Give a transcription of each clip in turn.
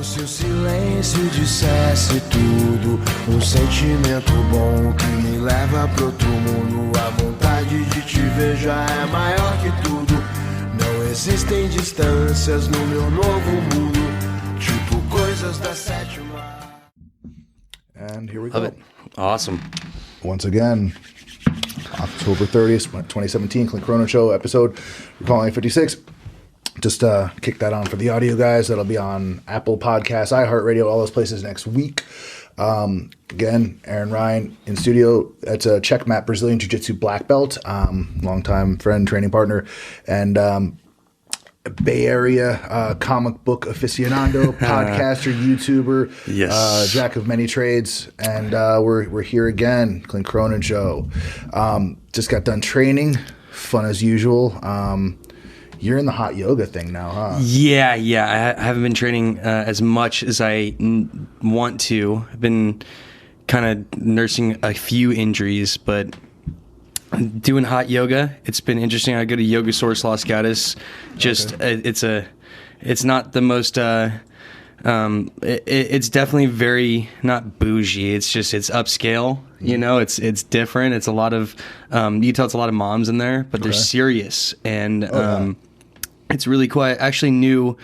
Se o silêncio dissesse tudo, sentimento bom que me leva pro outro mundo. A vontade de te ver já é maior que tudo. Não existem distâncias no meu novo mundo, tipo coisas da sétima. And here we Love go. it. Awesome. Once again, October 30th, 2017, Clint Corona Show episode. We're calling it 56. Just kick that on for the audio guys. That'll be on Apple Podcasts, iHeartRadio, all those places next week. Again, Aaron Ryan in studio. That's a Checkmat Brazilian Jiu Jitsu black belt, longtime friend, training partner, and Bay Area comic book aficionado, podcaster, YouTuber, Yes. jack of many trades, and we're here again, Clint Cronin Show. Just got done training, fun as usual. You're in the hot yoga thing now, huh? Yeah. I haven't been training as much as I want to. I've been kind of nursing a few injuries, but doing hot yoga, it's been interesting. I go to Yogasaurus Los Gatos. It's not the most. It's definitely very not bougie. It's upscale. You know, it's different. It's a lot of you can tell it's a lot of moms in there, but they're serious and. It's really cool. I actually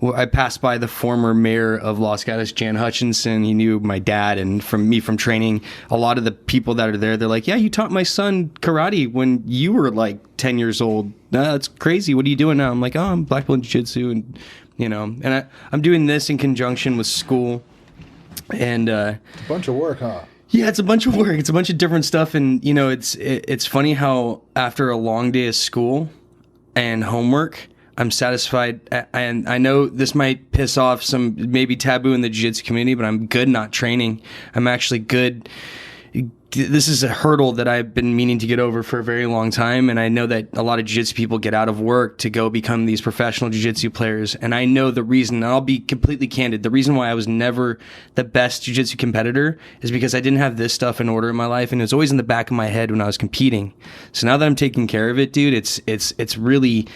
I passed by the former mayor of Los Gatos, Jan Hutchinson. He knew my dad, and from training, a lot of the people that are there, they're like, yeah, you taught my son karate when you were like 10 years old. That's crazy. What are you doing now? I'm like, oh, I'm black belt in jiu-jitsu, and and I'm doing this in conjunction with school. And It's a bunch of work, huh? yeah, it's a bunch of work. It's a bunch of different stuff. And, it's funny how after a long day of school and homework, I'm satisfied, and I know this might piss off some maybe taboo in the jiu-jitsu community, but I'm good not training. I'm actually good. This is a hurdle that I've been meaning to get over for a very long time, and I know that a lot of jiu-jitsu people get out of work to go become these professional jiu-jitsu players, and I know the reason, and I'll be completely candid, the reason why I was never the best jiu-jitsu competitor is because I didn't have this stuff in order in my life, and it was always in the back of my head when I was competing. So now that I'm taking care of it, dude, it's really...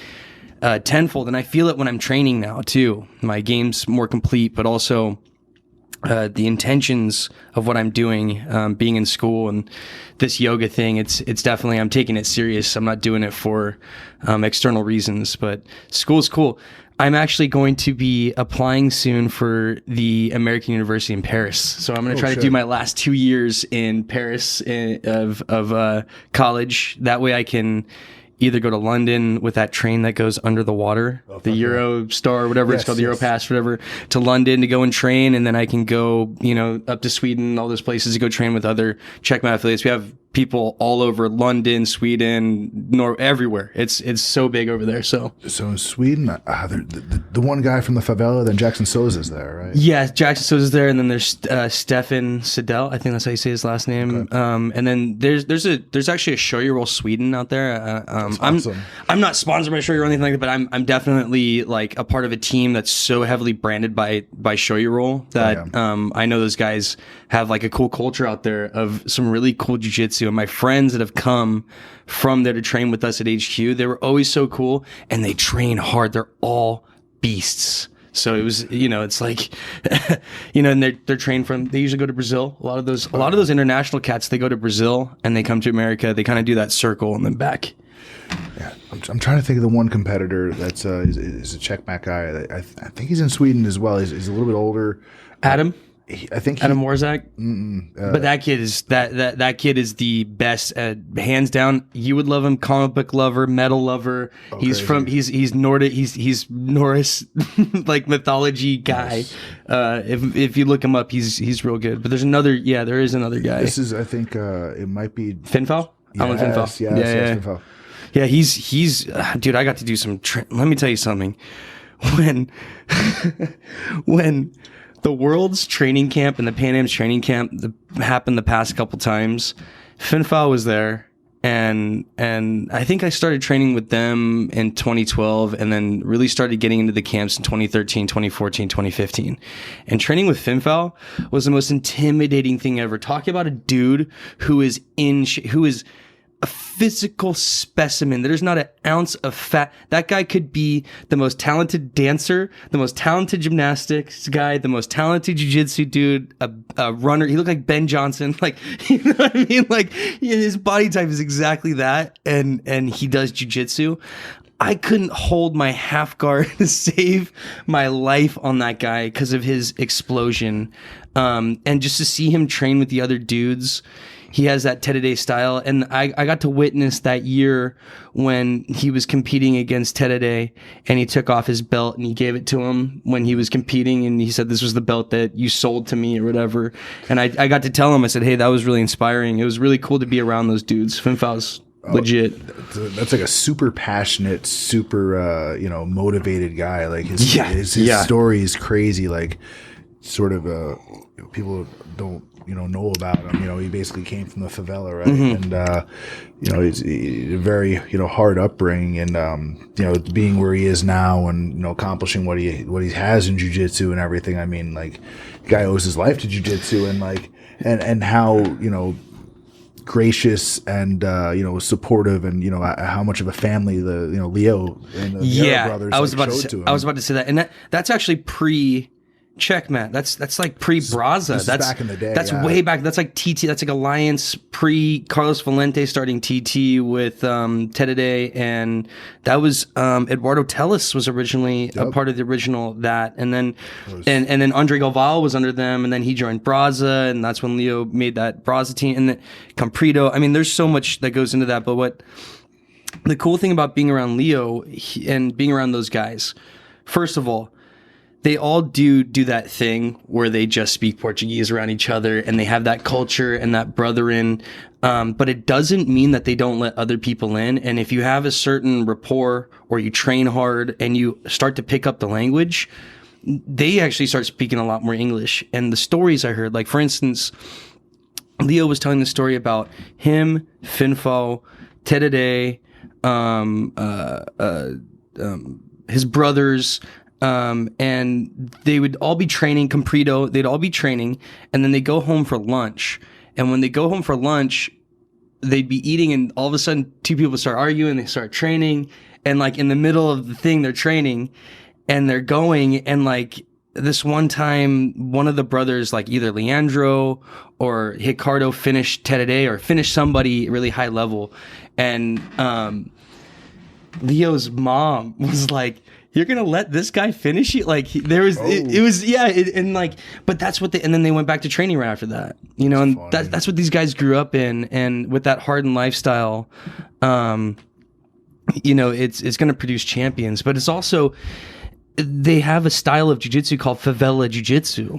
tenfold, and I feel it when I'm training now too. My game's more complete, but also the intentions of what I'm doing, being in school and this yoga thing. It's definitely, I'm taking it serious. I'm not doing it for external reasons, but school's cool. I'm actually going to be applying soon for the American University in Paris. So I'm going to try to do my last 2 years in Paris of college. That way I can either go to London with that train that goes under the water, the Eurostar, or whatever it's called, the Europass, whatever, to London to go and train. And then I can go, up to Sweden, all those places to go train with other Checkmat affiliates. We have people all over London, Sweden, everywhere. It's so big over there. So in Sweden, the one guy from the favela, then Jackson Souza's there, right? Yeah, Jackson Souza's there, and then there's Stefan Sidell. I think that's how you say his last name. Okay. And then there's actually a Shoyu Roll Sweden out there. Awesome. I'm not sponsored by Shoyu or anything like that, but I'm definitely like a part of a team that's so heavily branded by Shoyu Roll that I know those guys have like a cool culture out there of some really cool jiu-jitsu. And my friends that have come from there to train with us at HQ, they were always so cool, and they train hard. They're all beasts. So it was, it's like, and they're trained from. They usually go to Brazil. A lot of those international cats, they go to Brazil and they come to America. They kind of do that circle and then back. Yeah, I'm trying to think of the one competitor that's is a Checkmat guy. I think he's in Sweden as well. He's a little bit older. Adam. Adam Warzak. But that kid is that kid is the best, hands down. You would love him. Comic book lover, metal lover. He's Nordic. He's Norse like mythology guy. Nice. If you look him up, he's real good. But there is another guy. This is, I think, it might be Finfal. Yes, Finfal. Yeah. Finfal. Yeah, he's dude. I got to do some. Let me tell you something. When the World's training camp and the Pan Am's training camp happened the past couple times, Finfal was there, and I think I started training with them in 2012, and then really started getting into the camps in 2013, 2014, 2015. And training with Finfal was the most intimidating thing ever. Talking about a dude who is a physical specimen. There's not an ounce of fat. That guy could be the most talented dancer, the most talented gymnastics guy, the most talented jiu-jitsu dude, a runner. He looked like Ben Johnson. Like, you know what I mean? Like, his body type is exactly that. And he does jiu-jitsu. I couldn't hold my half guard to save my life on that guy because of his explosion. And just to see him train with the other dudes, he has that Terede style. And I got to witness that year when he was competing against Terede, and he took off his belt and he gave it to him when he was competing. And he said, this was the belt that you sold to me or whatever. And I got to tell him, I said, hey, that was really inspiring. It was really cool to be around those dudes. Finfau's legit. That's like a super passionate, super, motivated guy. Like his story is crazy. Like sort of, people don't, know about him. He basically came from the favela, right? Mm-hmm. And, he's a very, hard upbringing, and, being where he is now and, accomplishing what he has in jiu-jitsu and everything. I mean, like, the guy owes his life to jiu-jitsu, and like, and how, gracious and, supportive, and, how much of a family the, Leo and the other brothers I was like, about showed to to him. I was about to say that. And that's actually Checkmat. That's like pre-Braza. That's back in the day. That's way back. That's like TT. That's like Alliance pre Carlos Valente starting TT with Terede, and that was Eduardo Telles was originally a part of the original that, and then and then Andre Galval was under them, and then he joined Braza, and that's when Leo made that Braza team, and then Comprido. I mean, there's so much that goes into that, but what the cool thing about being around Leo and being around those guys, first of all, they all do that thing where they just speak Portuguese around each other, and they have that culture and that brethren. But it doesn't mean that they don't let other people in. And if you have a certain rapport, or you train hard and you start to pick up the language, they actually start speaking a lot more English. And the stories I heard, like for instance, Leo was telling the story about him, Finfo, Terede, his brothers, and they would all be training Comprido. They'd all be training, and then they go home for lunch. And when they go home for lunch, they'd be eating, and all of a sudden, two people start arguing. They start training, and like in the middle of the thing, they're training, and they're going, and like this one time, one of the brothers, like either Leandro or Ricardo, finished Terede or finished somebody really high level, and Leo's mom was like, you're gonna let this guy finish it? Like it was and like, but that's what and then they went back to training right after that, and that's what these guys grew up in, and with that hardened lifestyle, it's gonna produce champions. But it's also, they have a style of jiu-jitsu called favela jiu-jitsu,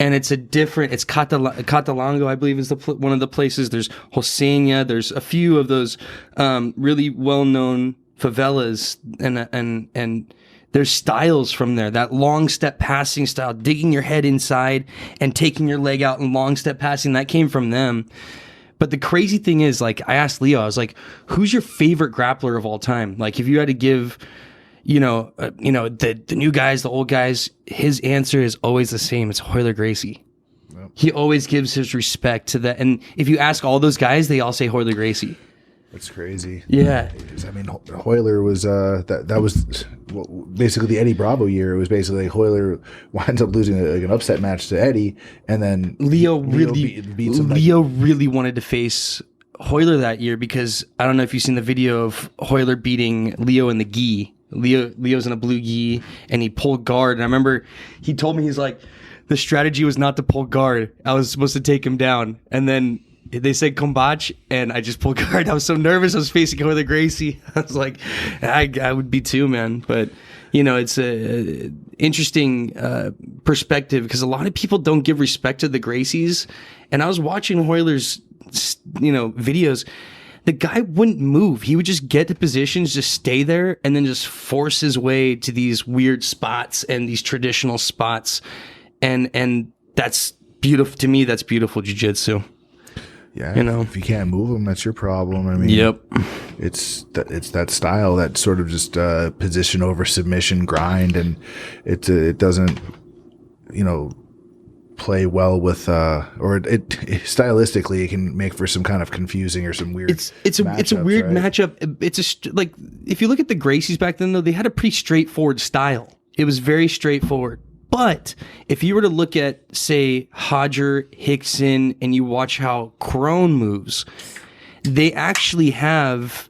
and it's it's Catalango, I believe, is one of the places. There's Josenia, there's a few of those really well-known favelas, and there's styles from there. That long step passing style, digging your head inside and taking your leg out and long step passing, that came from them. But the crazy thing is, like, I asked Leo, I was like, who's your favorite grappler of all time? Like, if you had to give, the new guys, the old guys, his answer is always the same. It's Royler Gracie. Yep. He always gives his respect to that. And if you ask all those guys, they all say Royler Gracie. That's crazy. Yeah. I mean, Royler was that was basically the Eddie Bravo year. It was basically Royler winds up losing an upset match to Eddie, and then Leo beats him. Leo really wanted to face Royler that year, because I don't know if you've seen the video of Royler beating Leo in the gi. Leo's in a blue gi, and he pulled guard. And I remember he told me, he's like, the strategy was not to pull guard. I was supposed to take him down, and then they said combate, and I just pulled guard. I was so nervous. I was facing Royler Gracie. I was like, I would be too, man. But it's a interesting perspective, because a lot of people don't give respect to the Gracies. And I was watching Royler's videos. The guy wouldn't move. He would just get to positions, just stay there, and then just force his way to these weird spots and these traditional spots. And that's beautiful to me. That's beautiful jiu-jitsu. Yeah, if you can't move them, that's your problem. I mean, yep. It's that style, that sort of just position over submission grind, and it doesn't, play well with, or it stylistically it can make for some kind of confusing or some weird. It's a weird matchup. Like if you look at the Gracies back then though, they had a pretty straightforward style. It was very straightforward. But if you were to look at, say, Hodger, Hickson, and you watch how Crone moves, they actually have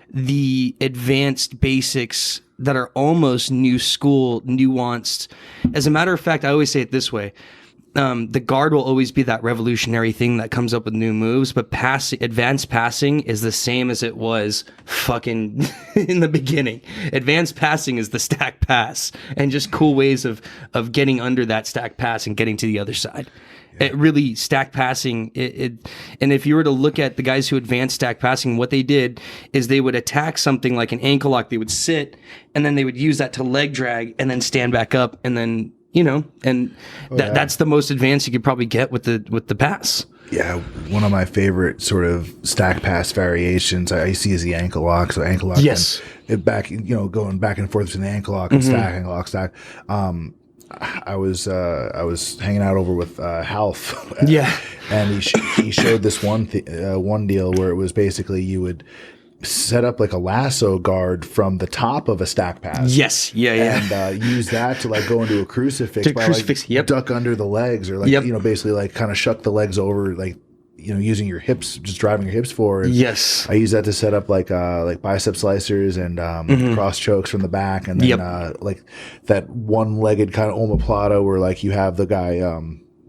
the advanced basics that are almost new school, nuanced. As a matter of fact, I always say it this way. The guard will always be that revolutionary thing that comes up with new moves, but advanced passing is the same as it was fucking in the beginning. Advanced passing is the stack pass and just cool ways of getting under that stack pass and getting to the other side. It really stack passing. And if you were to look at the guys who advanced stack passing, what they did is they would attack something like an ankle lock. They would sit and then they would use that to leg drag and then stand back up and then, that's the most advanced you could probably get with the pass. Yeah, one of my favorite sort of stack pass variations I see is the ankle lock. So ankle lock, yes, and back, going back and forth between the ankle lock and stack, ankle lock, stack. I was hanging out over with Half, and he showed this one deal where it was basically you would set up like a lasso guard from the top of a stack pass. Yes, and use that to like go into a crucifix duck under the legs or like basically like kind of shuck the legs over like using your hips, just driving your hips forward. Yes, I use that to set up like bicep slicers and cross chokes from the back, and then like that one-legged kind of omoplata where like you have the guy.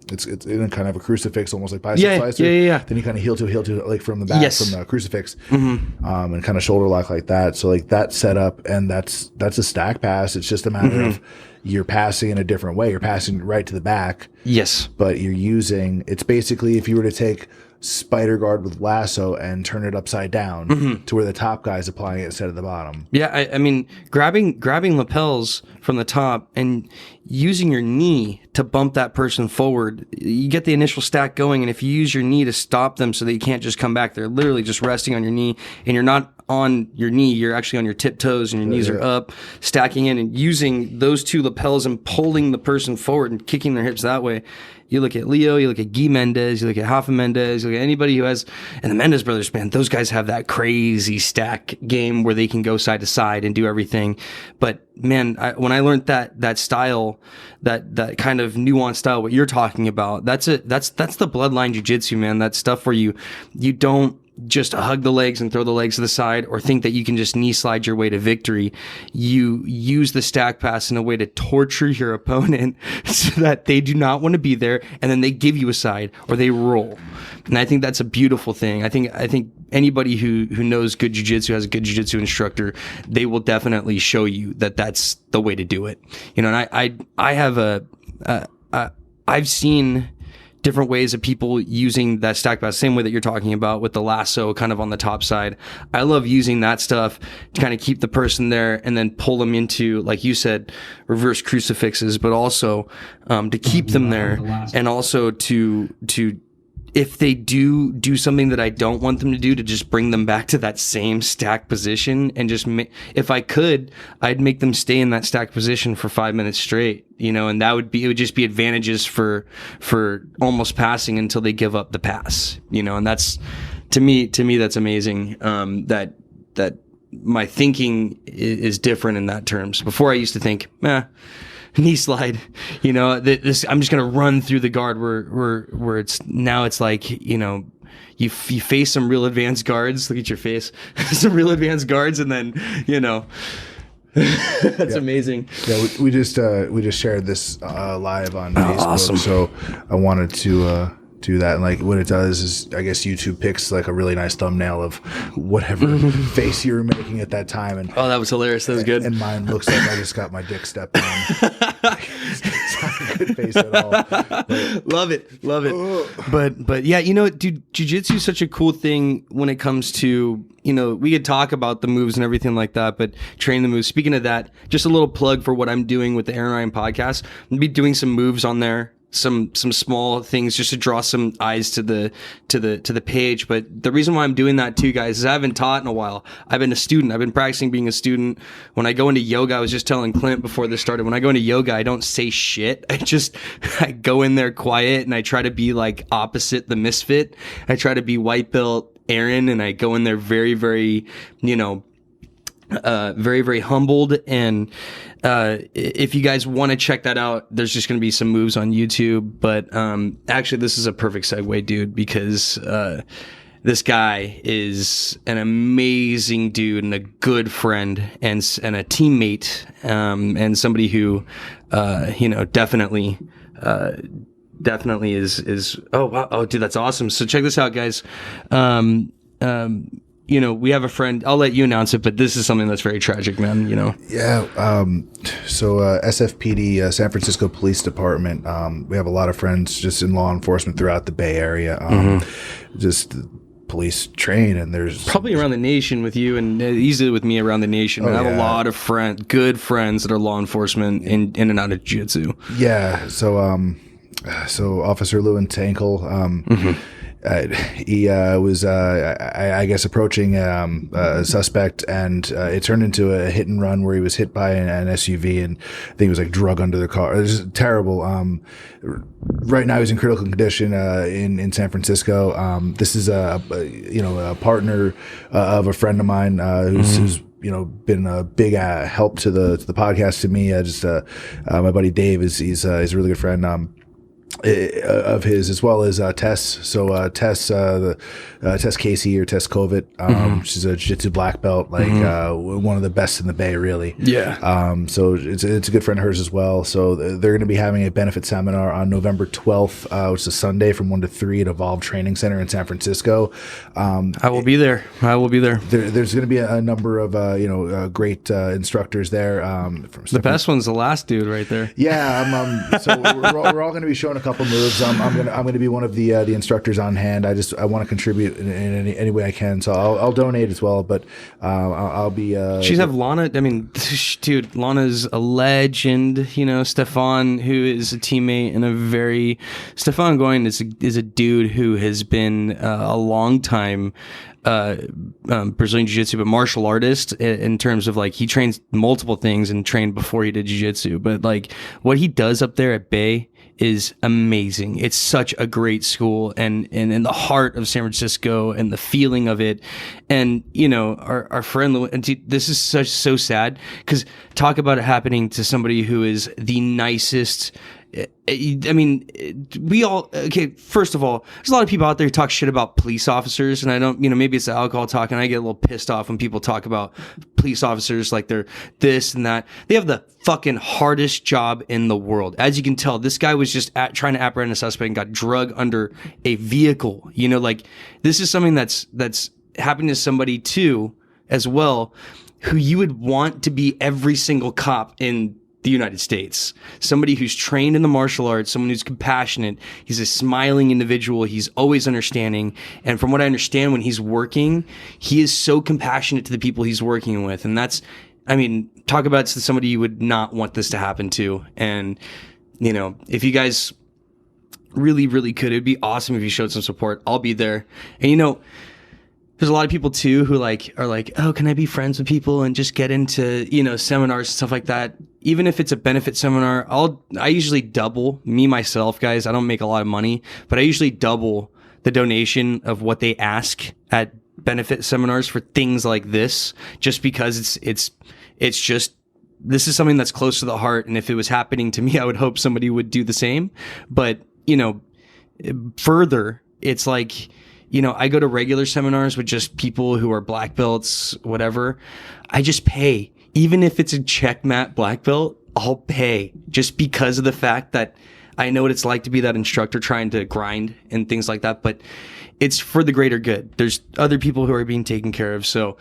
It's in a kind of a crucifix, almost like bicep slicer. Then you kind of heel to like from the back from the crucifix, and kind of shoulder lock like that. So like that setup, and that's a stack pass. It's just a matter of you're passing in a different way. You're passing right to the back. Yes, but you're using. It's basically if you were to take spider guard with lasso and turn it upside down to where the top guy's applying it instead of the bottom. Yeah, I mean, grabbing lapels from the top and using your knee to bump that person forward, you get the initial stack going, and if you use your knee to stop them so that you can't just come back, they're literally just resting on your knee, and you're not on your knee, you're actually on your tiptoes and your knees are up, stacking in and using those two lapels and pulling the person forward and kicking their hips that way. You look at Leo, you look at Guy Mendez, you look at Rafa Mendez, you look at anybody who has, and the Mendez brothers, man, those guys have that crazy stack game where they can go side to side and do everything. But man, when I learned that style, that kind of nuanced style, what you're talking about, that's the bloodline jiu-jitsu, man. That stuff where you don't just hug the legs and throw the legs to the side or think that you can just knee slide your way to victory. You use the stack pass in a way to torture your opponent so that they do not want to be there, and then they give you a side or they roll. And I think that's a beautiful thing. I think anybody who knows good jiu-jitsu, has a good jiu-jitsu instructor, they will definitely show you that that's the way to do it. And I have I've seen different ways of people using that stack pass, same way that you're talking about with the lasso kind of on the top side. I love using that stuff to kind of keep the person there and then pull them into, like you said, reverse crucifixes, but also to keep them there, and also to if they do something that I don't want them to do, to just bring them back to that same stack position, and just if I could, I'd make them stay in that stack position for 5 minutes straight, and it would just be advantages for almost passing until they give up the pass, and that's to me that's amazing. That my thinking is different in that terms. Before I used to think, knee slide, this, I'm just going to run through the guard where it's like, you face some real advanced guards. Look at your face. Some real advanced guards. And then, that's amazing. Yeah. We just shared this, live on Facebook. Awesome. So I wanted to, do that, and like what it does is I guess YouTube picks like a really nice thumbnail of whatever face you were making at that time, and that was hilarious. That was good. And mine looks like I just got my dick stepped on. It's not a good face at all. But, love it. But yeah, dude, jiu-jitsu is such a cool thing when it comes to, we could talk about the moves and everything like that, but train the moves. Speaking of that, just a little plug for what I'm doing with the Aaron Ryan podcast. I'm gonna be doing some moves on there. some small things just to draw some eyes to the page. But the reason why I'm doing that too, guys, is I haven't taught in a while. I've been a student. I've been practicing being a student. When I go into yoga, I was just telling Clint before this started, when I go into yoga, I don't say shit. I go in there quiet and I try to be like opposite the misfit. I try to be white belt Aaron, and I go in there very, very, very, very humbled. And if you guys want to check that out, there's just going to be some moves on YouTube. But actually, this is a perfect segue, dude, because this guy is an amazing dude and a good friend and a teammate, and somebody who, definitely is. Oh wow! Oh, dude, that's awesome. So check this out, guys. We have a friend. I'll let you announce it, but this is something that's very tragic, man. Yeah. So SFPD, San Francisco Police Department. We have a lot of friends just in law enforcement throughout the Bay Area. Just police train, and there's probably around the nation with you, and easily with me around the nation. I have a lot of good friends that are law enforcement in and out of jiu-jitsu. Yeah. So Officer Lewin Tankel, he was, I guess, approaching a suspect, and it turned into a hit and run where he was hit by an SUV, and I think he was like drug under the car. It was terrible. Right now he's in critical condition in San Francisco. This is a partner of a friend of mine who's been a big help to the podcast to me. My buddy Dave he's a really good friend. Of his, as well as Tess. So Tess Casey or Tess Kovic, she's a jiu-jitsu black belt, one of the best in the Bay, really. Yeah. So it's a good friend of hers as well. So they're going to be having a benefit seminar on November 12th, which is a Sunday from 1 to 3 at Evolve Training Center in San Francisco. I will be there. There's going to be a number of great instructors there. The best one's the last dude right there. Yeah. So we're all going to be showing a couple moves. I'm going to be one of the instructors on hand. I want to contribute in any way I can, so I'll donate as well. But I'll be. She's have Lana. I mean, dude, Lana's a legend. Stefan, who is a teammate and Stefan Goin is a dude who has been a long time Brazilian Jiu-Jitsu, but martial artist in terms of he trains multiple things and trained before he did Jiu-Jitsu. But what he does up there at Bay is amazing. It's such a great school, and in the heart of San Francisco, and the feeling of it. And our friend, and this is so sad, because talk about it happening to somebody who is the nicest. I mean, first of all, there's a lot of people out there who talk shit about police officers, and I don't, maybe it's the alcohol talk, and I get a little pissed off when people talk about police officers like they're this and that. They have the fucking hardest job in the world. As you can tell, this guy was just trying to apprehend a suspect and got drug under a vehicle. This is something that's happening to somebody too, as well, who you would want to be every single cop in the United States. Somebody who's trained in the martial arts, someone who's compassionate. He's a smiling individual. He's always understanding. And from what I understand, when he's working, he is so compassionate to the people he's working with. And talk about somebody you would not want this to happen to. And, if you guys really, really could, it'd be awesome if you showed some support. I'll be there. And, there's a lot of people too who are like, oh, can I be friends with people and just get into, seminars and stuff like that? Even if it's a benefit seminar, I usually double myself, guys. I don't make a lot of money, but I usually double the donation of what they ask at benefit seminars for things like this, just because it's just, this is something that's close to the heart. And if it was happening to me, I would hope somebody would do the same. But, further, it's like, I go to regular seminars with just people who are black belts, whatever. I just pay. Even if it's a Checkmat black belt, I'll pay, just because of the fact that I know what it's like to be that instructor trying to grind and things like that. But it's for the greater good. There's other people who are being taken care of. So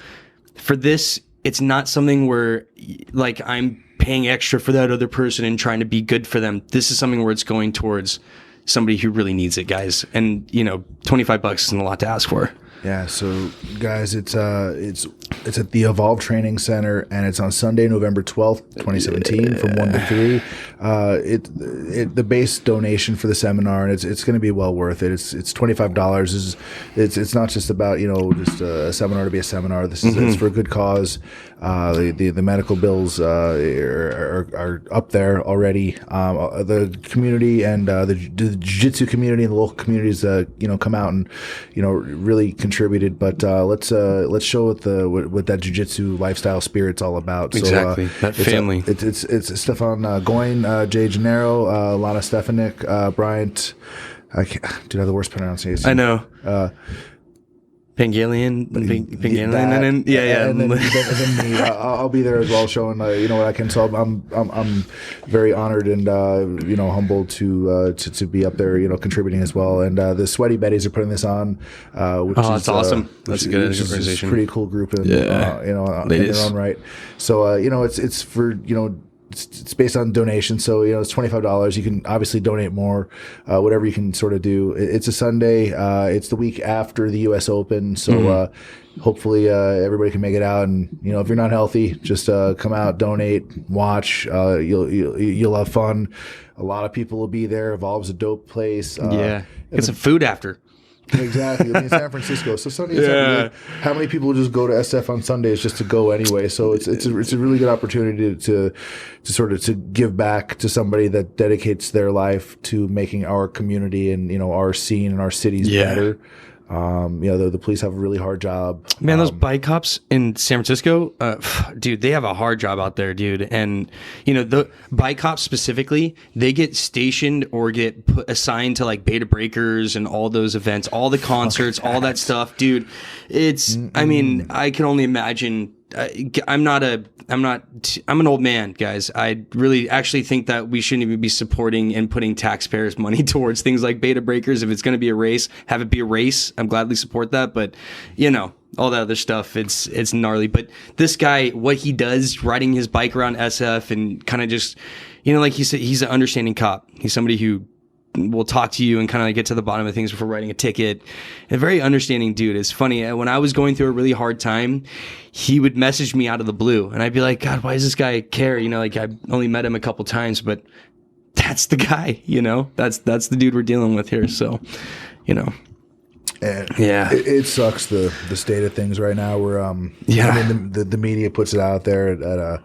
for this, it's not something where I'm paying extra for that other person and trying to be good for them. This is something where it's going towards somebody who really needs it, guys. And $25 isn't a lot to ask for. Yeah, so guys, it's at the Evolve Training Center, and it's on Sunday, November 12th, 2017, from 1 to 3. The base donation for the seminar, and it's going to be well worth it. It's $25. It's not just about just a seminar to be a seminar. This is it's for a good cause. The medical bills are up there already. The community and the jiu-jitsu community and the local communities come out and really contributed. But let's show what that jiu-jitsu lifestyle spirit's all about. Exactly. So, that family. It's Stefan Goin, Jay Gennaro, Lana Stefanik, Bryant. I have the worst pronunciation. I know. Pangalian, and then me. I'll be there as well, showing what I can. So I'm very honored and humbled to be up there, contributing as well. And the Sweaty Betties are putting this on, which is that's awesome. That's a good organization. It's a pretty cool group, in their own right. So it's for It's based on donations, so it's $25. You can obviously donate more, whatever you can sort of do. It's a Sunday. It's the week after the U.S. Open, so hopefully everybody can make it out. And if you're not healthy, just come out, donate, watch. You'll have fun. A lot of people will be there. Evolve's a dope place. Get some food after. Exactly. I mean, San Francisco. So Sunday, how many people just go to SF on Sundays just to go anyway? So it's a really good opportunity to give back to somebody that dedicates their life to making our community and our scene and our cities better. The police have a really hard job. Man, those bike cops in San Francisco, dude, they have a hard job out there, dude. And the bike cops specifically, they get stationed or get assigned to like Beta Breakers and all those events, all the concerts, all that stuff, dude. It's, I mean, I can only imagine. I'm an old man, guys. I really actually think that we shouldn't even be supporting and putting taxpayers' money towards things like Beta Breakers. If it's going to be a race, have it be a race. I'm gladly support that. But, all that other stuff, it's gnarly. But this guy, what he does, riding his bike around SF and kind of just, like he said, he's an understanding cop. He's somebody who will talk to you and kind of get to the bottom of things before writing a ticket. A very understanding dude. It's funny. When I was going through a really hard time, he would message me out of the blue and I'd be like, God, why does this guy care? I only met him a couple times, but that's the guy, that's the dude we're dealing with here. So, it sucks the state of things right now. We're the media puts it out there that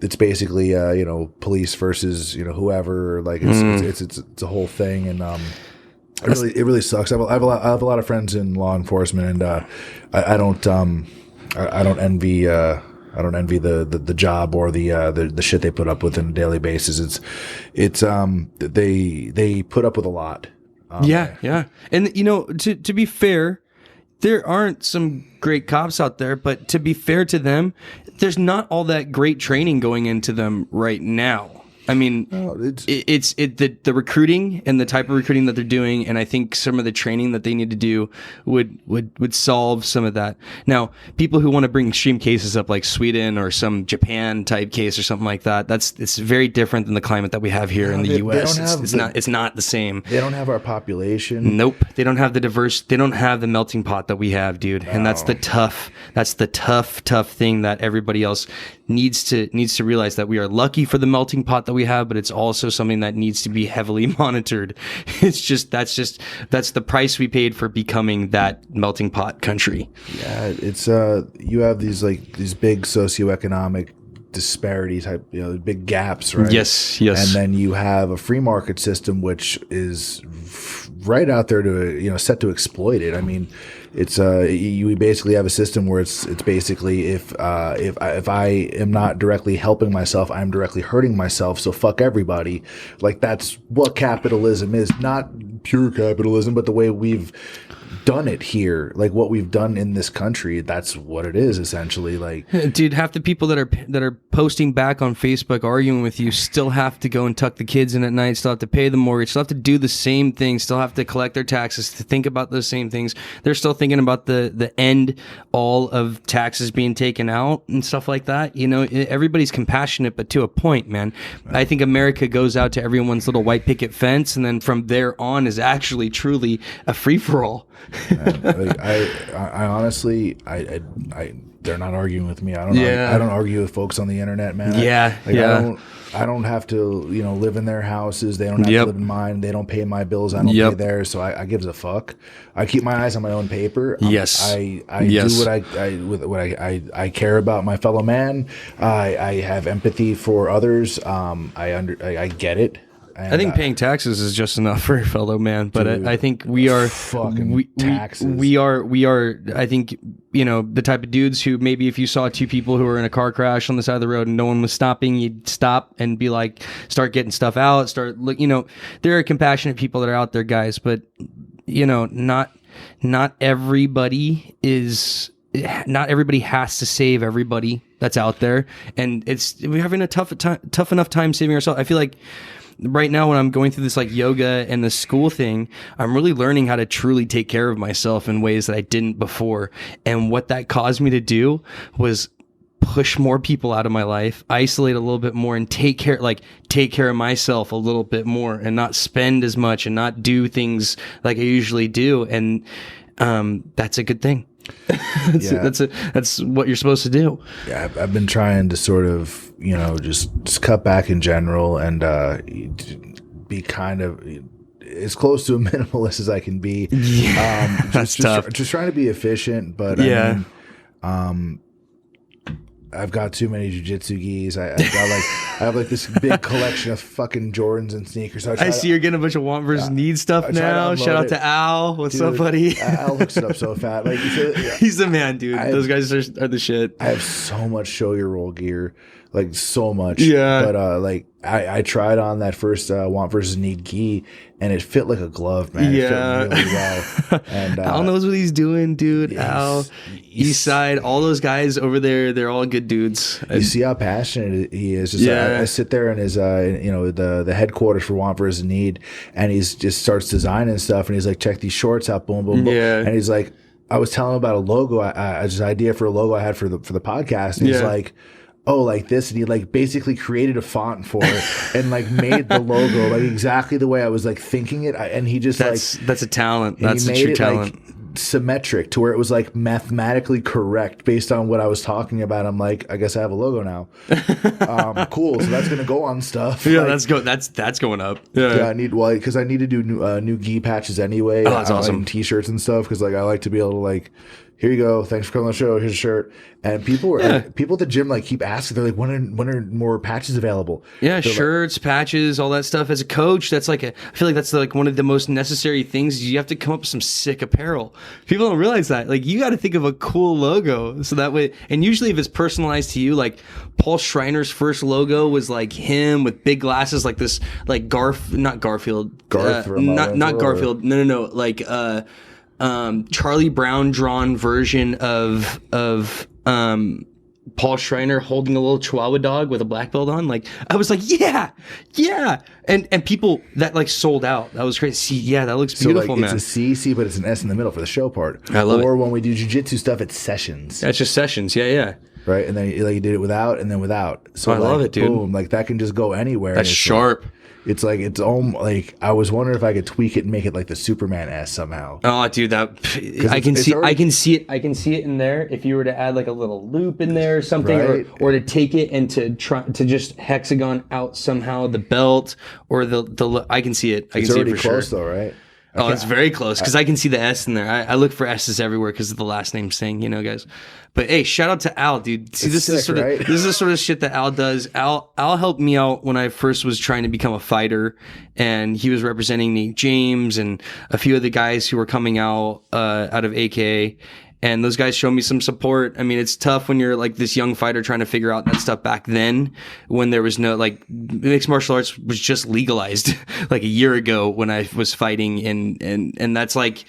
it's basically police versus whoever, like it's a whole thing, and it really sucks. I have a lot of friends in law enforcement, and I don't envy the job or the shit they put up with on a daily basis. They put up with a lot. And to be fair, there aren't some great cops out there, but to be fair to them, there's not all that great training going into them right now. I mean, the recruiting and the type of recruiting that they're doing, and I think some of the training that they need to do would solve some of that. Now, people who want to bring extreme cases up, like Sweden or some Japan type case or something like that, it's very different than the climate that we have here in the U.S. It's not the same. They don't have our population. Nope, they don't have They don't have the melting pot that we have, dude. No. And that's the tough thing that everybody else needs to realize, that we are lucky for the melting pot that we have, but it's also something that needs to be heavily monitored. That's the price we paid for becoming that melting pot country. Yeah, it's you have these big socioeconomic disparities, big gaps, right? Yes. And then you have a free market system which is right out there to set to exploit it. I mean, it's you basically have a system where it's basically if I am not directly helping myself, I'm directly hurting myself. So fuck everybody. Like, that's what capitalism is. Not pure capitalism, but the way we've done it here, like what we've done in this country, that's what it is essentially. Like, dude, half the people that are posting back on Facebook arguing with you still have to go and tuck the kids in at night, still have to pay the mortgage, still have to do the same thing, still have to collect their taxes, to think about those same things. They're still thinking about the end all of taxes being taken out and stuff like that. Everybody's compassionate, but to a point, man. I think America goes out to everyone's little white picket fence, and then from there on is actually truly a free-for-all. Like, I honestly, they're not arguing with me. I don't argue with folks on the internet, man. I don't have to, live in their houses. They don't have to live in mine. They don't pay my bills. I don't pay theirs. So I give a fuck. I keep my eyes on my own paper. Yes. I do what I care about my fellow man. I have empathy for others. I get it. And I think paying taxes is just enough for your fellow man, but dude, I think we are fucking taxes. We are. I think the type of dudes who maybe if you saw two people who were in a car crash on the side of the road and no one was stopping, you'd stop and be like, start getting stuff out, start look. There are compassionate people that are out there, guys, but not everybody is. Not everybody has to save everybody that's out there, and we're having a tough enough time saving ourselves. I feel like. Right now, when I'm going through this like yoga and the school thing, I'm really learning how to truly take care of myself in ways that I didn't before. And what that caused me to do was push more people out of my life, isolate a little bit more, and take care of myself a little bit more, and not spend as much and not do things like I usually do. And that's a good thing. That's what you're supposed to do. Yeah, I've been trying to sort of, just cut back in general and be kind of as close to a minimalist as I can be. Yeah, that's tough. Just trying to be efficient, but yeah. I've got too many jiu-jitsu gis. I have like this big collection of fucking Jordans and sneakers. I see you're getting a bunch of want versus need stuff now. Shout out to Al. What's up, buddy? Al hooks it up so fat. Like he's the man, dude. Those guys are the shit. I have so much show your roll gear, like so much. Yeah. But I tried on that first want versus need gi, and it fit like a glove, man. Yeah. It fit really well. And Al knows what he's doing, dude. Al, East Side, all those guys over there, they're all good dudes. You see how passionate he is. Just, I sit there in his, the headquarters for Want versus Need, and he's just starts designing stuff, and he's like, check these shorts out, boom, boom, boom. Yeah. And he's like, I was telling him about a logo, this idea for a logo I had for the podcast, and he's like, oh, like this, and he like basically created a font for it and like made the logo like exactly the way I was like thinking it, and he just that's a talent. That's a true talent. Like, symmetric to where it was like mathematically correct based on what I was talking about. I'm like, I guess I have a logo now. Cool. So that's gonna go on stuff. Yeah, like, that's going up. Yeah, I need because I need to do new gi patches anyway. Oh, that's awesome. Like, t-shirts and stuff because like I like to be able to like. Here you go. Thanks for coming on the show. Here's a shirt. And people at the gym like keep asking. They're like, when are more patches available? Yeah, they're shirts, patches, all that stuff. As a coach, that's like I feel like that's like one of the most necessary things. You have to come up with some sick apparel. People don't realize that. Like you got to think of a cool logo so that way. And usually, if it's personalized to you, like Paul Schreiner's first logo was like him with big glasses, like this, like not Garfield, not Garfield. No, like. Charlie Brown drawn version of Paul Schreiner holding a little Chihuahua dog with a black belt on. Like I was like, yeah, and people that like sold out. That was great. See, yeah, that looks beautiful, man. It's a C, but it's an S in the middle for the show part. I love it. Or when we do jiu-jitsu stuff, it's sessions. That's just sessions. Yeah. Right, and then like you did it without, and then without. So I love it, dude. Boom, like that can just go anywhere. That's sharp. It's like its own. Like I was wondering if I could tweak it and make it like the Superman S somehow. Oh, dude, I can see it in there. If you were to add like a little loop in there or something, right. or to take it and to try to just hexagon out somehow the belt or the I can see it. I can see it for close sure. Though, right? Oh, it's very close because I can see the S in there. I look for S's everywhere because of the last name thing, guys. But hey, shout out to Al, dude. See, this is the sort of shit that Al does. Al helped me out when I first was trying to become a fighter, and he was representing Nate James and a few of the guys who were coming out of AKA. And those guys showed me some support. I mean, it's tough when you're like this young fighter trying to figure out that stuff back then when there was no, like, mixed martial arts was just legalized like a year ago when I was fighting. And that's like,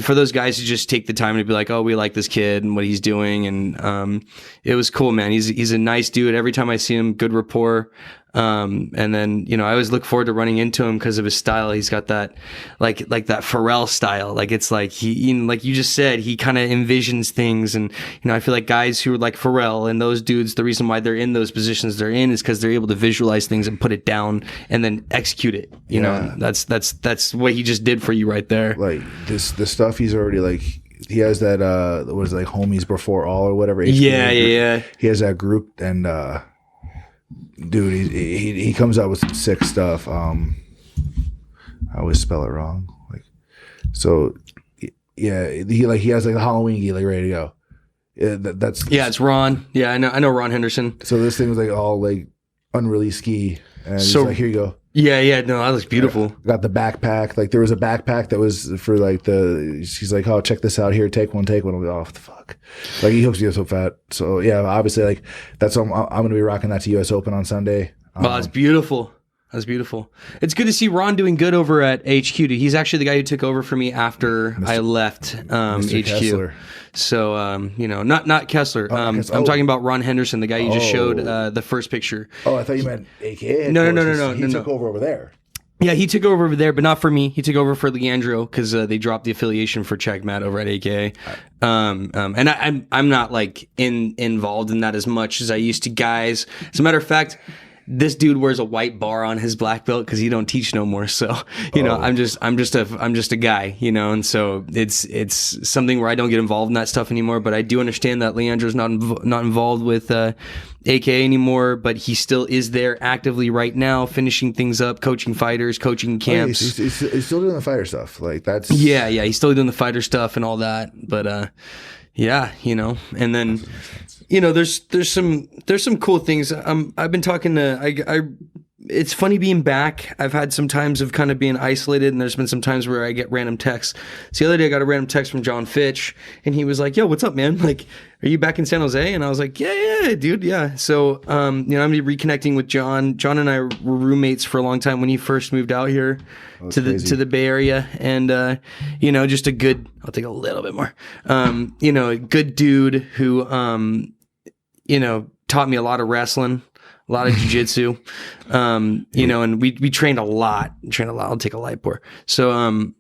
for those guys to just take the time to be like, oh, we like this kid and what he's doing. And it was cool, man. He's a nice dude. Every time I see him, good rapport. And then, I always look forward to running into him because of his style. He's got that, like that Pharrell style. Like, it's like like you just said, he kind of envisions things. And, I feel like guys who are like Pharrell and those dudes, the reason why they're in those positions they're in is because they're able to visualize things and put it down and then execute it. You know, that's what he just did for you right there. Like the stuff he's already like, he has that, what is it, like Homies Before All or whatever. Yeah. He has that group and, dude, he comes out with some sick stuff. I always spell it wrong. Like, so yeah, he has like the Halloween gear like ready to go. It's Ron. Yeah, I know Ron Henderson. So this thing was like all like unreleased ski, and he's like, here you go. Yeah, no, that looks beautiful. Got the backpack. Like there was a backpack that was for like she's like, oh, check this out here, take one. I'm like, oh, what the fuck? Like he hooks you up so fat. So yeah, obviously like that's what I'm going to be rocking that to US Open on Sunday. Wow, it's beautiful. That's beautiful. It's good to see Ron doing good over at HQ. Dude. He's actually the guy who took over for me after I left HQ. Kessler. So, not Kessler. I'm talking about Ron Henderson, the guy you just showed the first picture. Oh, I thought you meant AKA. No. He took over there. Yeah, he took over there, but not for me. He took over for Leandro because they dropped the affiliation for Checkmat over at AKA. And I'm not like involved in that as much as I used to, guys. As a matter of fact, this dude wears a white bar on his black belt because he don't teach no more. So, I'm just a guy, and so it's something where I don't get involved in that stuff anymore. But I do understand that Leandro's not involved with AKA anymore, but he still is there actively right now, finishing things up, coaching fighters, coaching camps. He's still doing the fighter stuff. Like that's yeah, he's still doing the fighter stuff and all that. But and then. There's some cool things. I've been talking to, it's funny being back. I've had some times of kind of being isolated, and there's been some times where I get random texts. So the other day I got a random text from John Fitch, and he was like, yo, what's up, man? Like, are you back in San Jose? And I was like, yeah, dude, yeah. So, I'm reconnecting with John. John and I were roommates for a long time when he first moved out here to the Bay Area. And, just a good, I'll take a little bit more, a good dude who, taught me a lot of wrestling, a lot of jiu-jitsu, and we trained a lot. I'll take a light pour. So,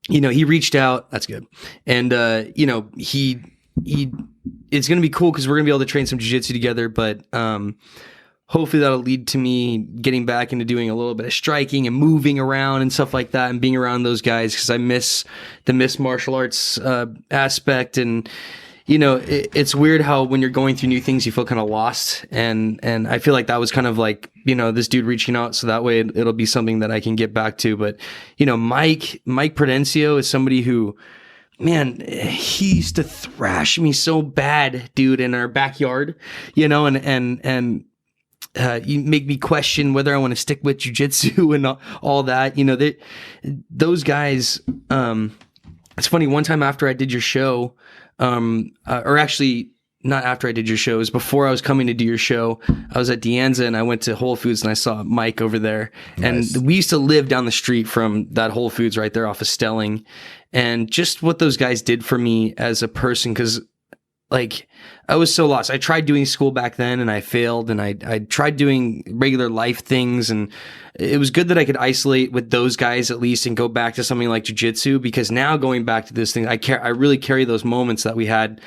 he reached out. That's good. And, he it's going to be cool because we're going to be able to train some jiu-jitsu together, but, hopefully that'll lead to me getting back into doing a little bit of striking and moving around and stuff like that and being around those guys because I miss the martial arts, aspect. And, it's weird how when you're going through new things, you feel kind of lost. And I feel like that was kind of like, this dude reaching out. So that way it'll be something that I can get back to. But, Mike Prudencio is somebody who, man, he used to thrash me so bad, dude, in our backyard, and you make me question whether I want to stick with jiu-jitsu and all that. Those guys, it's funny. One time after I did your show, or actually not after I did your show, it was before I was coming to do your show. I was at Deanza and I went to Whole Foods and I saw Mike over there. Nice. And we used to live down the street from that Whole Foods right there off of Stelling. And just what those guys did for me as a person, because like I was so lost. I tried doing school back then and I failed, and I tried doing regular life things, and it was good that I could isolate with those guys at least and go back to something like jiu-jitsu, because now going back to this thing, I really carry those moments that we had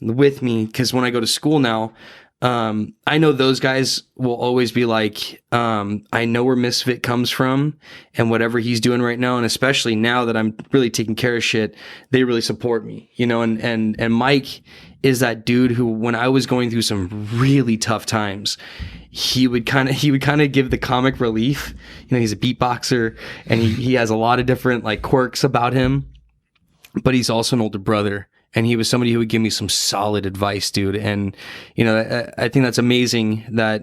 with me, because when I go to school now, I know those guys will always be like, I know where Misfit comes from and whatever he's doing right now. And especially now that I'm really taking care of shit, they really support me, and Mike is that dude who, when I was going through some really tough times, he would kind of give the comic relief. He's a beatboxer and he has a lot of different like quirks about him, but he's also an older brother. And he was somebody who would give me some solid advice, dude. And, I think that's amazing that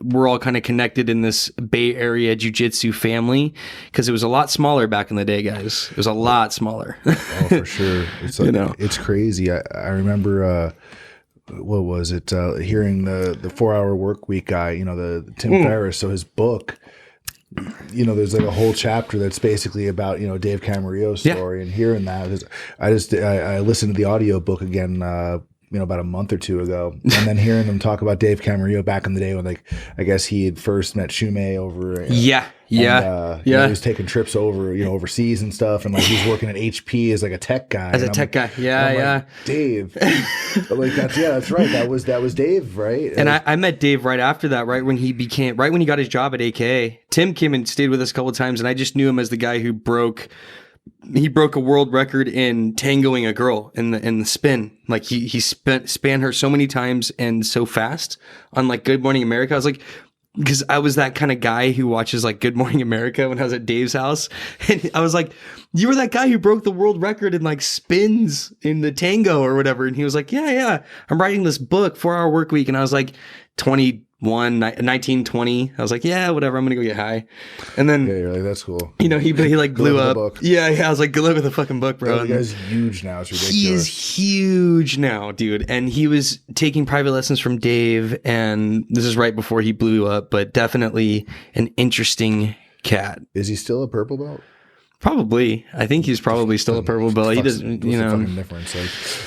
we're all kind of connected in this Bay Area jiu-jitsu family, because it was a lot smaller back in the day, guys. It was a lot smaller. Oh, for sure. It's like, it's crazy. I remember, what was it? Hearing the 4-Hour Work Week guy, the Tim Ferriss. So his book, there's like a whole chapter that's basically about, Dave Camarillo's story, and hearing that, I listened to the audio book again, about a month or two ago, and then hearing them talk about Dave Camarillo back in the day when, like, I guess he had first met Shumei over. He was taking trips over, overseas and stuff, and like he was working at HP as like a tech guy. Like, Dave, like that's right. That was Dave, right? And I met Dave right after that, right when he got his job at AKA. Tim came and stayed with us a couple of times, and I just knew him as the guy who broke a world record in tangoing a girl in the spin. Like he spanned her so many times and so fast on like Good Morning America. I was like, because I was that kind of guy who watches like Good Morning America when I was at Dave's house, and I was like, you were that guy who broke the world record in like spins in the tango or whatever. And he was like, yeah, I'm writing this book, 4 Hour Work Week. And I was like 19, 20. I was like, yeah, whatever. I'm going to go get high. And then, yeah, you're like, that's cool. He like blew up. Yeah. I was like, good luck with the fucking book, bro. The guy's huge now. It's ridiculous. He is huge now, dude. And he was taking private lessons from Dave. And this is right before he blew up, but definitely an interesting cat. Is he still a purple belt? Probably. I think he's probably still a purple belt. He doesn't, What's the fucking difference?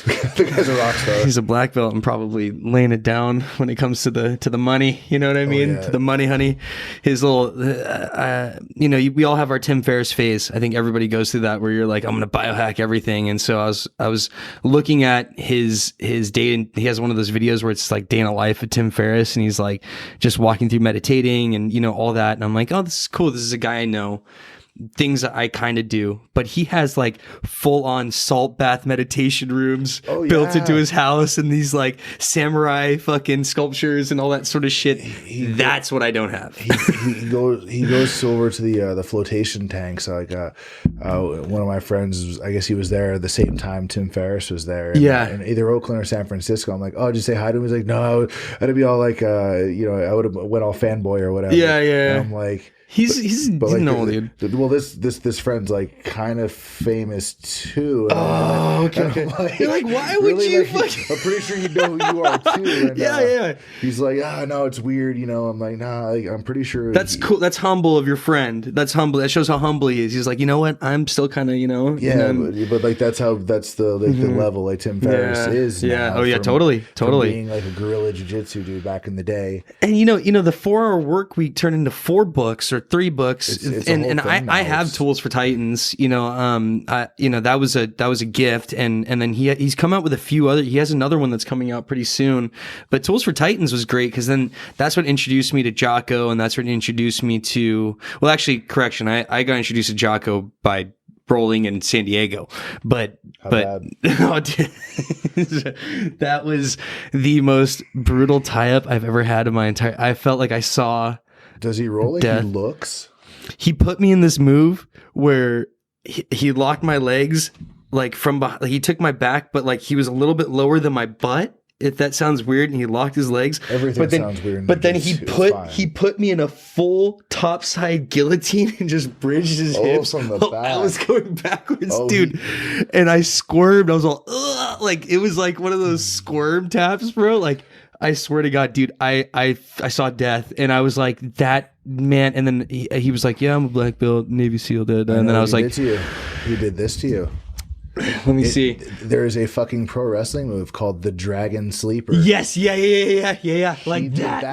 Like, the guy's a rock star. He's a black belt and probably laying it down when it comes to the money. You know what I mean? To the money, honey. His little, we all have our Tim Ferriss phase. I think everybody goes through that where you're like, I'm going to biohack everything. And so I was looking at his day, and he has one of those videos where it's like day in a life of Tim Ferriss, and he's like just walking through meditating and all that. And I'm like, oh, this is cool. This is a guy I know. Things that I kind of do, but he has like full on salt bath meditation rooms built into his house, and these like samurai fucking sculptures and all that sort of shit. That's what I don't have. He goes over to the flotation tanks. Like one of my friends, I guess he was there at the same time Tim Ferriss was there. In either Oakland or San Francisco. I'm like, oh, did you say hi to him? He's like, no, I'd be all like, I would have went all fanboy or whatever. Yeah. And I'm like. He's like, normal, dude. Well, this friend's like kind of famous too. Okay. Like, you're like, why would you? Like, I'm pretty sure you know who you are too. And, yeah. He's like, no, it's weird. I'm like, nah. I'm pretty sure. That's cool. That's humble of your friend. That's humble. That shows how humble he is. He's like, you know what? I'm still kind of, Yeah, but like that's the level like Tim Ferriss is. Yeah. Now Totally. From being like a Guerrilla Jiu Jitsu dude back in the day. And the 4 Hour Work Week turned into 4 books or 3 books. It's and I have Tools for Titans. That was a gift, and then he's come out with a few other. He has another one that's coming out pretty soon. But Tools for Titans was great because then that's what introduced me to Jocko, and that's what introduced me to. Well, actually, correction. I got introduced to Jocko by rolling in San Diego, but that was the most brutal tie-up I've ever had in my entire. I felt like I saw. Does he roll like death. He looks? He put me in this move where he locked my legs like from behind. Like he took my back, but like he was a little bit lower than my butt. If that sounds weird, and he locked his legs. Everything sounds weird. But then he put me in a full topside guillotine and just bridged his hips. From the back. I was going backwards, dude. And I squirmed. I was all, ugh, like it was like one of those squirm taps, bro. Like I swear to God, dude, I saw death, and I was like, that man. And then he was like, yeah, I'm a black belt, Navy SEAL, and then I was like, he did this to you. Let me see. There is a fucking pro wrestling move called the Dragon Sleeper. Yes, yeah. Like that.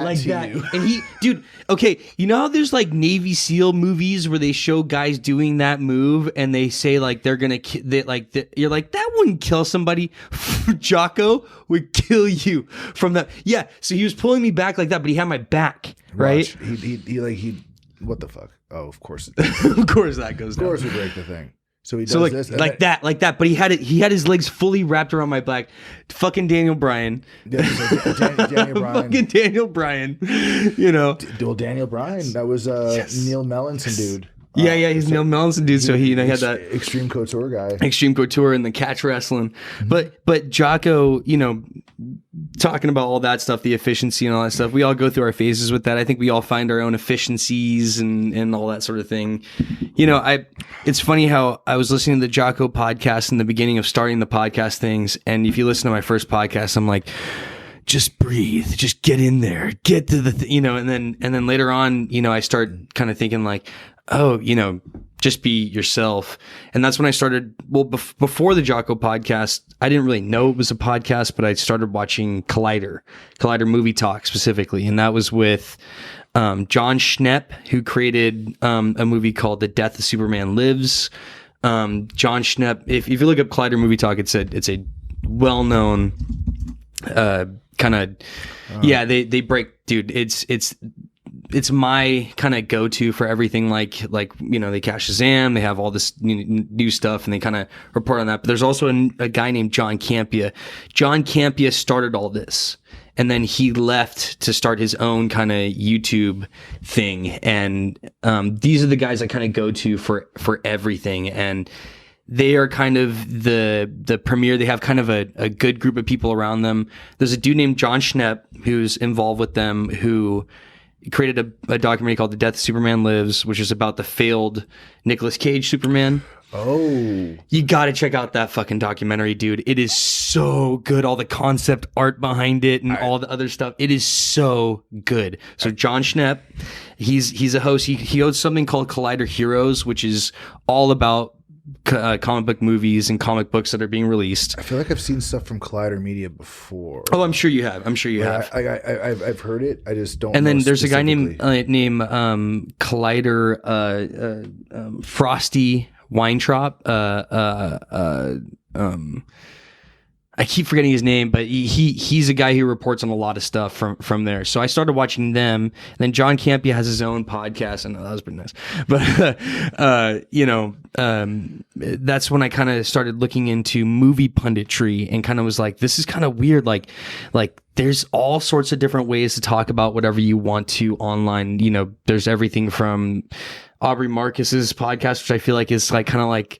And he, dude, okay, you know how there's like Navy SEAL movies where they show guys doing that move and they say like they're gonna, you're like, that wouldn't kill somebody. Jocko would kill you from that. Yeah, so he was pulling me back like that, but he had my back, right? He what the fuck? Oh, of course. Of course that goes down. Of course we break the thing. So he does this. Like that. But he had his legs fully wrapped around my back. Fucking Daniel Bryan. Yeah, so Daniel Bryan. Fucking Daniel Bryan. Well, Daniel Bryan. That was Neil Melanson dude. He's Neil Melanson dude. So he had that Extreme Couture guy. Extreme Couture and the catch wrestling. Mm-hmm. But Jocko, talking about all that stuff, the efficiency and all that stuff, we all go through our phases with that. I think we all find our own efficiencies and all that sort of thing. It's funny how I was listening to the Jocko podcast in the beginning of starting the podcast things. And if you listen to my first podcast, I'm like, just breathe, just get in there, get to the, and then later on, I start kind of thinking like, oh, just be yourself. And that's when I started. Well, before the Jocko podcast, I didn't really know it was a podcast, but I started watching Collider Movie Talk specifically. And that was with John Schnepp, who created a movie called The Death of Superman Lives. John Schnepp, if you look up Collider Movie Talk, it's a well-known kind of they break, dude, it's my kind of go-to for everything, like they catch Shazam, they have all this new stuff, and they kind of report on that. But there's also a guy named John Campea. John Campea started all this, and then he left to start his own kind of YouTube thing. And these are the guys I kind of go to for everything. And they are kind of the premier. They have kind of a good group of people around them. There's a dude named John Schnepp who's involved with them, who created a documentary called The Death of Superman Lives, which is about the failed Nicolas Cage Superman. Oh, you got to check out that fucking documentary, dude. It is so good. All the concept art behind it and all the other stuff. It is so good. So John Schnepp, he's a host. He hosts something called Collider Heroes, which is all about comic book movies and comic books that are being released. I feel like I've seen stuff from Collider Media before. Oh, I'm sure you have. I've heard it. I just don't. And know then there's a guy named Collider Frosty Weintraub. I keep forgetting his name, but he's a guy who reports on a lot of stuff from there. So I started watching them. And then John Campea has his own podcast, and that was pretty nice. But that's when I kind of started looking into movie punditry and kind of was like, this is kind of weird. Like there's all sorts of different ways to talk about whatever you want to online. There's everything from Aubrey Marcus's podcast, which I feel like is like kind of like.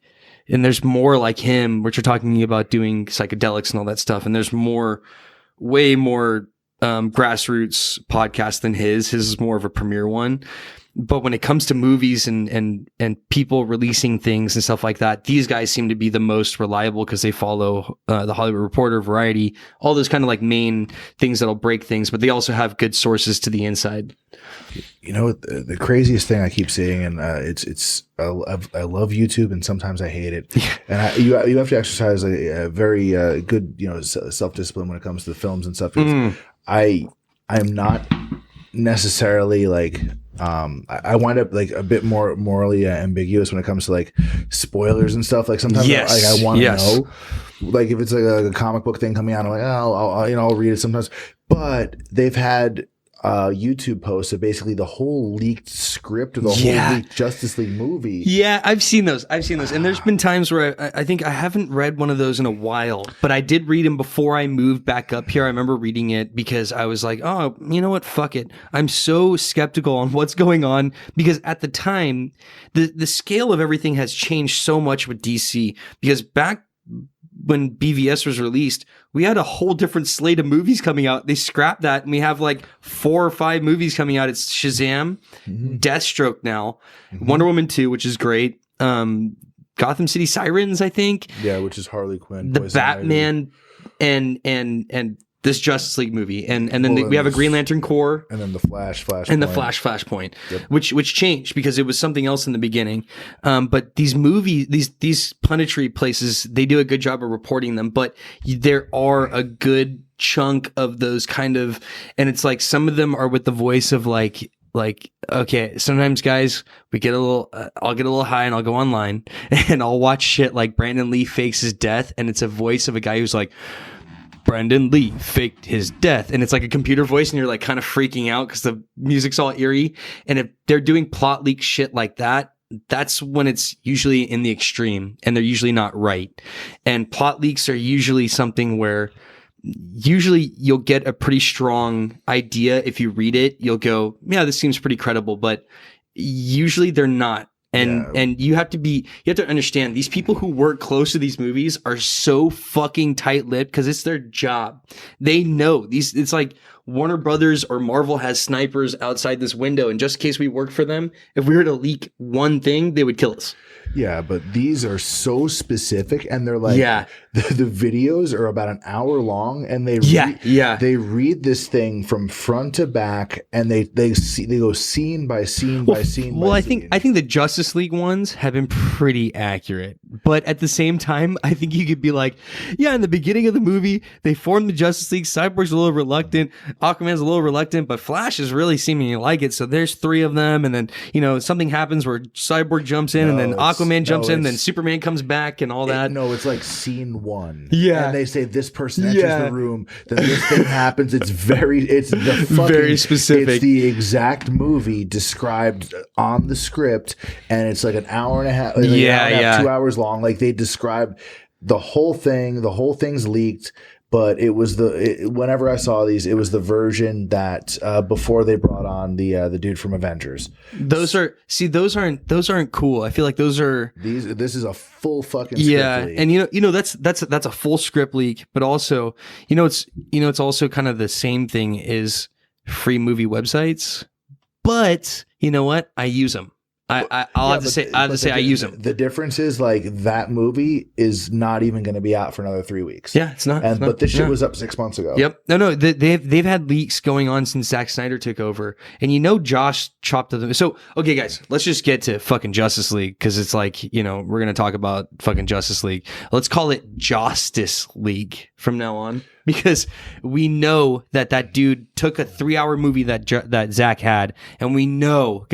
And there's more like him, which are talking about doing psychedelics and all that stuff. And there's way more grassroots podcasts than his. His is more of a premier one. But when it comes to movies and people releasing things and stuff like that, these guys seem to be the most reliable because they follow the Hollywood Reporter, Variety, all those kind of like main things that'll break things. But they also have good sources to the inside. The craziest thing I keep seeing, and I love YouTube, and sometimes I hate it. And you have to exercise a very good self-discipline when it comes to the films and stuff. I am not necessarily like I wind up like a bit more morally ambiguous when it comes to like spoilers and stuff. Like sometimes I want to know, like if it's like a comic book thing coming out, I'm like, I'll read it sometimes. But they've had YouTube posts of basically the whole leaked script of the whole leaked Justice League movie. Yeah, I've seen those. And there's been times where I think I haven't read one of those in a while, but I did read them before I moved back up here. I remember reading it because I was like, oh, you know what? Fuck it. I'm so skeptical on what's going on because at the time, the scale of everything has changed so much with DC because back when BVS was released, we had a whole different slate of movies coming out. They scrapped that, and we have like 4 or 5 movies coming out. It's Shazam, Deathstroke now, Wonder Woman 2, which is great, Gotham City Sirens, I think. Yeah, which is Harley Quinn. The Batman and this Justice League movie, and then we have a Green Lantern Corps, and then the Flashpoint, and the Flashpoint, which changed because it was something else in the beginning. But these movies, these punditry places, they do a good job of reporting them. But there are a good chunk of those kind of, and it's like some of them are with the voice of like okay, sometimes guys, we get a little, I'll get a little high and I'll go online and I'll watch shit like Brandon Lee fakes his death, and it's a voice of a guy who's like, Brandon Lee faked his death, and it's like a computer voice, and you're like kind of freaking out because the music's all eerie. And if they're doing plot leak shit like that, that's when it's usually in the extreme, and they're usually not right. And plot leaks are usually something where usually you'll get a pretty strong idea. If you read it, you'll go, yeah, this seems pretty credible, but usually they're not. And you have to understand, these people who work close to these movies are so fucking tight-lipped because it's their job. They know these. It's like Warner Brothers or Marvel has snipers outside this window, and just in case we worked for them, if we were to leak one thing, they would kill us. Yeah, but these are so specific, and they're like, Yeah. the videos are about an hour long, and they they read this thing from front to back, and they go scene by scene by scene. Well, by I scene. think the Justice League ones have been pretty accurate, but at the same time, I think you could be like, yeah, in the beginning of the movie, they formed the Justice League. Cyborg's a little reluctant, Aquaman's a little reluctant, but Flash is really seeming to like it. So there's 3 of them, and then something happens where Cyborg jumps in, and then Aquaman jumps in, and then Superman comes back, and all that. No, it's like scene 1. Yeah, and they say this person enters the room, then this thing happens. It's the fucking, very specific. It's the exact movie described on the script, and it's like an hour and a half. Like 2 hours long. Like they describe the whole thing. The whole thing's leaked. But it was whenever I saw these, it was the version that before they brought on the dude from Avengers. Those aren't cool. I feel like those are This is a full fucking script leak. And that's a full script leak. But also, it's also kind of the same thing as free movie websites. But you know what? I use them. I'll have to say I use them. The difference is like that movie is not even going to be out for another 3 weeks. Yeah, it's not. But this shit was up 6 months ago. Yep. No. They've had leaks going on since Zack Snyder took over, and Josh chopped them. So okay, guys, let's just get to fucking Justice League because it's like we're gonna talk about fucking Justice League. Let's call it Justice League from now on. Because we know that dude took a 3-hour movie that Zach had, and we know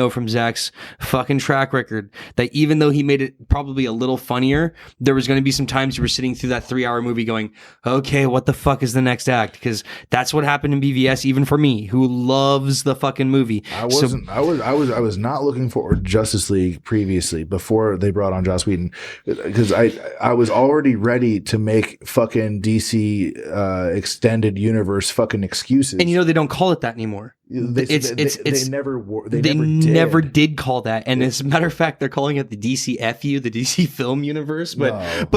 from Zach's fucking track record that even though he made it probably a little funnier, there was going to be some times you were sitting through that 3-hour movie going, okay, what the fuck is the next act? Because that's what happened in BVS, even for me, who loves the fucking movie. I was not looking forward to Justice League previously before they brought on Joss Whedon, because I was already ready to make fucking DC extended universe fucking excuses, and they don't call it that anymore. They never did call that, and as a matter of fact, they're calling it the DCFU, the DC Film Universe. But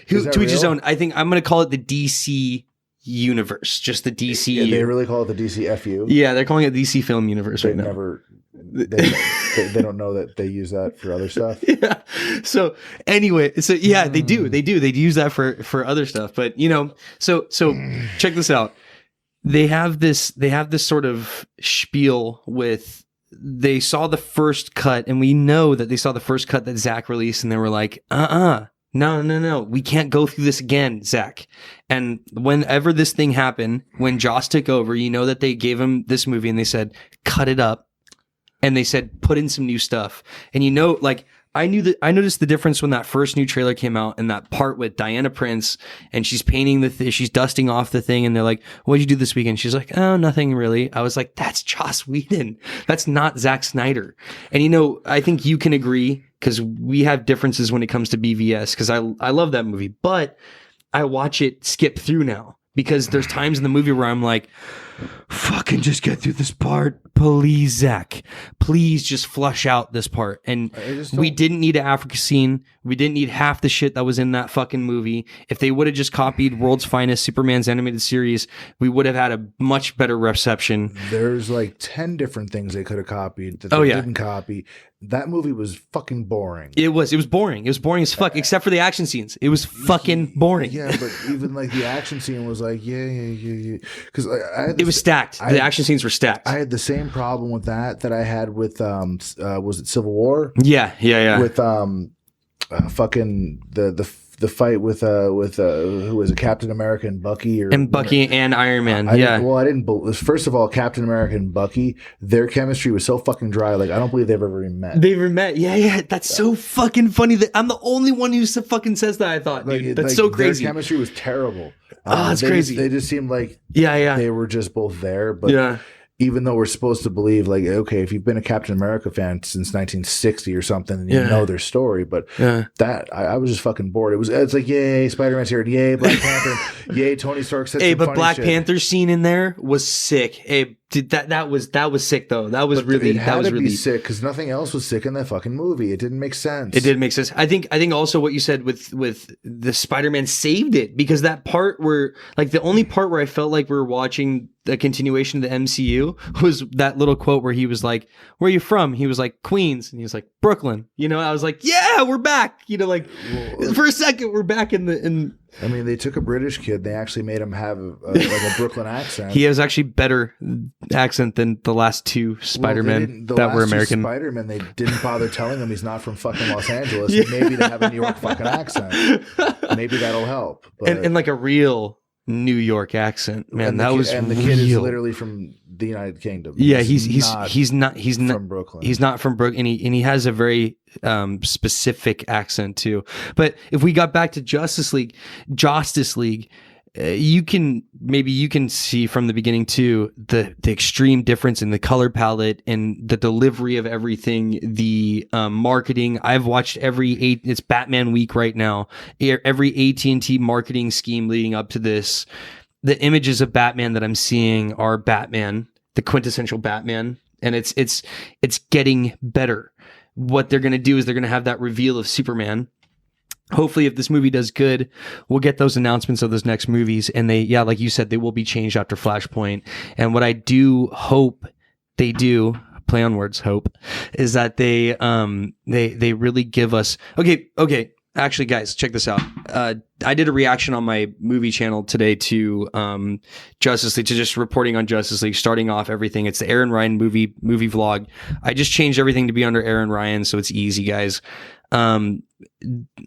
to each his own. I think I'm going to call it the DC Universe, just the DC. Yeah, they really call it the DCFU. Yeah, they're calling it DC Film Universe right now. They don't know that they use that for other stuff. Yeah. So anyway, they do. They use that for other stuff. But so check this out. They have this sort of spiel with, they saw the first cut, and we know that they saw the first cut that Zach released, and they were like, no, we can't go through this again, Zach. And whenever this thing happened, when Joss took over, that they gave him this movie and they said, cut it up. And they said, put in some new stuff. And I noticed the difference when that first new trailer came out, and that part with Diana Prince, and she's painting she's dusting off the thing, and they're like, what'd you do this weekend? She's like, oh, nothing really. I was like, that's Joss Whedon. That's not Zack Snyder. And I think you can agree, because we have differences when it comes to BVS, because I love that movie, but I watch it skip through now. Because there's times in the movie where I'm like, fucking just get through this part. Please, Zach. Please just flush out this part. And we didn't need an Africa scene. We didn't need half the shit that was in that fucking movie. If they would have just copied World's Finest, Superman's animated series, we would have had a much better reception. There's like 10 different things they could have copied that they didn't copy. That movie was fucking boring. It was boring. It was boring as fuck, except for the action scenes. It was fucking boring. Yeah, but even like the action scene was like, yeah. Because it was stacked. The action scenes were stacked. I had the same problem with that I had with was it Civil War? Yeah. With fucking the fight with who was it, Captain America and Bucky and Iron Man. I didn't. First of all, Captain America and Bucky, their chemistry was so fucking dry. Like I don't believe they've ever met. Yeah. That's so fucking funny that I'm the only one who fucking says that. I thought, dude, that's so crazy. Their chemistry was terrible. It's crazy. They just seemed like they were just both there. But even though we're supposed to believe, like, okay, if you've been a Captain America fan since 1960 or something, then you know their story. But that I was just fucking bored. It's like, yay, Spider-Man's here, yay, Black Panther, yay, Tony Stark said some funny Black shit. Panther's scene in there was sick. Dude, that was sick though. That was really sick because nothing else was sick in that fucking movie. It didn't make sense. It did make sense. I think also what you said with the Spider-Man saved it, because that part where, like, the only part where I felt like we were watching the continuation of the MCU was that little quote where he was like, "Where are you from?" He was like, "Queens," and he was like, "Brooklyn." You know, I was like, "Yeah, we're back." You know, like, for a second, we're back in. I mean, they took a British kid. They actually made him have a Brooklyn accent. He has actually better accent than the last two Spider-Men that were American. Spider-Man, they didn't bother telling him he's not from fucking Los Angeles. Yeah. Maybe to have a New York fucking accent. Maybe that'll help. But, and like a real New York accent, man. The kid is literally from the United Kingdom. Yeah, he's not from Brooklyn. He's not from Brooklyn, and he has a very specific accent too. But if we got back to Justice League, you can see from the beginning too the extreme difference in the color palette and the delivery of everything, the marketing. I've watched it's Batman week right now, every AT&T marketing scheme leading up to this. The images of Batman that I'm seeing are Batman, the quintessential Batman, and it's getting better. What they're going to do is they're going to have that reveal of Superman. Hopefully, if this movie does good, we'll get those announcements of those next movies. And like you said, they will be changed after Flashpoint. And what I do hope they do, play on words, hope, is that they really give us, okay. Actually, guys, check this out. I did a reaction on my movie channel today to Justice League, to just reporting on Justice League, starting off everything. It's the Aaron Ryan movie vlog. I just changed everything to be under Aaron Ryan, so it's easy, guys.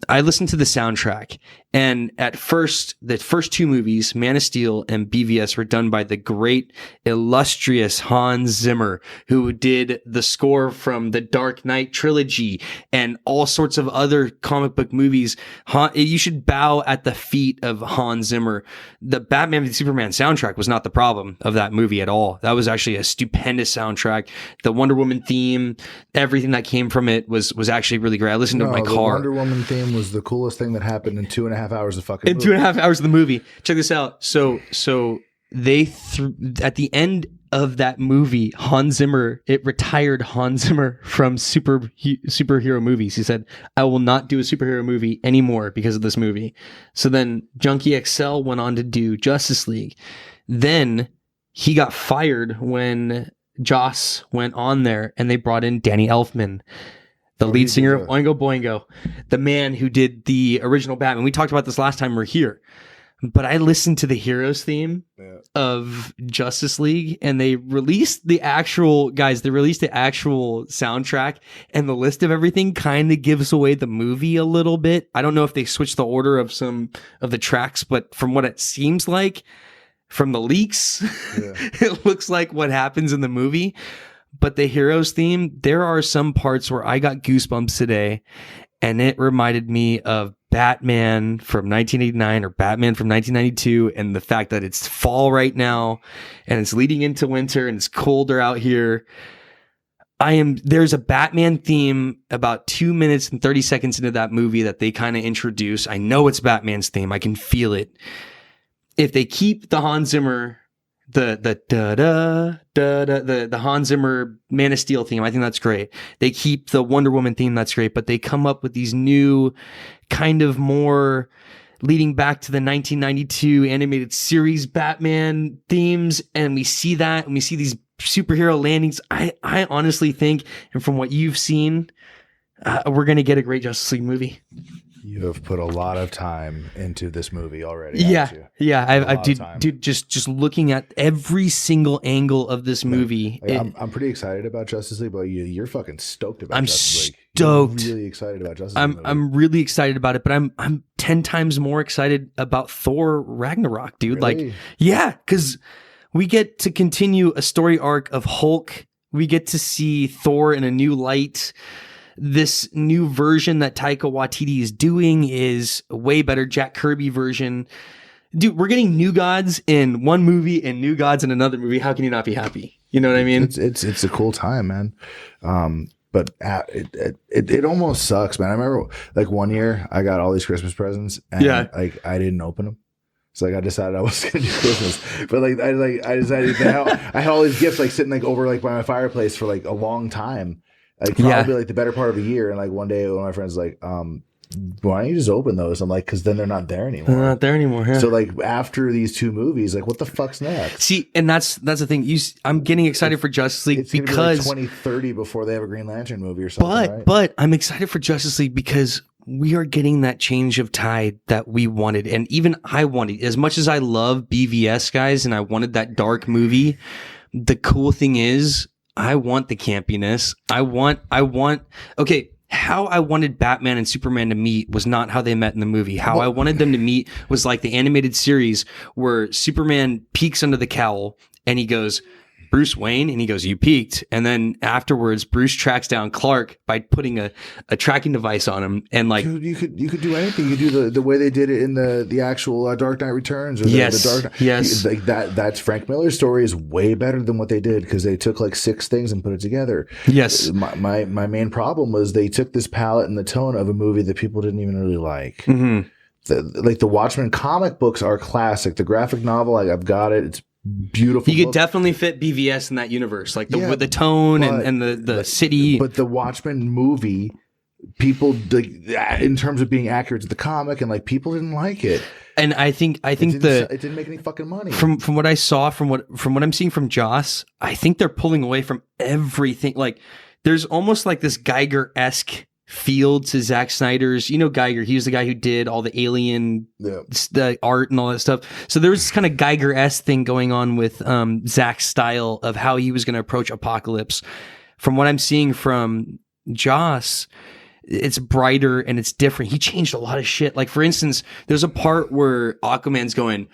I listened to the soundtrack, and at first, the first two movies, Man of Steel and BVS, were done by the great, illustrious Hans Zimmer, who did the score from the Dark Knight trilogy and all sorts of other comic book movies. You should bow at the feet of Hans Zimmer. The Batman v Superman soundtrack was not the problem of that movie at all. That was actually a stupendous soundtrack. The Wonder Woman theme, everything that came from it was actually really great. I listened to it in my car. The Wonder Woman theme was the coolest thing that happened in 2.5 hours of fucking movie. 2.5 hours of the movie. Check this out. So they at the end of that movie, it retired Hans Zimmer from superhero movies. He said, "I will not do a superhero movie anymore because of this movie." So then Junkie XL went on to do Justice League. Then he got fired when Joss went on there, and they brought in Danny Elfman, the lead singer of Oingo Boingo, the man who did the original Batman. We talked about this last time we were here. But I listened to the Heroes theme of Justice League, and they released the actual soundtrack, and the list of everything kind of gives away the movie a little bit. I don't know if they switched the order of some of the tracks, but from what it seems like, from the leaks, it looks like what happens in the movie. But the Heroes theme, there are some parts where I got goosebumps today, and it reminded me of Batman from 1989 or Batman from 1992, and the fact that it's fall right now and it's leading into winter and it's colder out here. There's a Batman theme about 2 minutes and 30 seconds into that movie that they kind of introduce. I know it's Batman's theme. I can feel it. If they keep the Hans Zimmer, the Hans Zimmer Man of Steel theme, I think that's great. They keep the Wonder Woman theme, that's great, but they come up with these new kind of more leading back to the 1992 animated series Batman themes, and we see that, and we see these superhero landings. I honestly think, and from what you've seen, we're going to get a great Justice League movie. You have put a lot of time into this movie already. Yeah. Dude, just looking at every single angle of this movie. I'm pretty excited about Justice League, but you're fucking stoked about Justice League. Stoked. You're really excited about Justice League. I'm really excited about it, but I'm 10 times more excited about Thor Ragnarok, dude. Really? Like, yeah, because we get to continue a story arc of Hulk. We get to see Thor in a new light. This new version that Taika Waititi is doing is way better. Jack Kirby version. Dude, we're getting New Gods in one movie and New Gods in another movie. How can you not be happy? You know what I mean? It's a cool time, man. But it almost sucks, man. I remember like one year I got all these Christmas presents and like I didn't open them. So like I decided I was gonna do Christmas, but I decided that I had all these gifts like sitting like over like by my fireplace for like a long time, like probably like the better part of a year. And like one day, one of my friends was like, why don't you just open those? I'm like, because then they're not there anymore. They're not there anymore. Yeah. So like after these two movies, like what the fuck's next? See, and that's the thing. I'm getting excited for Justice League It's because because be like 2030 before they have a Green Lantern movie or something. Right? But I'm excited for Justice League because we are getting that change of tide that we wanted. And even I wanted, as much as I love BVS, guys, and I wanted that dark movie, the cool thing is I want the campiness. I want, okay, how I wanted Batman and Superman to meet was not how they met in the movie. How I wanted them to meet was like the animated series where Superman peeks under the cowl and he goes, Bruce Wayne, and he goes, you peeked. And then afterwards, Bruce tracks down Clark by putting a tracking device on him. And like, Dude, you could do anything. You could do the way they did it in the actual Dark Knight Returns. Or the Dark Knight. Yes. Like that's Frank Miller's story is way better than what they did because they took like 6 things and put it together. Yes. My main problem was they took this palette and the tone of a movie that people didn't even really like. Mm-hmm. The Watchmen comic books are classic. The graphic novel, I've got it. It's beautiful. You could definitely fit BVS in that universe, like with the tone and the city. But the Watchmen movie, people in terms of being accurate to the comic, and like people didn't like it. And I think it didn't make any fucking money. From what I saw, from what I'm seeing from Joss, I think they're pulling away from everything. Like there's almost like this Geiger-esque feel to Zack Snyder's, Geiger, he was the guy who did all the Alien, the art and all that stuff. So there was this kind of Geiger-esque thing going on with Zack's style of how he was going to approach Apocalypse. From what I'm seeing from Joss, it's brighter and it's different. He changed a lot of shit. Like for instance, there's a part where Aquaman's going,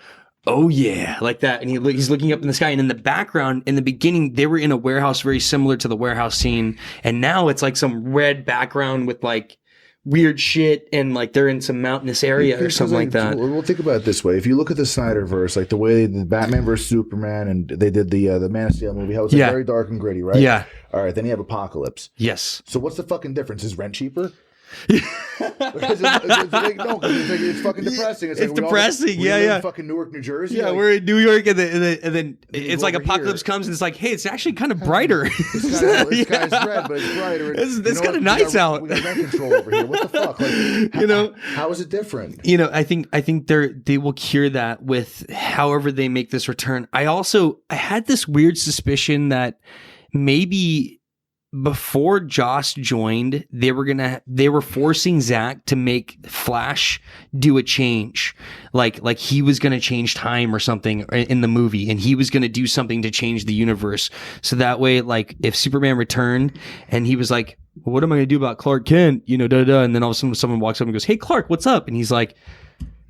oh yeah, like that. And he's looking up in the sky. And in the background, in the beginning, they were in a warehouse very similar to the warehouse scene. And now it's like some red background with like weird shit. And like they're in some mountainous area or something like that. We'll think about it this way. If you look at the Snyderverse, like the way the Batman vs. Superman and they did the Man of Steel movie, how it's like very dark and gritty, right? Yeah. All right. Then you have Apocalypse. Yes. So what's the fucking difference? Is rent cheaper? Because it's fucking depressing. It's depressing. We live in fucking Newark, New Jersey. Yeah, we're in New York, and then it's like Apocalypse comes, and it's like, hey, it's actually kind of brighter. It's kind of red, but it's brighter. It's kind of nice out. We got rent control over here. What the fuck? Like, how is it different? I think they will cure that with however they make this return. I had this weird suspicion that maybe before Joss joined, they were forcing Zack to make Flash do a change, like he was gonna change time or something in the movie, and he was gonna do something to change the universe. So that way, like if Superman returned and he was like, well, "What am I gonna do about Clark Kent?" And then all of a sudden someone walks up and goes, "Hey, Clark, what's up?" And he's like,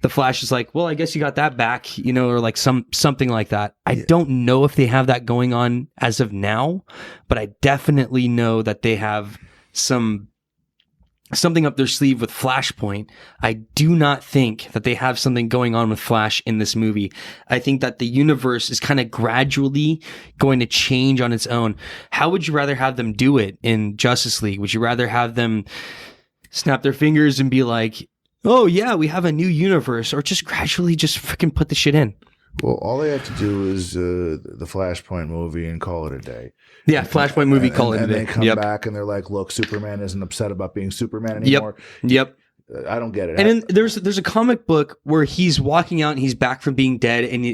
the Flash is like, well, I guess you got that back, or like something like that. I don't know if they have that going on as of now, but I definitely know that they have something up their sleeve with Flashpoint. I do not think that they have something going on with Flash in this movie. I think that the universe is kind of gradually going to change on its own. How would you rather have them do it in Justice League? Would you rather have them snap their fingers and be like, oh yeah, we have a new universe, or just gradually just freaking put the shit in? Well, all they have to do is the Flashpoint movie and call it a day. Yeah, Flashpoint movie, call it a day. And they come back and they're like, look, Superman isn't upset about being Superman anymore. Yep. I don't get it. And then there's a comic book where he's walking out and he's back from being dead, and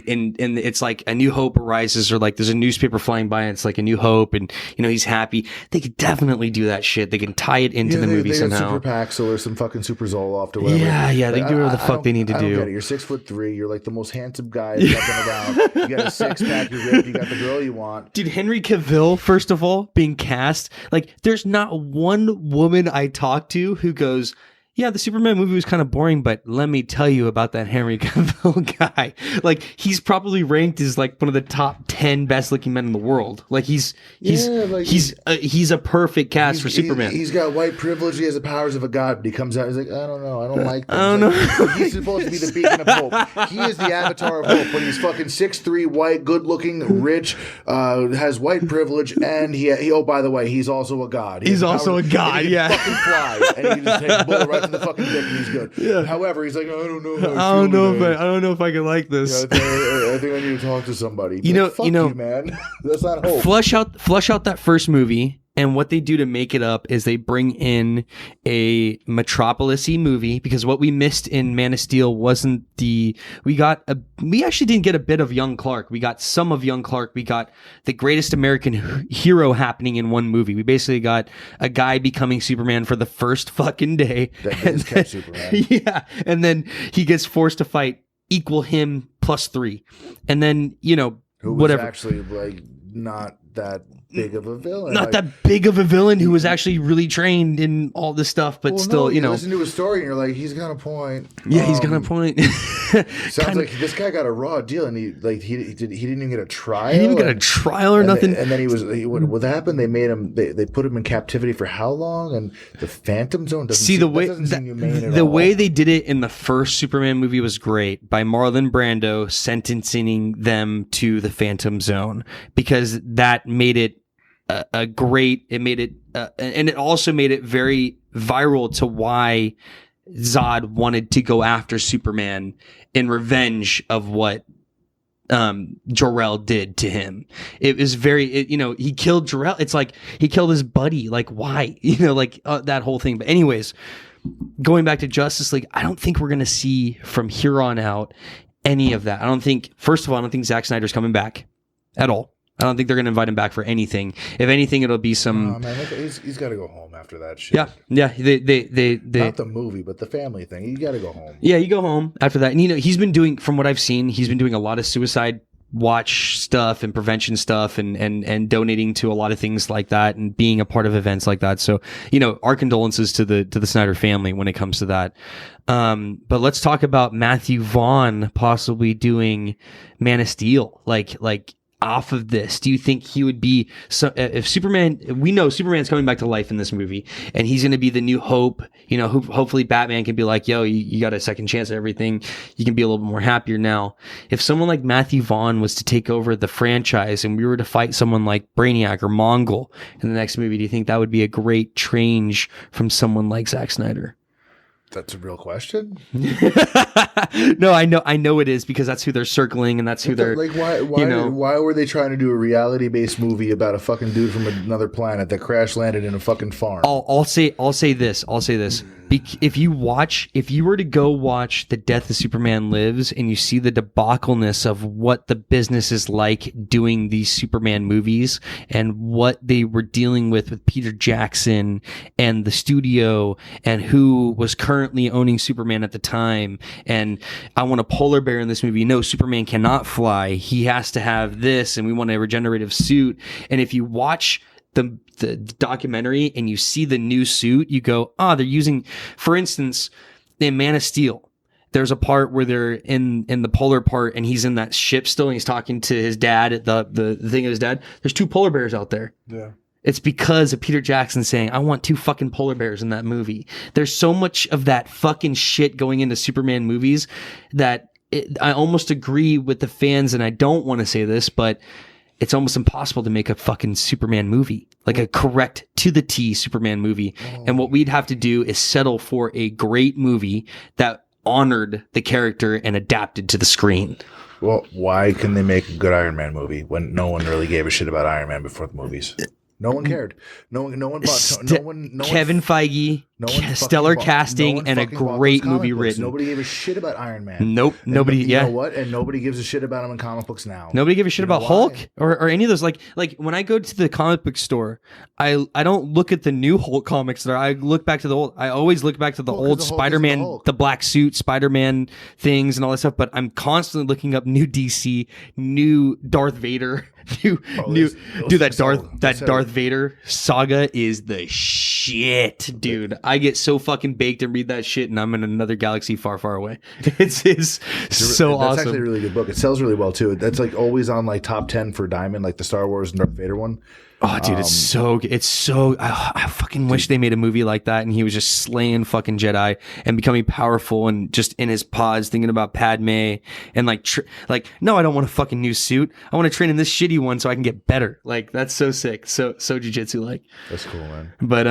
it's like A New Hope arises, or like there's a newspaper flying by and it's like A New Hope, and he's happy. They could definitely do that shit. They can tie it into the movie somehow. Super Paxil or some fucking Super Zoloft or whatever. Yeah, they can do whatever the fuck they need to do. I don't get it. You're 6'3". You're like the most handsome guy fucking around. You got a 6-pack. You're ripped. You got the girl you want. Dude, Henry Cavill, first of all, being cast, like there's not one woman I talk to who goes, yeah, the Superman movie was kind of boring, but let me tell you about that Henry Cavill guy. Like, he's probably ranked as like one of the top 10 best looking men in the world. Like, he's a perfect cast for Superman. He's got white privilege. He has the powers of a god. But he comes out. He's like, I don't know. I don't like. I don't know. He's supposed to be the beacon of hope. He is the avatar of hope. But he's fucking 6'3", white, good looking, rich, has white privilege, and he. Oh, by the way, he's also a god. He's also a god. Yeah. Fucking fly, and he can just take a bullet right to in the fucking dick and he's good. Yeah. However, he's like, I don't know. I don't know if I can like this. Yeah, I think I need to talk to somebody. Fuck you, man. That's not hope. Flush out that first movie. And what they do to make it up is they bring in a Metropolis-y movie, because what we missed in Man of Steel wasn't we actually didn't get a bit of young Clark. We got some of young Clark. We got the greatest American hero happening in one movie. We basically got a guy becoming Superman for the first fucking day. That kept Superman. Yeah. And then he gets forced to fight equal him plus 3. And then, who was whatever. actually like not that big of a villain. Not that big of a villain who was actually really trained in all this stuff, but still, you listen to his story and you're like, he's got a point. Yeah, he's got a point. Sounds like this guy got a raw deal, and he didn't even get a trial. He didn't even get a trial or nothing. And then what happened? They made him. They put him in captivity for how long? And the Phantom Zone doesn't see the way the way they did it in the first Superman movie was great, by Marlon Brando sentencing them to the Phantom Zone, because that made it and it also made it very viral to why Zod wanted to go after Superman in revenge of what Jor-El did to him. It was he killed Jor-El. It's like he killed his buddy. Like, why? That whole thing. But anyways, going back to Justice League, I don't think we're going to see from here on out any of that. First of all, I don't think Zack Snyder's coming back at all. I don't think they're going to invite him back for anything. If anything, it'll be some. Oh, man, he's got to go home after that shit. Yeah. They not the movie, but the family thing. You got to go home. Yeah, you go home after that. And he's been doing, from what I've seen, he's been doing a lot of suicide watch stuff and prevention stuff, and donating to a lot of things like that, and being a part of events like that. So, our condolences to the Snyder family when it comes to that. But let's talk about Matthew Vaughn possibly doing Man of Steel. Like off of this, do you think he would be if Superman? We know Superman's coming back to life in this movie, and he's going to be the new hope. Hopefully Batman can be like, yo, you got a second chance at everything. You can be a little bit more happier now. If someone like Matthew Vaughn was to take over the franchise, and we were to fight someone like Brainiac or Mongol in the next movie, do you think that would be a great change from someone like Zack Snyder? That's a real question. No, I know it is, because that's who they're circling, and that's who they're like. Why were they trying to do a reality-based movie about a fucking dude from another planet that crash landed in a fucking farm? I'll say this. If you were to go watch The Death of Superman Lives, and you see the debacleness of what the business is like doing these Superman movies, and what they were dealing with Peter Jackson and the studio, and who was currently owning Superman at the time, and I want a polar bear in this movie. No, Superman cannot fly. He has to have this, and we want a regenerative suit. And if you watch the documentary and you see the new suit, you go, they're using, for instance, in Man of Steel, there's a part where they're in the polar part, and he's in that ship still, and he's talking to his dad, the thing of his dad. There's 2 polar bears out there. Yeah. It's because of Peter Jackson saying, I want 2 fucking polar bears in that movie. There's so much of that fucking shit going into Superman movies that I almost agree with the fans, and I don't want to say this, but it's almost impossible to make a fucking Superman movie, like a correct to the T Superman movie. And what we'd have to do is settle for a great movie that honored the character and adapted to the screen. Well, why can they make a good Iron Man movie when no one really gave a shit about Iron Man before the movies? No one cared. No one bought. Kevin Feige, stellar casting, and a great movie written. Nobody gave a shit about Iron Man. Nope. Nobody. You know what? And nobody gives a shit about him in comic books now. Nobody gives a shit about Hulk or any of those. Like when I go to the comic book store, I don't look at the new Hulk comics there. I look back to the old. I always look back to the old Spider-Man, the black suit Spider-Man things and all that stuff. But I'm constantly looking up new DC, new Darth Vader. Darth Vader saga is the shit, dude. I get so fucking baked and read that shit, and I'm in another galaxy far, far away. It's so awesome. That's actually a really good book. It sells really well too. That's like always on like top 10 for Diamond, like the Star Wars and Darth Vader one. Oh, dude, it's so good. It's so. I fucking wish they made a movie like that, and he was just slaying fucking Jedi and becoming powerful, and just in his pods thinking about Padme, and like, no, I don't want a fucking new suit. I want to train in this shitty one so I can get better. Like, that's so sick. So jujitsu like. That's cool, man. But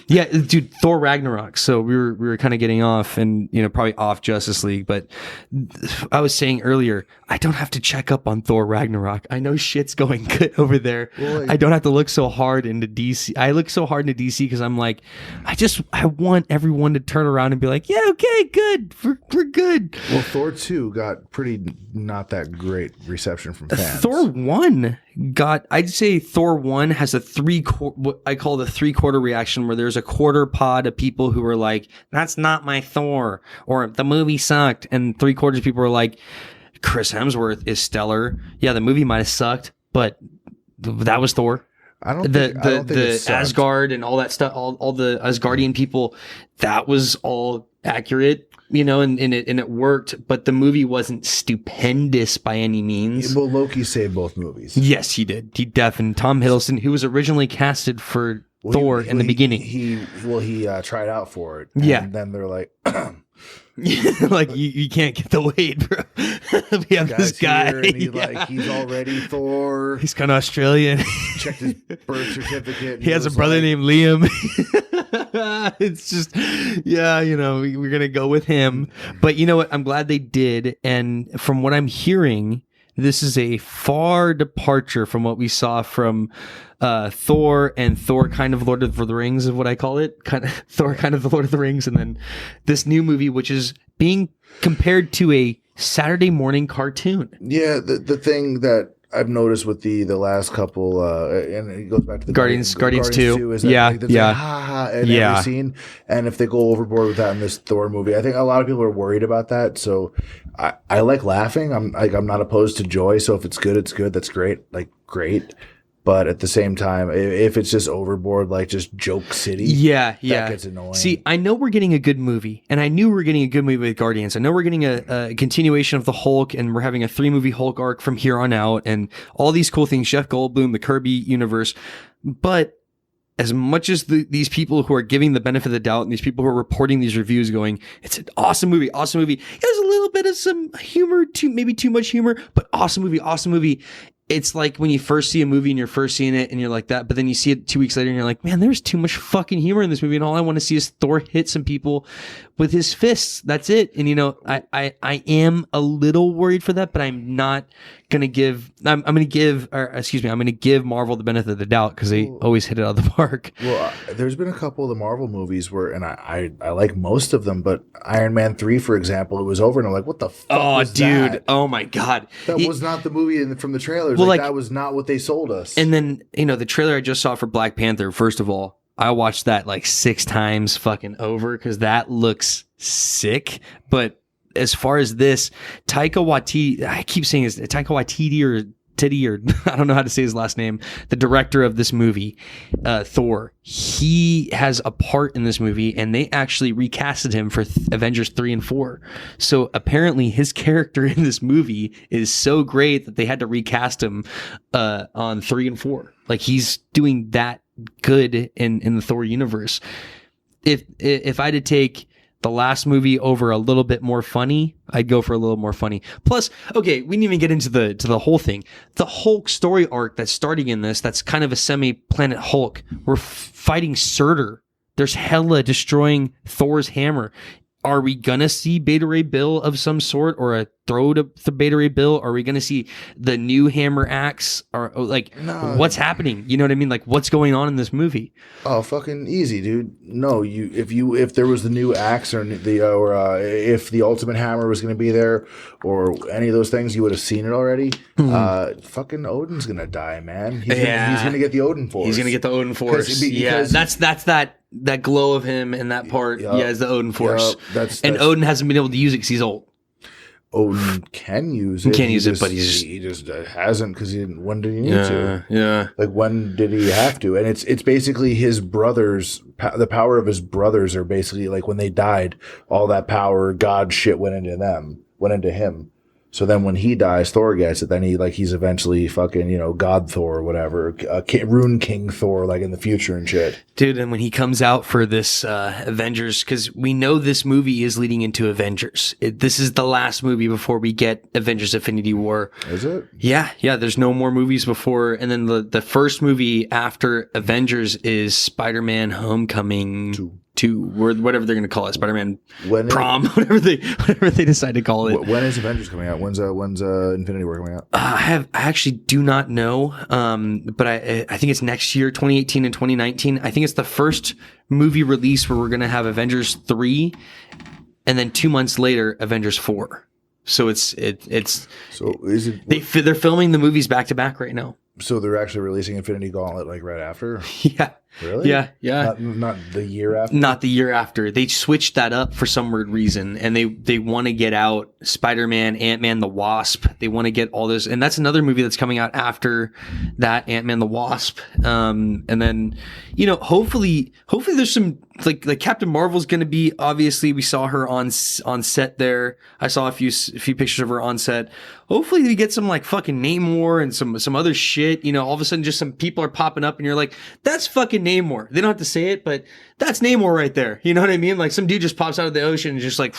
yeah, dude, Thor Ragnarok. So we were kind of getting off, and probably off Justice League. But I was saying earlier, I don't have to check up on Thor Ragnarok. I know shit's going good over there. Well, like, I don't have to look so hard into DC. I look so hard into DC because I'm like, I want everyone to turn around and be like, yeah, okay, good, we're good. Well, Thor 2 got pretty not that great reception from fans. Thor 1 I'd say Thor 1 has what I call the 3/4 reaction, where there's a quarter pod of people who are like, that's not my Thor, or the movie sucked, and 3/4 of people are like, Chris Hemsworth is stellar. Yeah, the movie might have sucked, but that was Thor. I don't think the Asgard and all that stuff, all the Asgardian people, that was all accurate, and it worked, but the movie wasn't stupendous by any means. Well, Loki saved both movies. Yes, he did. He definitely. Tom Hiddleston, who was originally casted for Thor in the beginning. He tried out for it. And then they're like, like you can't get the weight, bro. We have this guy, here, and he's already Thor. He's kind of Australian. Checked his birth certificate. He has a brother named Liam. It's just, yeah, we're gonna go with him. But you know what? I'm glad they did. And from what I'm hearing, this is a far departure from what we saw from Thor and Thor kind of Lord of the Rings, is what I call it. Thor kind of the Lord of the Rings, and then this new movie, which is being compared to a Saturday morning cartoon. Yeah, the thing that I've noticed with the last couple, and it goes back to the Guardians 2. Is that every scene. And if they go overboard with that in this Thor movie, I think a lot of people are worried about that. So I like laughing. I'm not opposed to joy. So if it's good, it's good. That's great. Like, great. But at the same time, if it's just overboard, like just joke city, that gets annoying. See, I know we're getting a good movie, and I knew we were getting a good movie with Guardians. I know we're getting a continuation of the Hulk, and we're having a 3-movie Hulk arc from here on out, and all these cool things, Jeff Goldblum, the Kirby universe. But as much as these people who are giving the benefit of the doubt, and these people who are reporting these reviews going, it's an awesome movie, it has a little bit of some humor, maybe too much humor, but awesome movie. It's like when you first see a movie and you're first seeing it and you're like that, but then you see it 2 weeks later and you're like, man, there's too much fucking humor in this movie, and all I want to see is Thor hit some people with his fists. That's it. And I am a little worried for that, but I'm not gonna give. I'm gonna give Marvel the benefit of the doubt because they always hit it out of the park. Well, there's been a couple of the Marvel movies where, and I like most of them, but Iron Man 3, for example, it was over, and I'm like, what the fuck? Oh, was dude! That? Oh my god! That was not the movie from the trailers. Well, that was not what they sold us. And then the trailer I just saw for Black Panther. First of all, I watched that like 6 times fucking over because that looks sick. But as far as this, Taika Waititi, I keep saying is Taika Waititi or Titty, or I don't know how to say his last name, the director of this movie, Thor, he has a part in this movie, and they actually recasted him for Avengers 3 and 4. So apparently his character in this movie is so great that they had to recast him on 3 and 4. Like, he's doing that good in the Thor universe. If I had to take the last movie over a little bit more funny, I'd go for a little more funny. Plus, okay, we didn't even get into the whole thing. The Hulk story arc that's starting in this, that's kind of a semi-planet Hulk. We're fighting Surtur. There's Hela destroying Thor's hammer. Are we gonna see Beta Ray Bill of some sort, or a throw to the Beta Ray Bill? Are we gonna see the new hammer axe? Or like, what's happening? You know what I mean? Like, what's going on in this movie? Oh, fucking easy, dude. No, if there was the new axe or if the Ultimate Hammer was gonna be there, or any of those things, you would have seen it already. Fucking Odin's gonna die, man. He's gonna get the Odin Force. He's gonna get the Odin Force. Because that's that glow of him and that part. Is the Odin Force. And Odin hasn't been able to use it because he's old. Odin can use it. But he just hasn't, because he didn't. When did he need to? Yeah. Like, when did he have to? And it's basically his brothers. The power of his brothers are basically like, when they died, all that power, God shit went into them, went into him. So then when he dies, Thor gets it. Then he's eventually fucking, God Thor or whatever, Rune King Thor, like in the future and shit. Dude, and when he comes out for this Avengers, because we know this movie is leading into Avengers. This is the last movie before we get Avengers Infinity War. Is it? Yeah. There's no more movies before. And then the first movie after Avengers is Spider-Man Homecoming 2, or whatever they're going to call it. Spider-Man Prom, whatever they decide to call it. When is Avengers coming out? When's Infinity War coming out? I actually do not know, but I think it's next year, 2018 and 2019. I think it's the first movie release where we're going to have Avengers 3, and then 2 months later, Avengers 4. So it's. So is it? They're filming the movies back to back right now. So they're actually releasing Infinity Gauntlet like right after? Yeah. Really? Yeah. Not the year after? Not the year after. They switched that up for some weird reason, and they want to get out Spider-Man, Ant-Man, the Wasp. They want to get all this, and that's another movie that's coming out after that, Ant-Man, the Wasp. And then, hopefully there's some like Captain Marvel's going to be. Obviously, we saw her on set there. I saw a few pictures of her on set. Hopefully, we get some like fucking Namor and some other shit. All of a sudden, just some people are popping up, and you're like, that's fucking Namor. They don't have to say it, but that's Namor right there. You know what I mean? Like some dude just pops out of the ocean and just like,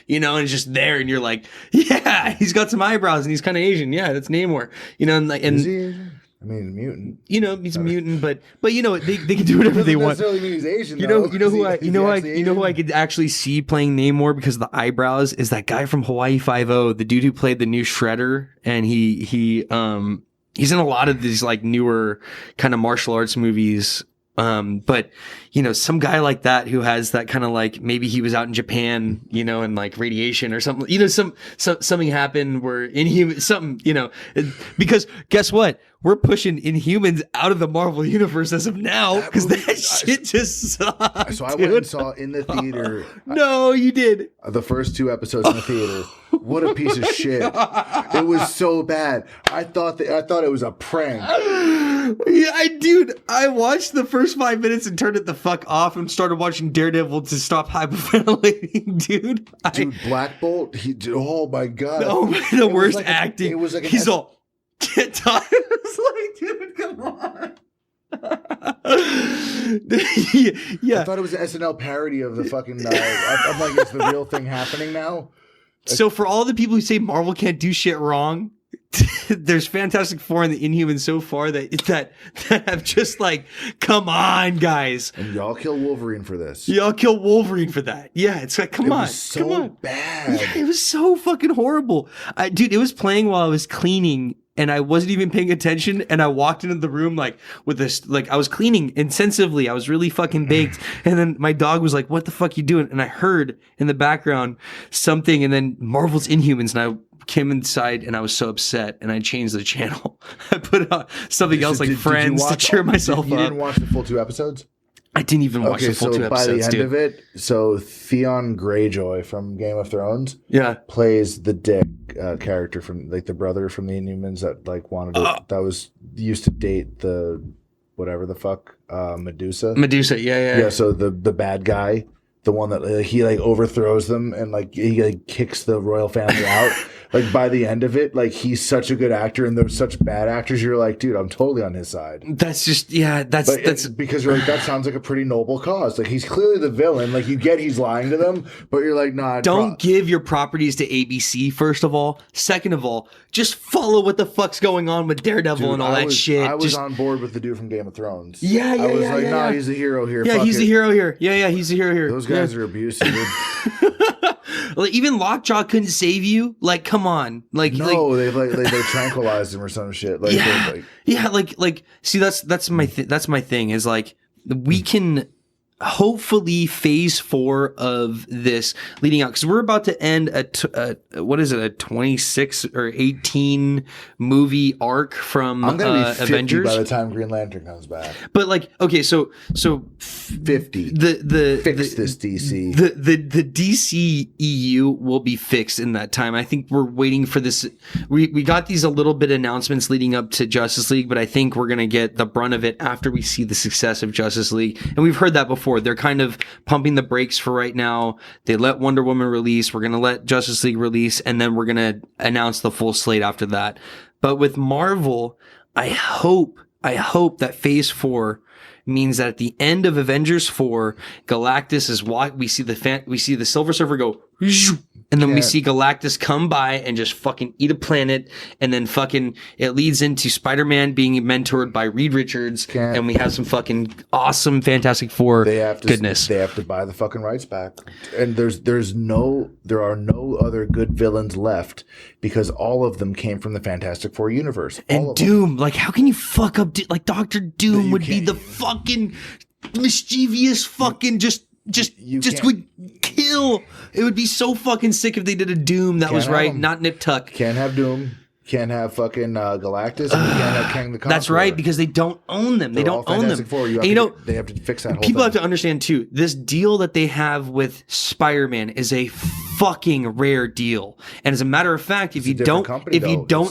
and it's just there, and you're like, yeah, he's got some eyebrows and he's kind of Asian. Yeah, that's Namor. And is he Asian? I mean, mutant. He's a mutant, but they can do whatever they want. Doesn't necessarily mean he's Asian. You know who I could actually see playing Namor because of the eyebrows is that guy from Hawaii Five-0, the dude who played the new Shredder, and he's in a lot of these like newer kind of martial arts movies. But some guy like that who has that kind of like, maybe he was out in Japan, and like radiation or something, something happened where because guess what? We're pushing Inhumans out of the Marvel universe as of now because that shit just sucks. So I went and saw in the theater. No, you did. The first 2 episodes in the theater. What a piece of shit. It was so bad. I thought it was a prank. Yeah, I watched the first 5 minutes and turned it the fuck off and started watching Daredevil to stop hyperventilating, dude. Black Bolt, oh my god. Oh, the worst acting. It was like he's all get tired. It's like, dude, come on. Yeah. I thought it was an SNL parody of the fucking. I'm like, is the real thing happening now? So for all the people who say Marvel can't do shit wrong, there's Fantastic Four and the Inhumans so far that have just like, come on, guys. And y'all kill Wolverine for this. Y'all kill Wolverine for that. Yeah, it's like, come on. It was so bad. Yeah, it was so fucking horrible. Dude, it was playing while I was cleaning and I wasn't even paying attention. And I walked into the room like with this, like I was cleaning intensively. I was really fucking baked. And then my dog was like, what the fuck you doing? And I heard in the background something and then Marvel's Inhumans. And I came inside and I was so upset and I changed the channel. I put out something else like Friends to cheer myself up. You didn't watch the full 2 episodes? I didn't even watch the full 2 episodes. By the end dude. of it, so Theon Greyjoy from Game of Thrones, plays the Dick character from like the brother from the Inhumans that like wanted to that was used to date the whatever the fuck Medusa. Yeah. So the bad guy, the one that he like overthrows them and like he like kicks the royal family out. Like by the end of it, like he's such a good actor and they're such bad actors. You're like, dude, I'm totally on his side. That's just that's because you're like, that sounds like a pretty noble cause. Like he's clearly the villain. Like you get he's lying to them, but you're like, nah. Don't give your properties to ABC. First of all, second of all, just follow what the fuck's going on with Daredevil and all that shit. I was on board with the dude from Game of Thrones. Yeah. I was like, nah, he's a hero here. Yeah, he's a hero here. Yeah, he's a hero here. Those guys are abusive. Like even Lockjaw couldn't save you. Like, come on. Like no, they tranquilized him or some shit. Like see, that's my thing is like we can hopefully phase 4 of this leading out because we're about to end a 26 or 18 movie arc from I'm gonna be 50 Avengers by the time Green Lantern comes back. But like, okay, so 50. Fix this DC. The DC EU will be fixed in that time. I think we're waiting for this. We got these a little bit announcements leading up to Justice League, but I think we're gonna get the brunt of it after we see the success of Justice League, and we've heard that before. 4. They're kind of pumping the brakes for right now. They let Wonder Woman release. We're going to let Justice League release, and then we're going to announce the full slate after that. But with Marvel, I hope that Phase 4 means that at the end of Avengers 4, Galactus is we see the Silver Surfer go, and then we see Galactus come by and just fucking eat a planet, and then fucking it leads into Spider-Man being mentored by Reed Richards, and we have some fucking awesome Fantastic Four goodness. They have to buy the fucking rights back, and there are no other good villains left because all of them came from the Fantastic Four universe. And Doom, like how can you fuck up? Like Doctor Doom would be the fucking mischievous fucking just would kill. It would be so fucking sick if they did a Doom that was right, not Nip Tuck. Can't have Doom. Can't have fucking Galactus. And you can't have Kang the Conqueror. That's right, because they don't own them. They don't own them. They have to fix that whole people thing. have to understand too, this deal that they have with Spider-Man is a fucking rare deal. And as a matter of fact, if you don't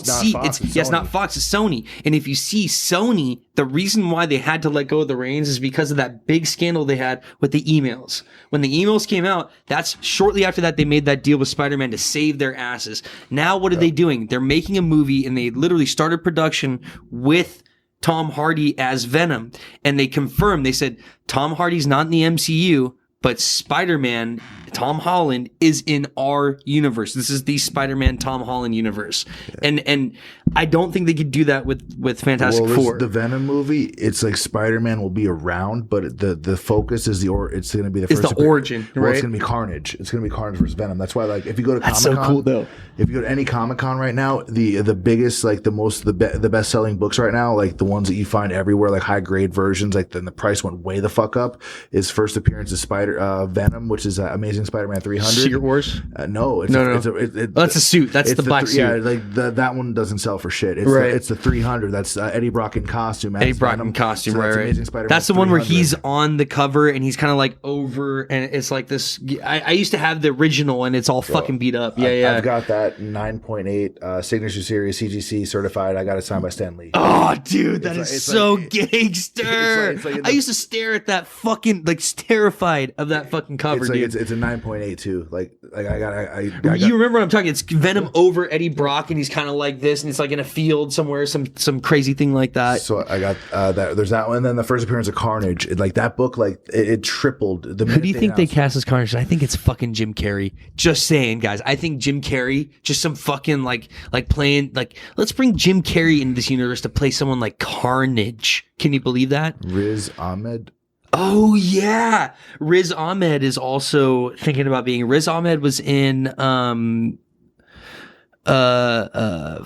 see it's not Fox, it's Sony. And if you see Sony, the reason why they had to let go of the reins is because of that big scandal they had with the emails. When the emails came out, that's shortly after that they made that deal with Spider-Man to save their asses. Now what are they doing? They're making a movie, and they literally started production with Tom Hardy as Venom. And they confirmed, they said, Tom Hardy's not in the MCU, but Spider-Man, Tom Holland, is in our universe. This is the Spider-Man Tom Holland universe. Yeah. And I don't think they could do that with Fantastic Four. The Venom movie, it's like Spider-Man will be around, but the focus is it's going to be the origin, right? It's going to be Carnage. It's going to be Carnage versus Venom. That's why, like, if you go to That's Comic-Con, so cool, though. If you go to any Comic-Con right now, the biggest, like, the best-selling books right now, like the ones that you find everywhere, like high-grade versions, like then the price went way the fuck up, is first appearance of Venom, which is Amazing Spider-Man 300. Secret Wars? No. That's a suit. That's the black suit. Yeah, like that one doesn't sell for shit. It's it's the 300. That's Eddie Brock in costume. Eddie Brock in costume, so right. Amazing Spider-Man that's the one where 300. he's on the cover and he's kind of like over, and it's like this. I used to have the original, and it's all fucking beat up. Yeah, I've got that 9.8 signature series CGC certified. I got it signed by Stan Lee. Oh, dude, that is so gangster. I used to stare at that fucking, like, terrified of that fucking cover, dude. It's a 9.8 too. Like I got. You remember what I'm talking? It's Venom over Eddie Brock, and he's kind of like this, and it's like in a field somewhere, some crazy thing like that. So I got that. There's that one, and then the first appearance of Carnage. That book, like it tripled. Who do you think they cast as Carnage? I think it's fucking Jim Carrey. Just saying, guys. I think Jim Carrey, just some fucking like playing, like, let's bring Jim Carrey into this universe to play someone like Carnage. Can you believe that? Riz Ahmed. Oh yeah, Riz Ahmed is also thinking about being. Riz Ahmed was in trying to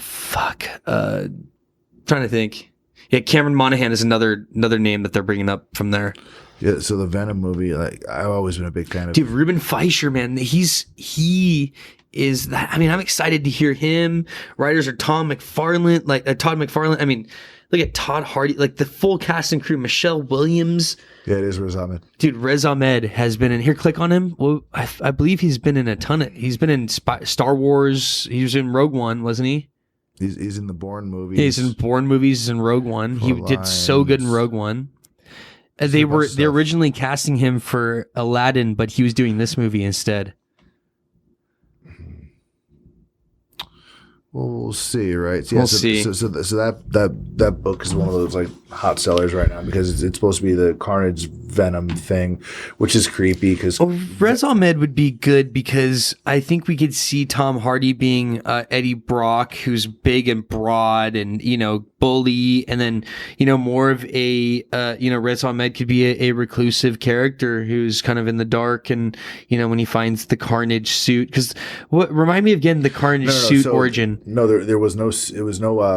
think. Yeah, Cameron Monaghan is another name that they're bringing up from there. Yeah, so the Venom movie, like, I've always been a big fan of. Dude, Ruben Fleischer, man, he is that. I mean, I'm excited to hear him. Writers are Todd McFarlane. I mean, look at Todd Hardy, like the full cast and crew. Michelle Williams. Yeah, it is Riz Ahmed. Dude, Riz Ahmed has been in here. Click on him. Well, I believe he's been in he's been in Star Wars. He was in Rogue One, wasn't he? He's in the Bourne movies. He's in Bourne movies. He's in Rogue One. He did so good in Rogue One. They originally casting him for Aladdin, but he was doing this movie instead. Well, we'll see, right? We'll see. So that book is one of those like hot sellers right now because it's supposed to be the Carnage Venom thing, which is creepy. Because Riz Ahmed would be good because I think we could see Tom Hardy being Eddie Brock, who's big and broad and bully, and then more of a Riz Ahmed could be a reclusive character who's kind of in the dark, and when he finds the Carnage suit. Because remind me again the Carnage suit origin. No, there was no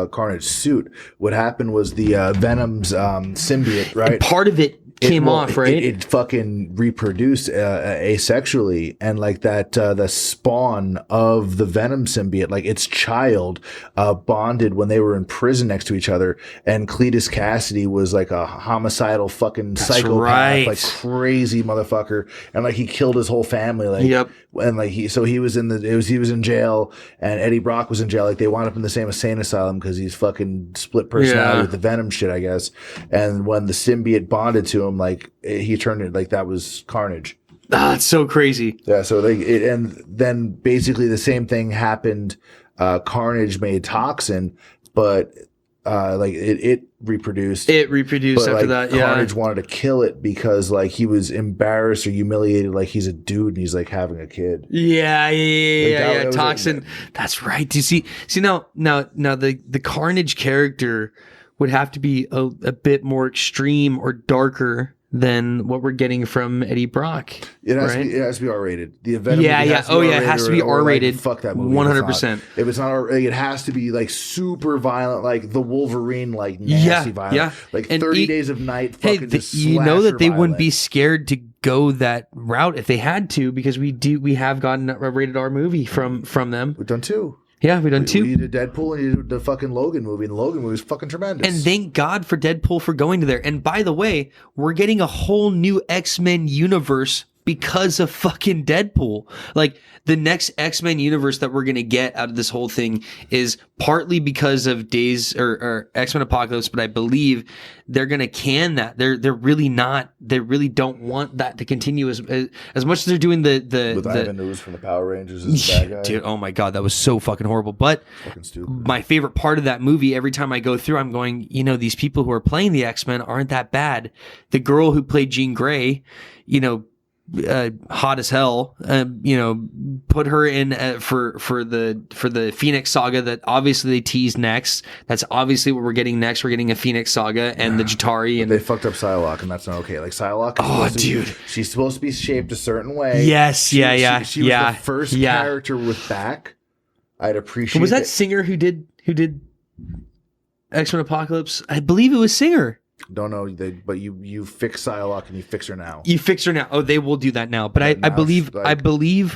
Carnage suit. What happened was the Venom's symbiote, right? And part of it came off, right? It fucking reproduced asexually, and like that, the spawn of the Venom symbiote, like its child, bonded when they were in prison next to each other. And Cletus Cassidy was like a homicidal fucking psychopath, like crazy motherfucker, and like he killed his whole family, like. Yep. And like he was in jail, and Eddie Brock was in jail. Like they wound up in the same insane asylum because he's fucking split personality with the Venom shit, I guess. And when the symbiote bonded to to him, like he turned it like that was Carnage. Ah, it's so crazy. Yeah, so and then basically the same thing happened. Carnage made Toxin, but like it reproduced. It reproduced but, after like, that. Yeah. Carnage wanted to kill it because like he was embarrassed or humiliated, like he's a dude and he's like having a kid. Yeah. that was Toxin. like- That's right. Do you see now the Carnage character would have to be a bit more extreme or darker than what we're getting from Eddie Brock. It has, right? to be, it has to be R-rated. The Venom movie Yeah. has to be Oh, yeah. It R-rated has to be or, like, R-rated. fuck that movie. 100%. If it's not R, it has to be like super violent, like the Wolverine, like nasty violent. Yeah. Like And 30 Days of Night. Hey, Fucking just you know that they wouldn't be violent. scared to go that route if they had to, because we have gotten a rated R movie from them. We've done two. Yeah, we've done two. We did Deadpool and you did the fucking Logan movie, and the Logan movie was fucking tremendous. And thank God for Deadpool for going to there. And by the way, we're getting a whole new X-Men universe because of fucking Deadpool. Like, the next X-Men universe that we're going to get out of this whole thing is partly because of Days or X-Men Apocalypse, but I believe they're going to can that. They're really not. They really don't want that to continue as much as they're doing with Ivan Ooze from the Power Rangers as the bad guy. Dude, oh my God, that was so fucking horrible. But Fucking stupid. my favorite part of that movie, every time I go through, I'm going, these people who are playing the X-Men aren't that bad. The girl who played Jean Grey, hot as hell, put her in for the Phoenix Saga that obviously they teased next. That's obviously what we're getting next. We're getting a Phoenix Saga and the Jatari, and they fucked up Psylocke, and that's not okay. Like Psylocke, she's supposed to be shaped a certain way. Yes, She was yeah. the first character with back. I'd appreciate. Was that Singer who did X-Men Apocalypse? I believe it was Singer. Don't know, but you fix Psylocke and you fix her now. You fix her now. Oh, they will do that now. But I believe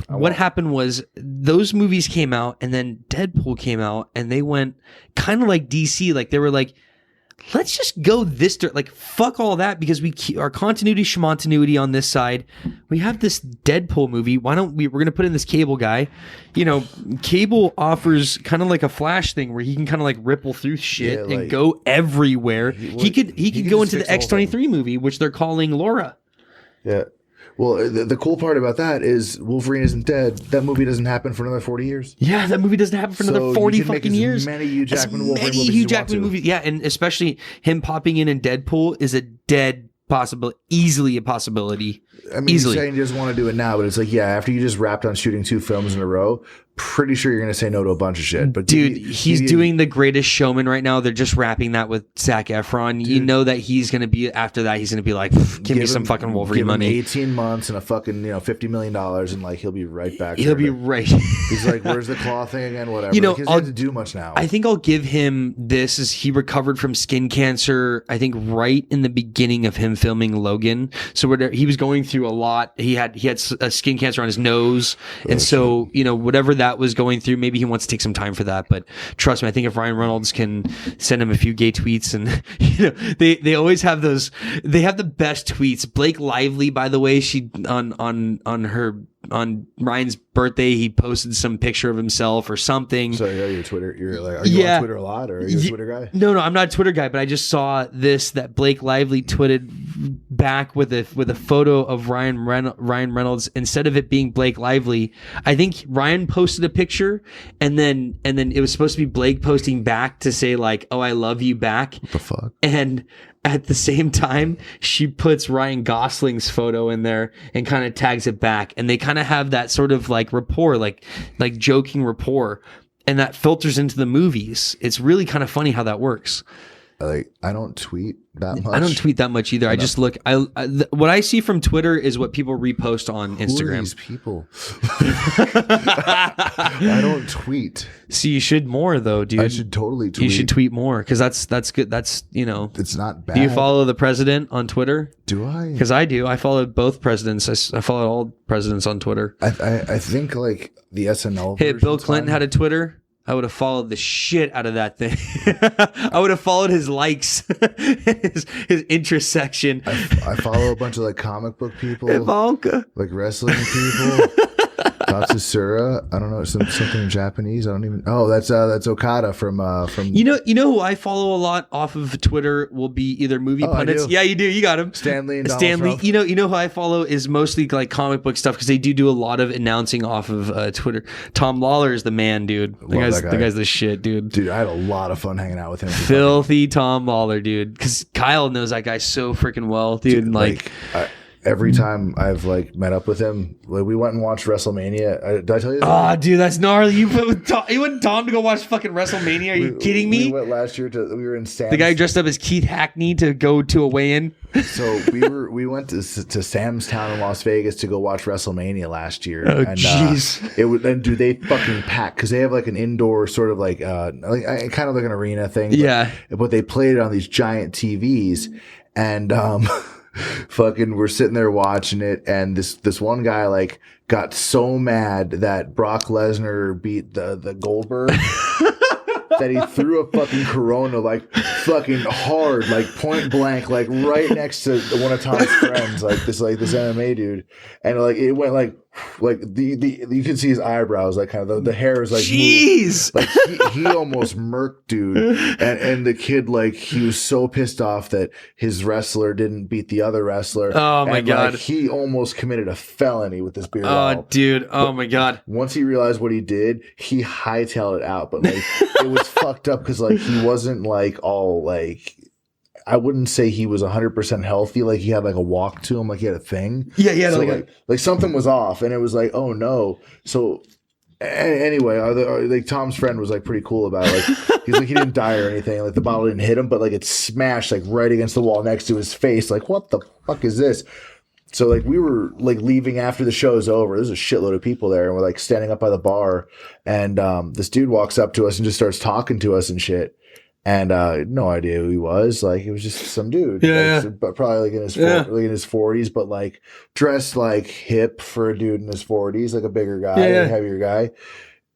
what happened was those movies came out and then Deadpool came out and they went kind of like DC. Like they were like, let's just go this like fuck all that, because we keep our continuity schmontinuity on this side. We have this Deadpool movie. Why don't we're gonna put in this Cable guy? Cable offers kind of like a Flash thing where he can kind of like ripple through shit and go everywhere. He could go into the X-23 movie, which they're calling Laura. Yeah. Well, the cool part about that is Wolverine isn't dead. That movie doesn't happen for another 40 years. Yeah, that movie doesn't happen for another 40 fucking years. As many Hugh Jackman Wolverine movies Hugh Jackman movies. Yeah, and especially him popping in Deadpool is a dead possible, easily a possibility. I mean, easily. You're saying you just want to do it now, but it's like, yeah, after you just wrapped on shooting 2 films in a row, pretty sure you're going to say no to a bunch of shit. But dude, he's doing The Greatest Showman right now. They're just wrapping that with Zac Efron. Dude, you know that he's going to be, after that, he's going to be like, give me some fucking Wolverine money. 18 months and a fucking, $50 million, and like he'll be right back. He'll be right. He's like, where's the claw thing again? Whatever. He doesn't have to do much now. I think I'll give him this, as he recovered from skin cancer, I think right in the beginning of him filming Logan. So he was going through a lot. He had a skin cancer on his nose. And so, whatever that was going through, maybe he wants to take some time for that. But trust me, I think if Ryan Reynolds can send him a few gay tweets, and they always have those, they have the best tweets. Blake Lively, by the way, she on Ryan's birthday, he posted some picture of himself or something. So your Twitter, are you on Twitter a lot, or are you a Twitter guy? No, I'm not a Twitter guy, but I just saw that Blake Lively tweeted back with a photo of Ryan Reynolds. Instead of it being Blake Lively, I think Ryan posted a picture, and then it was supposed to be Blake posting back to say like, "Oh, I love you" back. What the fuck? And at the same time, she puts Ryan Gosling's photo in there and kind of tags it back, and they kind of have that sort of like rapport, like joking rapport, and that filters into the movies. It's really kind of funny how that works. Like, I don't tweet that much. I don't tweet that much either. I just look. What I see from Twitter is what people repost on Instagram. Who are these people? I don't tweet. See, you should more though, dude. I should totally tweet. You should tweet more, because that's good. That's It's not bad. Do you follow the president on Twitter? Do I? Because I do. I follow both presidents. I follow all presidents on Twitter. I think like the SNL. Hey, Bill Clinton had a Twitter, I would have followed the shit out of that thing. I would have followed his likes, his interest section. I follow a bunch of like comic book people, Ivanka, like wrestling people. Tatsusura. I don't know. Something Japanese. I don't even. Oh, that's Okada from. You know who I follow a lot off of Twitter will be either movie pundits. Yeah, you do. You got him. Stanley. You know who I follow is mostly like comic book stuff because they do a lot of announcing off of Twitter. Tom Lawler is the man, dude. The guy's the shit, dude. Dude, I had a lot of fun hanging out with him. Filthy Tom Lawler, dude. Because Kyle knows that guy so freaking well, dude. Every time I've like met up with him, like we went and watched WrestleMania. Did I tell you that? Oh, dude, that's gnarly. You went Tom to go watch fucking WrestleMania? Are you kidding me? We went last year we were in Sam's. The guy dressed up as Keith Hackney to go to a weigh-in. So we went to Sam's Town in Las Vegas to go watch WrestleMania last year. Oh, jeez. And dude, they fucking packed because they have like an indoor sort of like kind of like an arena thing. But they played it on these giant TVs and fucking we're sitting there watching it, and this one guy like got so mad that Brock Lesnar beat the Goldberg that he threw a fucking Corona like fucking hard, like point blank, like right next to one of Tom's friends, like this MMA dude, and like it went like the you can see his eyebrows, like kind of the hair is like jeez, like he almost murked dude, and the kid like he was so pissed off that his wrestler didn't beat the other wrestler. Oh my god, like, he almost committed a felony with this beer bottle. Dude, oh my god. Once he realized what he did, he hightailed it out, but like it was fucked up because like he wasn't like all like. I wouldn't say he was 100% healthy. Like he had like a walk to him, like he had a thing. Yeah. So like something was off, and it was like, oh no. So anyway, like Tom's friend was like pretty cool about it. Like he's like he didn't die or anything. Like the bottle didn't hit him, but like it smashed like right against the wall next to his face. Like what the fuck is this? So like we were like leaving after the show's over. There's a shitload of people there, and we're like standing up by the bar, and this dude walks up to us and just starts talking to us and shit. And no idea who he was. Like it was just some dude. But probably like in his 40s, but like dressed like hip for a dude in his 40s, like a bigger guy, a heavier guy.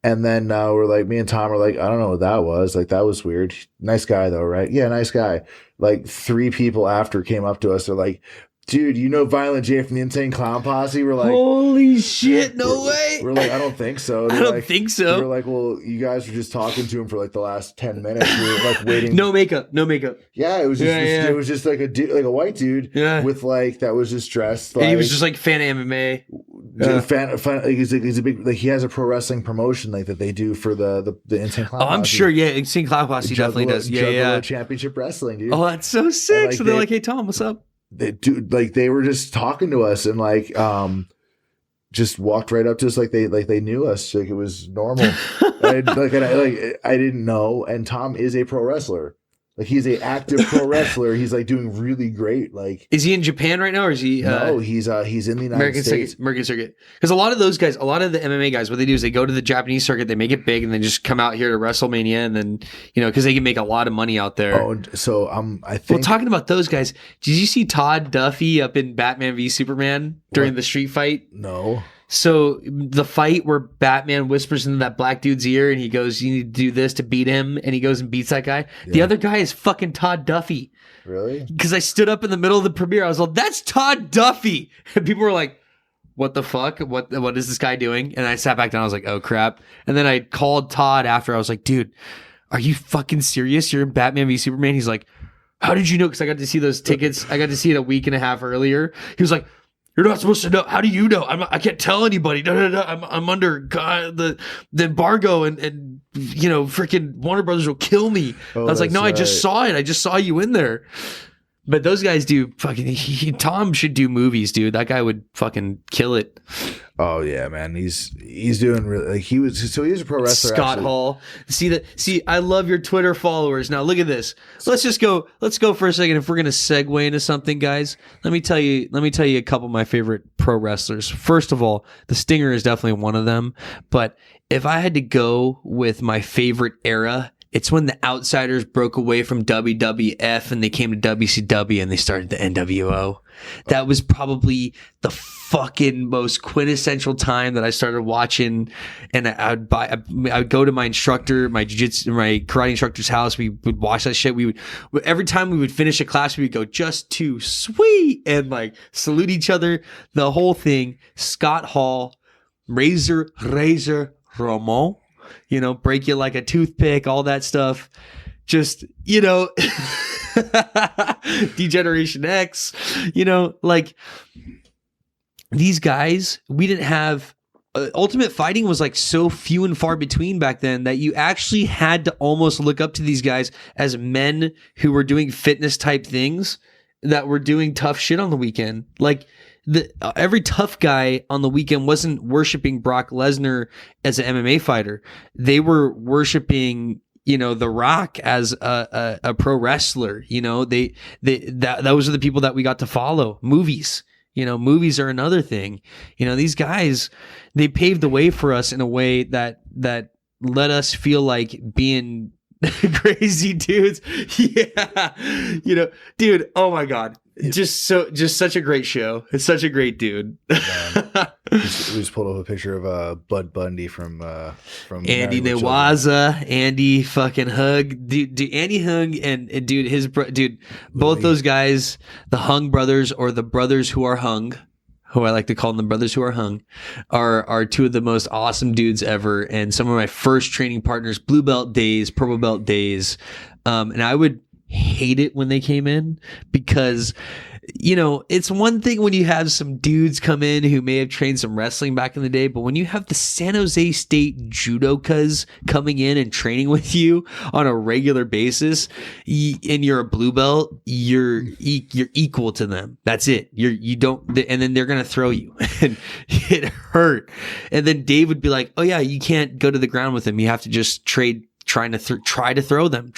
And then we're like, me and Tom were like, I don't know what that was. Like that was weird. Nice guy though, right? Yeah, nice guy. Like 3 people after came up to us. They're like, dude, you know Violent J from the Insane Clown Posse? We're like, holy shit, no way. We're like, I don't think so. I don't think so. We're like, well, you guys were just talking to him for like the last 10 minutes. We were like waiting. No makeup. Yeah, it was just it was just like a dude, like a white dude with like that was just dressed like, and he was just like fan of MMA. He's a big like he has a pro wrestling promotion like that they do for the Insane Clown Posse. I'm sure, Insane Clown Posse definitely does. Championship Wrestling, dude. Oh, that's so sick. And, so they're like, hey Tom, what's up? They were just talking to us and like just walked right up to us like they knew us, like it was normal. I didn't know. And Tom is a pro wrestler. Like he's a active pro wrestler. He's like doing really great. Like, is he in Japan right now, or is he? No, he's in the United States. American circuit. Because a lot of those guys, a lot of the MMA guys, what they do is they go to the Japanese circuit, they make it big, and then just come out here to WrestleMania, and then because they can make a lot of money out there. Oh, so I think. Well, talking about those guys, did you see Todd Duffy up in Batman v Superman during the street fight? No. So the fight where Batman whispers into that black dude's ear and he goes, you need to do this to beat him. And he goes and beats that guy. Yeah. The other guy is fucking Todd Duffy. Really? Because I stood up in the middle of the premiere. I was like, that's Todd Duffy. And people were like, what the fuck? What is this guy doing? And I sat back down. I was like, oh crap. And then I called Todd after. I was like, dude, are you fucking serious? You're in Batman v Superman? He's like, how did you know? Because I got to see those tickets. I got to see it a week and a half earlier. He was like, you're not supposed to know. How do you know? I can't tell anybody. I'm under the embargo, and freaking Warner Brothers will kill me. I was like, no, right. I just saw it. I just saw you in there. But those guys do fucking. Tom should do movies, dude. That guy would fucking kill it. Oh yeah, man. He's doing really. Like he was a pro wrestler. Scott Hall. See, I love your Twitter followers. Now look at this. Let's go for a second. If we're gonna segue into something, guys, let me tell you a couple of my favorite pro wrestlers. First of all, the Stinger is definitely one of them. But if I had to go with my favorite era, it's when the Outsiders broke away from WWF and they came to WCW and they started the NWO. That was probably the fucking most quintessential time that I started watching. And I would go to my instructor, my karate instructor's house. We would watch that shit. Every time we would finish a class, we would go, just too sweet, and like salute each other. The whole thing. Scott Hall. Razor Ramon, you know, break you like a toothpick, all that stuff. Just, you know, Degeneration X, you know, like these guys, we didn't have Ultimate Fighting was like so few and far between back then that you actually had to almost look up to these guys as men who were doing fitness type things that were doing tough shit on the weekend. Like every tough guy on the weekend wasn't worshiping Brock Lesnar as an MMA fighter. They were worshiping, you know, The Rock as a pro wrestler. You know, those are the people that we got to follow. Movies. You know, movies are another thing. You know, these guys, they paved the way for us in a way that let us feel like being crazy dudes. Yeah. You know, dude, oh my God. Just such a great show. It's such a great dude. We just pulled up a picture of Bud Bundy from Andy Newaza, Andy fucking Hug, dude Andy Hung and dude dude, both those guys, the Hung brothers or the brothers who are hung, who I like to call them the brothers who are hung, are two of the most awesome dudes ever, and some of my first training partners, blue belt days, purple belt days, and I would hate it when they came in because, you know, it's one thing when you have some dudes come in who may have trained some wrestling back in the day, but when you have the San Jose State judokas coming in and training with you on a regular basis, and you're a blue belt, you're equal to them. That's it. You don't, and then they're gonna throw you, and it hurt. And then Dave would be like, "Oh yeah, you can't go to the ground with them. You have to just trade." Try to throw them.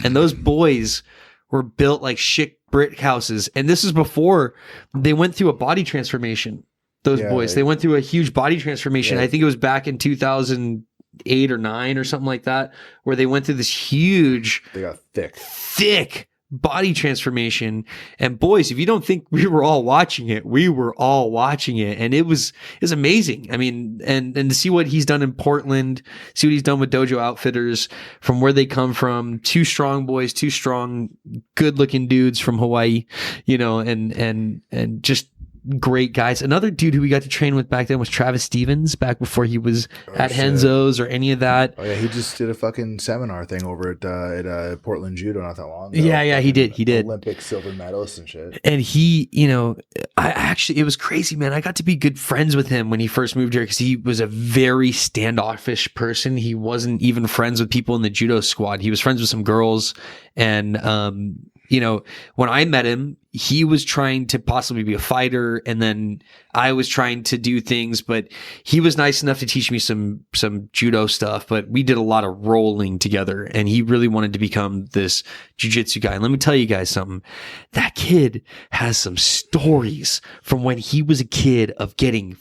And those boys were built like shit brick houses. And this is before they went through a body transformation. Those boys, they went through a huge body transformation. I think it was back in 2008 or 9 or something like that, where they went through this huge, they got thick body transformation. And boys, if you don't think we were all watching it, we were all watching it. And it was amazing. I mean, and to see what he's done in Portland, see what he's done with Dojo Outfitters, from where they come from, two strong boys, two strong, good looking dudes from Hawaii, you know, and just great guys. Another dude who we got to train with back then was Travis Stevens, back before he was at Henzo's or any of that. Oh yeah, he just did a fucking seminar thing over at Portland Judo not that long ago. Yeah, he did. Olympic silver medalist and shit. And he, you know, it was crazy, man. I got to be good friends with him when he first moved here because he was a very standoffish person. He wasn't even friends with people in the judo squad. He was friends with some girls, and you know, when I met him, he was trying to possibly be a fighter, and then I was trying to do things, but he was nice enough to teach me some judo stuff, but we did a lot of rolling together, and he really wanted to become this jiu-jitsu guy. And let me tell you guys something. That kid has some stories from when he was a kid of getting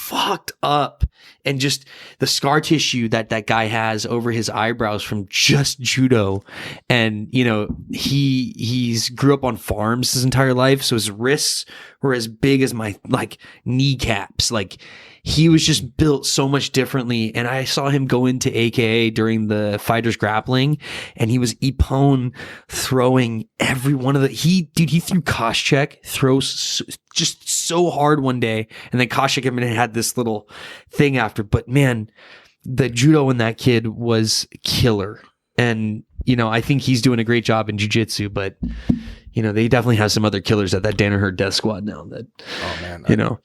fucked up, and just the scar tissue that guy has over his eyebrows from just judo. And, you know, he's grew up on farms his entire life. So his wrists were as big as my like kneecaps. Like he was just built so much differently. And I saw him go into AKA during the fighters grappling, and he was Ippon throwing every one of he threw Koscheck throws just so hard one day. And then Koscheck had this little thing after, but man, the judo in that kid was killer. And, you know, I think he's doing a great job in jiu-jitsu, but you know, they definitely have some other killers at that Danaher Death Squad now that, oh man, you know,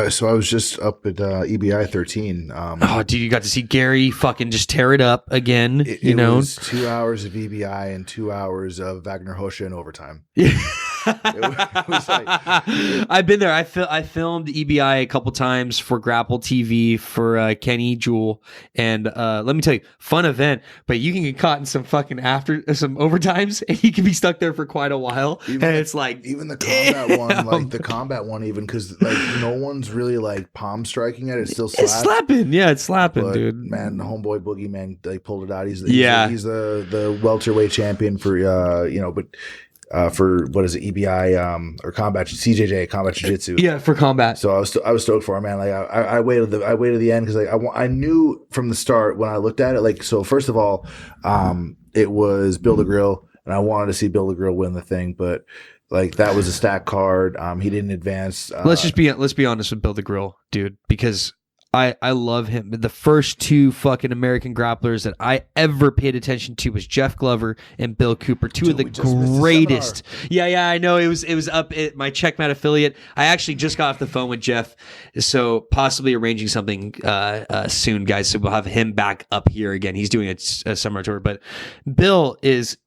so I was just up at EBI 13. Oh dude, you got to see Gary fucking just tear it up again. It was 2 hours of EBI and 2 hours of Wagner Hosha in overtime. It was like, I've been there. I filmed EBI a couple times for Grapple TV for Kenny Jewel, and let me tell you, fun event. But you can get caught in some fucking some overtimes, and you can be stuck there for quite a while. And it's like even the combat one, like the combat one, even because like no one's really like palm striking it. It's still slapping. It's slapping. Yeah, it's slapping, but, dude. Man, the homeboy Boogeyman like pulled it out. He's the welterweight champion for for what is it, EBI or combat CJJ, combat jiu-jitsu. Yeah, for combat. So I was stoked for him, man. Like I waited the end because like I knew from the start when I looked at it, like, so first of all, it was Bill the Grill, and I wanted to see Bill the Grill win the thing, but Like that was a stack card. He didn't advance. Let's be honest with Bill the Grill, dude, because I love him. The first two fucking American grapplers that I ever paid attention to was Jeff Glover and Bill Cooper, two of the greatest. Yeah, I know. It was up at my Checkmat affiliate. I actually just got off the phone with Jeff, so possibly arranging something soon, guys. So we'll have him back up here again. He's doing a summer tour, but Bill is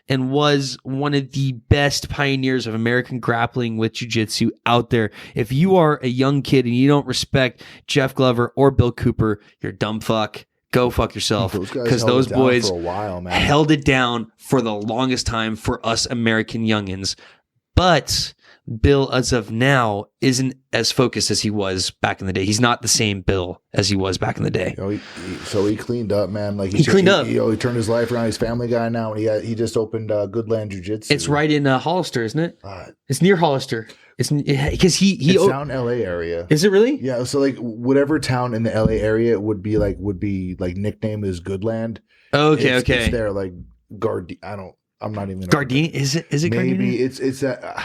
and was one of the best pioneers of American grappling with jiu-jitsu out there. If you are a young kid and you don't respect Jeff Glover or Bill Cooper, you're a dumb fuck. Go fuck yourself. Because those boys for a while, man. held it down for the longest time for us American youngins. But Bill, as of now, isn't as focused as he was back in the day. He's not the same Bill as he was back in the day. So he cleaned up, man. Like he cleaned up. He turned his life around. He's a family guy now, and he just opened Goodland Jiu Jitsu. It's right in Hollister, isn't it? It's near Hollister. It's because it's down L.A. area. Is it really? Yeah. So like whatever town in the L.A. area would be like nickname is Goodland. Okay. It's there like I'm not even Gardini. Is it maybe Gardini? It's that.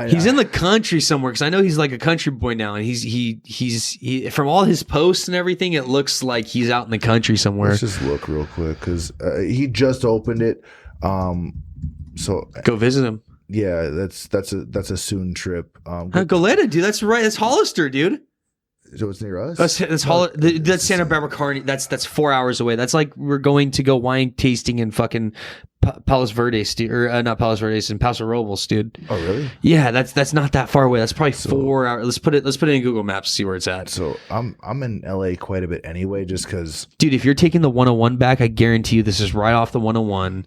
He's in the country somewhere because I know he's like a country boy now, and he's from all his posts and everything. It looks like he's out in the country somewhere. Let's just look real quick because he just opened it. So go visit him. Yeah, that's a soon trip. Go let it, dude. That's right. That's Hollister, dude. So it's near us. That's Santa Barbara Carney. That's 4 hours away. That's like we're going to go wine tasting in fucking Palos Verdes, dude, or not Palos Verdes, in Paso Robles, dude. Oh, really? Yeah, that's not that far away. That's probably 4 hours. Let's put it in Google Maps to see where it's at. So I'm in LA quite a bit anyway, just because. Dude, if you're taking the 101 back, I guarantee you this is right off the 101.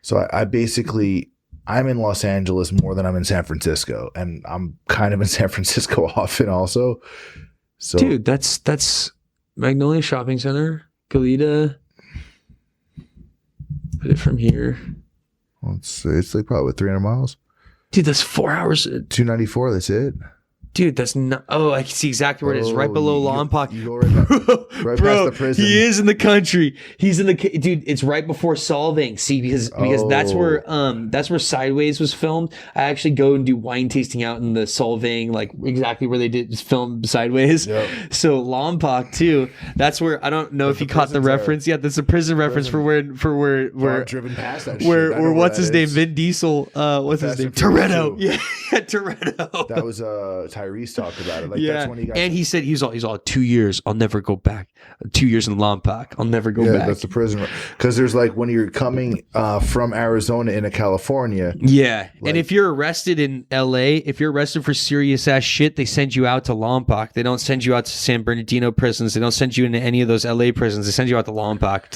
So I'm in Los Angeles more than I'm in San Francisco, and I'm kind of in San Francisco often also. So, dude, that's Magnolia Shopping Center, Goleta. Put it from here. Let's say it's like probably 300 miles. Dude, that's 4 hours. 294. That's it. Dude, that's not. Oh, I can see exactly where it is. Right below Lompoc. You go right past the prison. He is in the country. He's in the dude. It's right before Solvang. See, because that's where Sideways was filmed. I actually go and do wine tasting out in the Solvang, like exactly where they did film Sideways. Yep. So Lompoc too. That's where I don't know if you caught the reference. Yeah, that's a prison reference for where driven past that. Where what's his name? Vin Diesel. What's his name? Toretto. Yeah, Toretto. That was Tyrese talked about it. Like that's when he got. And he said he's all 2 years. I'll never go back. 2 years in Lompoc. I'll never go back. Yeah, that's the prison. Because there's like when you're coming from Arizona into California. Yeah, and if you're arrested in L.A., if you're arrested for serious ass shit, they send you out to Lompoc. They don't send you out to San Bernardino prisons. They don't send you into any of those L.A. prisons. They send you out to Lompoc.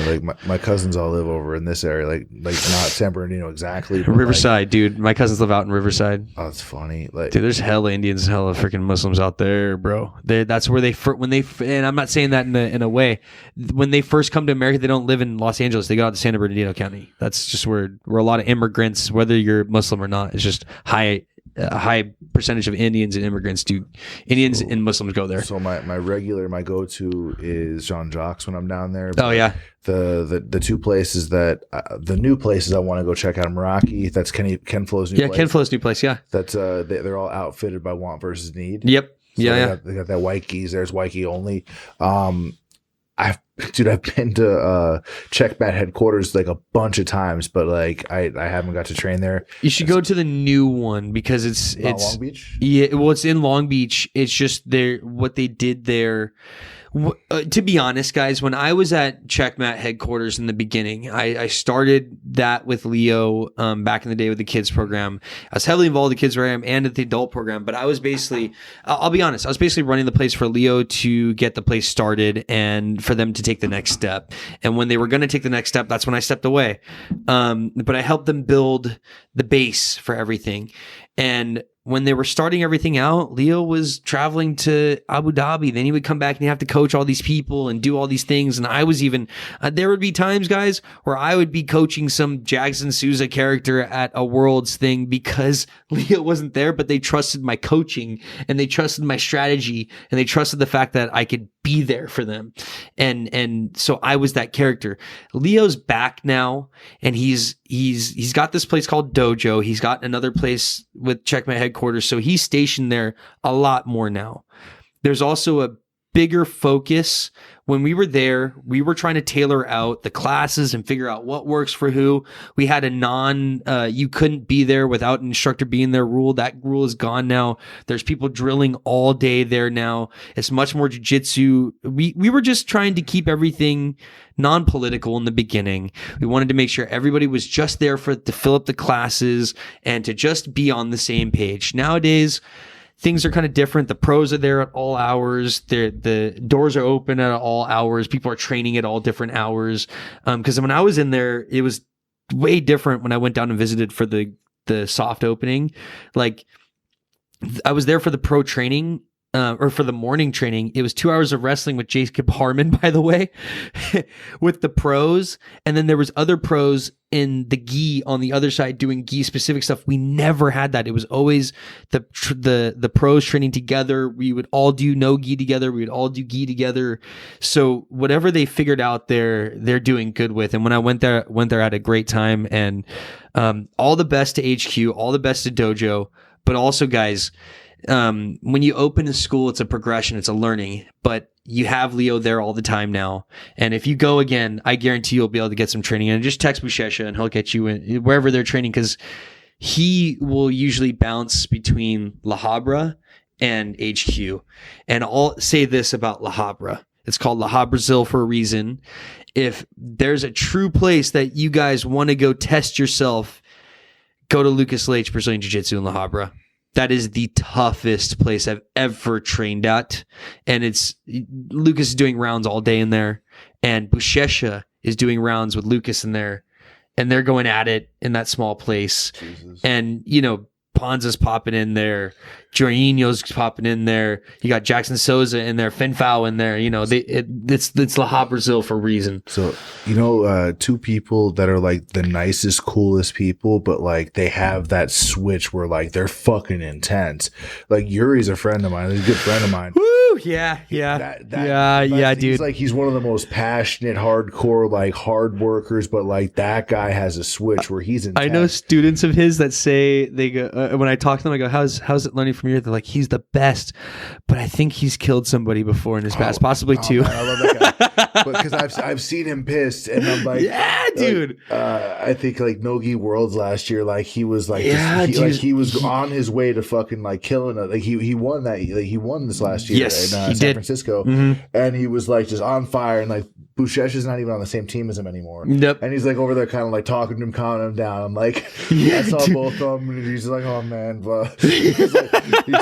Like my cousins all live over in this area. Like not San Bernardino exactly. Riverside, dude. My cousins live out in Riverside. Oh, that's funny. Like, dude, there's hella Indians, hella freaking Muslims out there, bro. That's where and I'm not saying that in a way. When they first come to America, they don't live in Los Angeles. They go out to San Bernardino County. That's just where a lot of immigrants, whether you're Muslim or not, it's just a high percentage of Indians and immigrants Indians and Muslims go there. So my go-to is Jean Jacques when I'm down there. Oh yeah. The two places that the new places I want to go check out, Meraki. That's Ken Flo's new place. Yeah, Ken Flo's new place. Yeah. That's they're all outfitted by Want versus Need. Yep. So yeah. They got that Waikes. There's Waikes only. I've been to Checkmat headquarters like a bunch of times, but like I haven't got to train there. You should go to the new one because it's Long Beach. Yeah, well, it's in Long Beach. It's just what they did there. To be honest, guys, when I was at Checkmat headquarters in the beginning, I started that with Leo back in the day with the kids program. I was heavily involved in the kids program and at the adult program, but I was basically, I'll be honest, I was basically running the place for Leo to get the place started and for them to take the next step. And when they were going to take the next step, that's when I stepped away. But I helped them build the base for everything. And when they were starting everything out, Leo was traveling to Abu Dhabi. Then he would come back and he'd have to coach all these people and do all these things. And I was even, there would be times, guys, where I would be coaching some Jackson Souza character at a Worlds thing because Leo wasn't there, but they trusted my coaching and they trusted my strategy and they trusted the fact that I could be there for them. And so I was that character. Leo's back now, and he's got this place called Dojo. He's got another place with Checkmat headquarters. So he's stationed there a lot more now. There's also a bigger focus. When we were there, we were trying to tailor out the classes and figure out what works for who. We had a you couldn't be there without an instructor being there rule. That rule is gone now. There's people drilling all day there now. It's much more jiu-jitsu. We were just trying to keep everything non-political in the beginning. We wanted to make sure everybody was just there to fill up the classes and to just be on the same page. Nowadays, things are kind of different. The pros are there at all hours. The doors are open at all hours. People are training at all different hours. Because when I was in there, it was way different when I went down and visited for the soft opening. Like, I was there for the pro training, or for the morning training. It was 2 hours of wrestling with Jacob Harmon, by the way, with the pros. And then there was other pros in the gi on the other side doing gi specific stuff. We never had that. It was always the pros training together. We would all do no gi together. We would all do gi together. So whatever they figured out there, they're doing good with. And when I went there, I had a great time. And all the best to HQ, all the best to Dojo. But also, guys, when you open a school, it's a progression, it's a learning, but you have Leo there all the time now. And if you go again, I guarantee you'll be able to get some training. And just text Bushesha and he'll get you in wherever they're training, because he will usually bounce between La Habra and HQ. And I'll say this about La Habra. It's called La Habra Brazil for a reason. If there's a true place that you guys want to go test yourself, go to Lucas Leitch Brazilian Jiu-Jitsu in La Habra. That is the toughest place I've ever trained at. And Lucas is doing rounds all day in there. And Bushesha is doing rounds with Lucas in there. And they're going at it in that small place. Jesus. And, Ponza's popping in there. Jorginho's popping in there. You got Jackson Souza in there. Finfao in there. It's La Habra Brazil for a reason. So, two people that are like the nicest, coolest people, but like they have that switch where like they're fucking intense. Like Yuri's a friend of mine. He's a good friend of mine. Woo! Yeah. Dude. He's one of the most passionate, hardcore, like hard workers, but like that guy has a switch where he's intense. I know students of his that say they go, when I talk to them, I go, how's it learning from you? They're like, he's the best, but I think he's killed somebody before in his past, possibly two. Man, I love that guy. Because I've seen him pissed, and I'm like, yeah, dude. I think like Nogi Worlds last year, like he was like, he was on his way to fucking like killing it. Like he won that, like he won this last year in San Francisco, and he was like just on fire, and like Bushesh is not even on the same team as him ananymore. Yep. And he's like over there kind of like talking to him, calming him down. I'm like, I saw both of them, and he's like, oh man, but he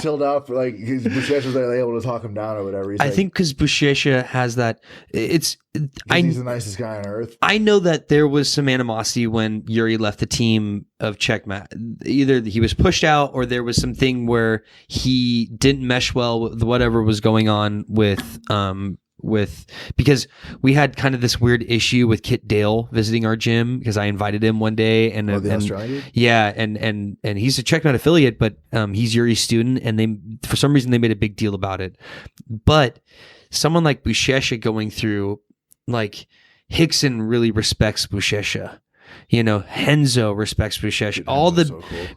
chilled out for like Bushesh was like able to talk him down or whatever. I think because Bushesha has that, he's the nicest guy on earth. I know that there was some animosity when Yuri left the team of Checkmat. Either he was pushed out or there was something where he didn't mesh well with whatever was going on with because we had kind of this weird issue with Kit Dale visiting our gym because I invited him one day and Australian? Yeah, and he's a Checkmat affiliate, but he's Yuri's student, and they for some reason they made a big deal about it. But someone like Bushesha going through, like Hickson really respects Bushesha. Henzo respects Bushesha.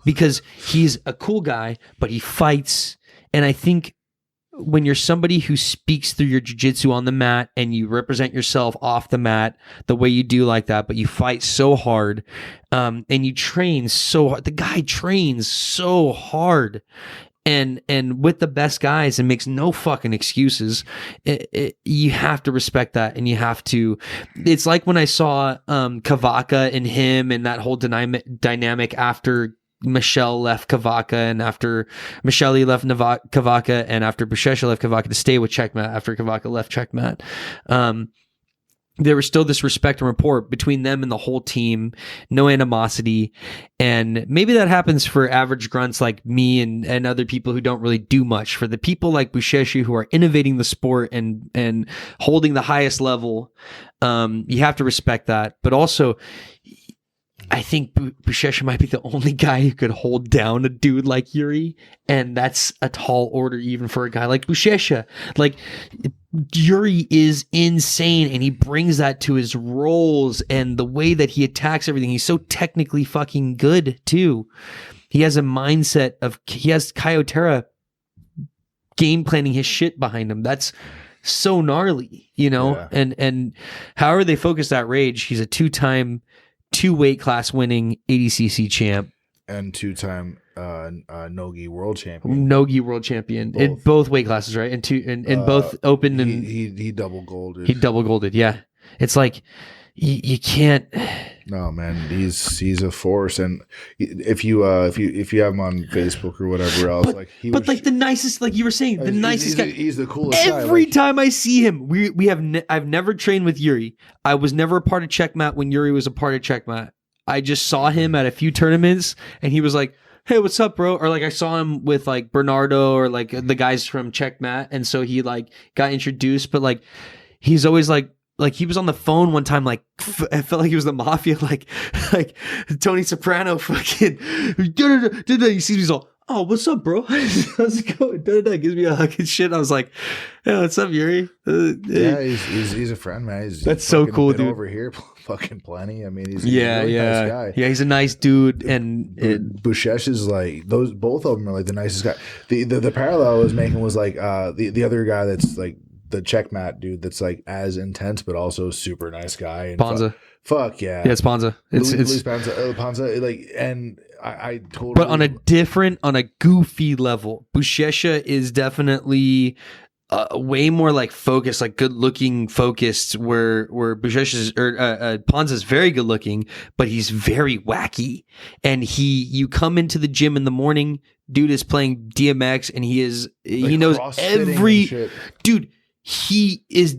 Because he's a cool guy, but he fights, and I think when you're somebody who speaks through your jiu-jitsu on the mat and you represent yourself off the mat the way you do like that, but you fight so hard, and you train so hard. The guy trains so hard and with the best guys and makes no fucking excuses. You have to respect that, and you have to. It's like when I saw Kavaka and him and that whole dynamic after Michelle left Kavaka, and after Michelle left Kavaka, and after Bushesha left Kavaka to stay with Checkmat after Kavaka left Checkmat. there was still this respect and rapport between them and the whole team, no animosity. And maybe that happens for average grunts like me and other people who don't really do much. For the people like Buchecha who are innovating the sport and holding the highest level, you have to respect that. But also, I think Buchecha might be the only guy who could hold down a dude like Yuri, and that's a tall order even for a guy like Buchecha. Like, Yuri is insane, and he brings that to his rolls and the way that he attacks everything. He's so technically fucking good too. He has a mindset he has Kyotera game planning his shit behind him. That's so gnarly, you know? Yeah. And however they focus that Rage, he's a 2-time 2 weight class winning ADCC champ and 2-time Nogi world champion. Both weight classes, right? And both open and he double golded. He double golded, yeah. It's like you can't. No, man, he's a force, and if you have him on Facebook or whatever else, the nicest, like you were saying, the nicest guy. He's the coolest guy. Every time I see him, I've never trained with Yuri. I was never a part of Checkmat when Yuri was a part of Checkmat. I just saw him at a few tournaments, and he was like, "Hey, what's up, bro?" Or like I saw him with like Bernardo or like the guys from Checkmat, and so he like got introduced. But like he's always like he was on the phone one time, like I felt like he was the mafia, like Tony Soprano, fucking. He sees me, he's all, "Oh, what's up, bro? How's it going?" Gives me a hug and shit. I was like, "Hey, what's up, Yuri?" Yeah, he's a friend, man. That's so cool, dude. Over here, fucking plenty. I mean, he's a really nice guy. Yeah, he's a nice dude, and Buchecha is like both of them are like the nicest guy. The parallel I was making was like the other guy that's like the Checkmat dude that's like as intense but also super nice guy. And Ponza. Fuck yeah. Yeah, it's Ponza. It's Luis Ponza. Like, and I totally. But on a goofy level, Buchecha is definitely way more like focused, like good looking focused, where Buchecha's Ponza's very good looking, but he's very wacky. And you come into the gym in the morning, dude is playing DMX, and he knows every dude. He's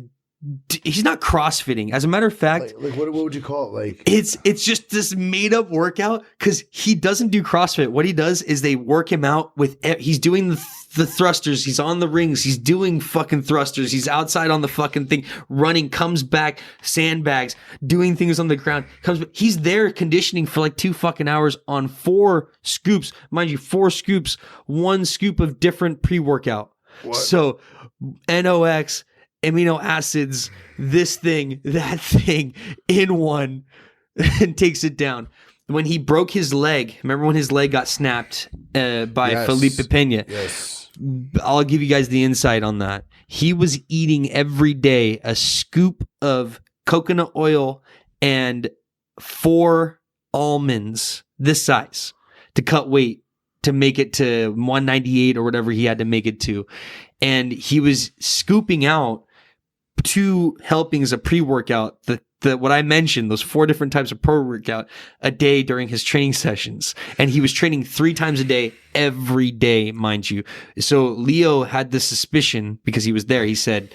not crossfitting. As a matter of fact, like what would you call it? Like it's just this made up workout because he doesn't do CrossFit. What he does is they work him out he's doing the thrusters. He's on the rings. He's doing fucking thrusters. He's outside on the fucking thing, running, comes back, sandbags, doing things on the ground. He's there conditioning for like 2 fucking hours on 4 scoops. Mind you, 4 scoops, 1 scoop of different pre-workout. What? So NOx, amino acids, this thing, that thing in one, and takes it down. When he broke his leg, remember when his leg got snapped by Felipe Pena? Yes. I'll give you guys the insight on that. He was eating every day a scoop of coconut oil and 4 almonds this size to cut weight, to make it to 198 or whatever he had to make it to. And he was scooping out 2 helpings of pre-workout, what I mentioned, those 4 different types of pre-workout a day during his training sessions. And he was training 3 times a day, every day, mind you. So Leo had this suspicion because he was there. He said,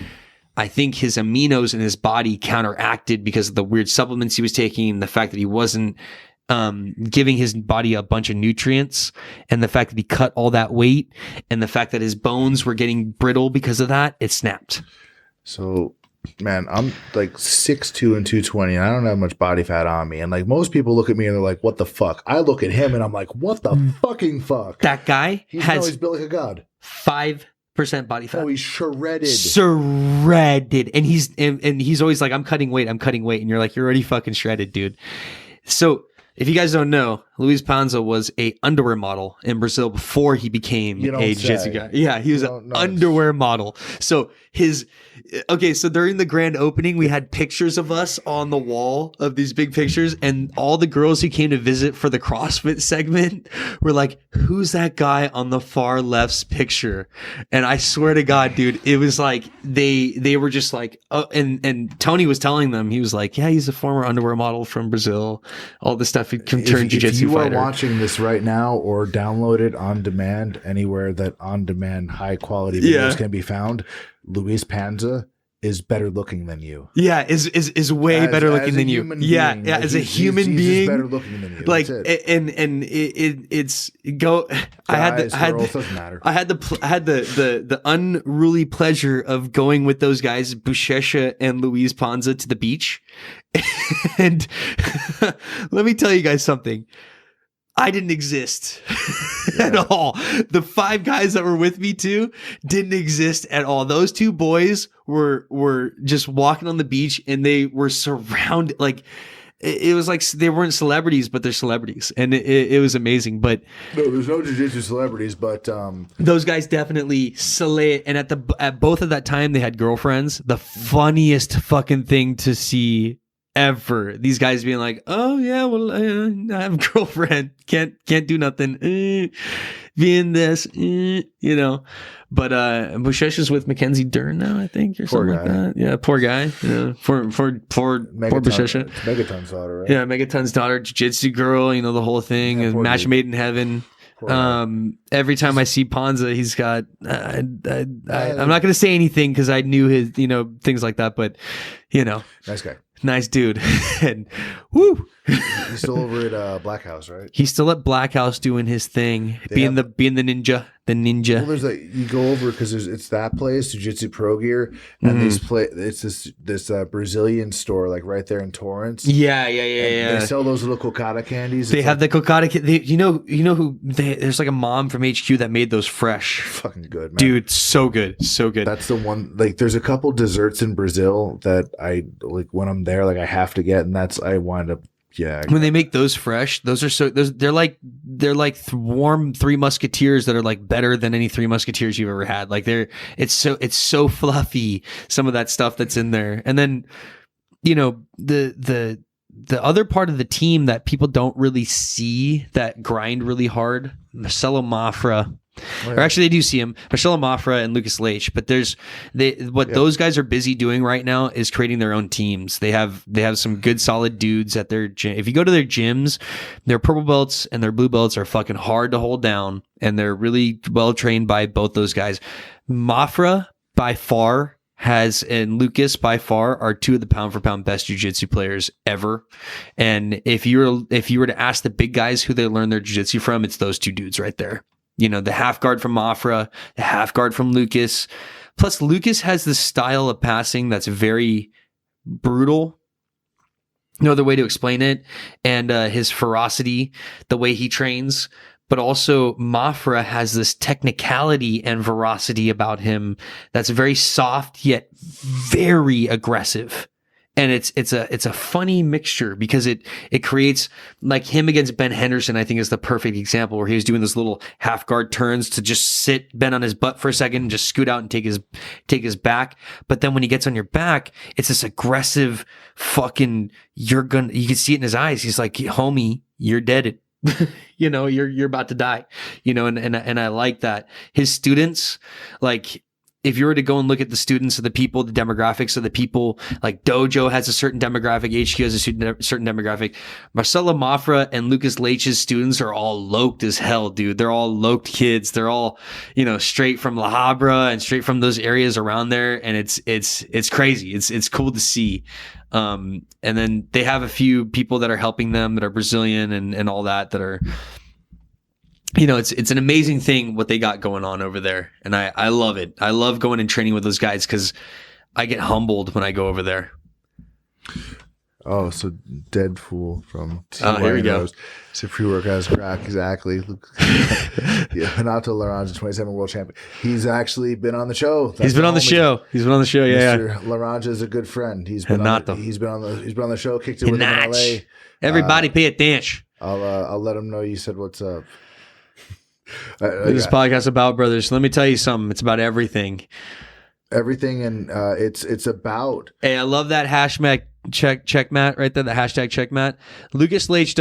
I think his aminos in his body counteracted because of the weird supplements he was taking, the fact that he wasn't giving his body a bunch of nutrients, and the fact that he cut all that weight, and the fact that his bones were getting brittle because of that, it snapped. So, man, I'm like 6'2" and 220, and I don't have much body fat on me. And like most people look at me and they're like, "What the fuck?" I look at him and I'm like, "What the fucking fuck?" That guy he's built like a god. 5% body fat. Oh, he's shredded. And he's always like, I'm cutting weight. And you're like, you're already fucking shredded, dude. So if you guys don't know, Luis Panza was a underwear model in Brazil before he became a jiu-jitsu guy. Yeah, he was an underwear model. So so during the grand opening, we had pictures of us on the wall of these big pictures, and all the girls who came to visit for the CrossFit segment were like, "Who's that guy on the far left's picture?" And I swear to God, dude, it was like they were just like, oh, and Tony was telling them, he was like, "Yeah, he's a former underwear model from Brazil. All this stuff, he turned jiu-jitsu fighter." If you are watching this right now or download it on demand anywhere that on demand high quality videos can be found, Luis Panza is better looking than you. Yeah, is way better looking than you. Yeah, yeah. As a human being, better looking than you. Like, That's it. and it's go. I had the unruly pleasure of going with those guys, Buchecha and Luis Ponza, to the beach, and let me tell you guys something. I didn't exist at all. The 5 guys that were with me too didn't exist at all. Those 2 boys were just walking on the beach, and they were surrounded. Like, it was like they weren't celebrities, but they're celebrities, and it was amazing. But no, there's no jiu-jitsu celebrities, but those guys definitely slay it. And at both of that time, they had girlfriends. The funniest fucking thing to see ever. These guys being like, "Oh yeah, well, I have a girlfriend. Can't do nothing. Being this, you know." But Buchecha's with Mackenzie Dern now, I think, or something like that. Yeah, poor guy. Yeah, poor Buchecha. Megaton's daughter, right? Yeah, Megaton's daughter, jiu-jitsu girl. You know, the whole thing. Yeah, Match dude. made in heaven. Every time I see Ponza, he's got. I'm not going to say anything because I knew his, things like that. But Nice guy. Nice dude. And woo. He's still over at Black House, right? He's still at Black House doing his thing, being the ninja. Well, there's you go over because it's that place, Jiu-Jitsu Pro Gear, and it's this Brazilian store like right there in Torrance. Yeah. They sell those little cocada candies. They have the cocada. There's like a mom from HQ that made those fresh. Fucking good, man. Dude, so good, so good. That's the one. Like, there's a couple desserts in Brazil that I like when I'm there. Like, I have to get, and I wind up. Yeah. When they make those fresh, they're like warm Three Musketeers that are like better than any Three Musketeers you've ever had. Like, it's so fluffy, some of that stuff that's in there. And then, the other part of the team that people don't really see that grind really hard, Marcelo Mafra. Oh, yeah. Or actually, they do see him, Marcelo Mafra and Lucas Leite. But those guys are busy doing right now is creating their own teams. They have some good solid dudes at their gym. If you go to their gyms, their purple belts and their blue belts are fucking hard to hold down, and they're really well trained by both those guys. Mafra by far and Lucas by far are 2 of the pound for pound best jiu-jitsu players ever. And if you were to ask the big guys who they learn their jiu-jitsu from, it's those 2 dudes right there. The half guard from Mafra, the half guard from Lucas. Plus, Lucas has this style of passing that's very brutal. No other way to explain it. And his ferocity, the way he trains. But also, Mafra has this technicality and veracity about him that's very soft yet very aggressive. And it's a funny mixture because it creates, like, him against Ben Henderson, I think, is the perfect example, where he was doing those little half guard turns to just sit Ben on his butt for a second and just scoot out and take his back. But then when he gets on your back, it's this aggressive fucking, you can see it in his eyes. He's like, homie, you're dead. You're about to die, and I like that. His students, like, if you were to go and look at the students of the people, the demographics of the people, like Dojo has a certain demographic, HQ has a certain demographic. Marcelo Mafra and Lucas Leite's students are all loked as hell, dude. They're all loked kids. They're all, straight from La Habra and straight from those areas around there. And it's crazy. It's cool to see. And then they have a few people that are helping them that are Brazilian and all that are, it's an amazing thing what they got going on over there. And I love it. I love going and training with those guys because I get humbled when I go over there. Oh, so Dead Fool from here we go. So pre-workout crack, exactly. Yeah, Renato Laranja, 27 world champion. He's actually been on the show. He's been on the show. Yeah. Mr. Laranja is a good friend. He's been on the show. Kicked it with him in LA. Everybody pay attention. I'll let him know you said what's up. This podcast about brothers. Let me tell you something. It's about everything. Everything, and it's about. Hey, I love that hashtag checkmat right there. The hashtag checkmat. Lucas Leite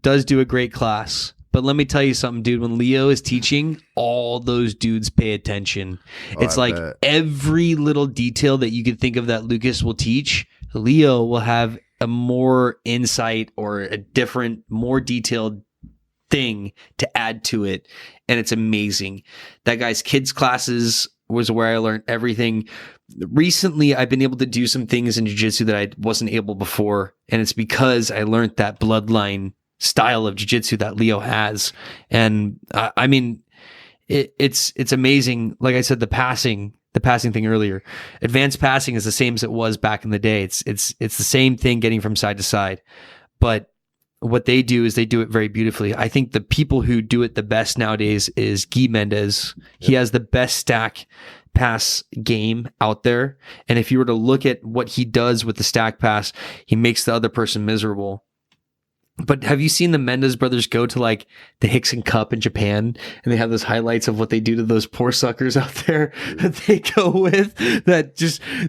does do a great class. But let me tell you something, dude. When Leo is teaching, all those dudes pay attention. It's like every little detail that you could think of that Lucas will teach, Leo will have a more insight or a different, more detailed thing to add to it. And it's amazing. That guy's kids classes was where I learned everything. Recently, I've been able to do some things in jiu-jitsu that I wasn't able before, and it's because I learned that bloodline style of jiu-jitsu that Leo has. And I mean, it's amazing. Like I said, the passing thing earlier, advanced passing is the same as it was back in the day. It's the same thing, getting from side to side, but what they do is they do it very beautifully. I think the people who do it the best nowadays is Guy Mendez. Yep. He has the best stack pass game out there. And if you were to look at what he does with the stack pass, he makes the other person miserable. But have you seen the Mendez brothers go to like the Hickson Cup in Japan, and they have those highlights of what they do to those poor suckers out there that they go with, that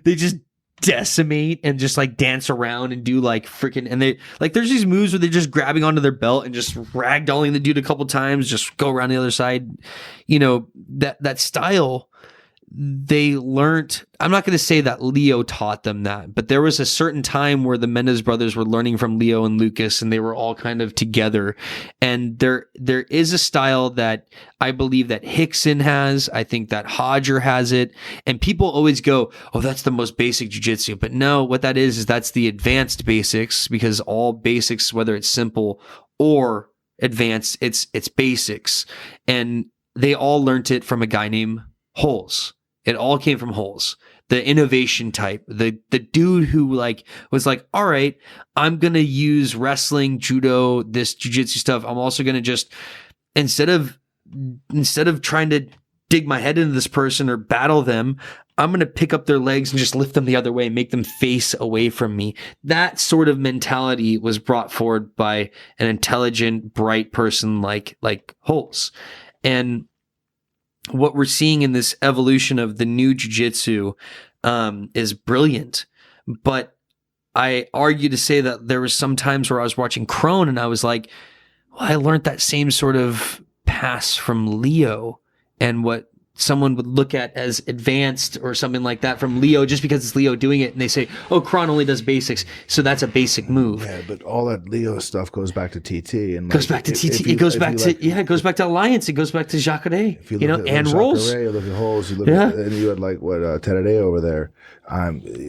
they just decimate and just like dance around and do like freaking, and they like, there's these moves where they're just grabbing onto their belt and just ragdolling the dude a couple times, just go around the other side. You know, that style they learned. I'm not going to say that Leo taught them that, but there was a certain time where the Mendez brothers were learning from Leo and Lucas, and they were all kind of together. And there is a style that I believe that Hickson has. I think that Hodger has it. And people always go, oh, that's the most basic jiu-jitsu. But no, what that is that's the advanced basics, because all basics, whether it's simple or advanced, it's basics. And they all learned it from a guy named Holes. It all came from Holes, the innovation type, the dude who like was like, all right, I'm going to use wrestling, judo, this jiu-jitsu stuff. I'm also going to just, instead of trying to dig my head into this person or battle them, I'm going to pick up their legs and just lift them the other way and make them face away from me. That sort of mentality was brought forward by an intelligent, bright person like Holes. And what we're seeing in this evolution of the new jiu-jitsu is brilliant. But I argue to say that there was some times where I was watching Crone and I was like, well, I learned that same sort of pass from Leo, and what someone would look at as advanced or something like that from Leo, just because it's Leo doing it, and they say, oh, Kron only does basics, so that's a basic move. Yeah, but all that Leo stuff goes back to TT, and goes back to TT. It goes back to it goes back to Alliance. It goes back to Jacare. You know, and Rolls. You look at Holes. You look at, and you had like what Terere over there.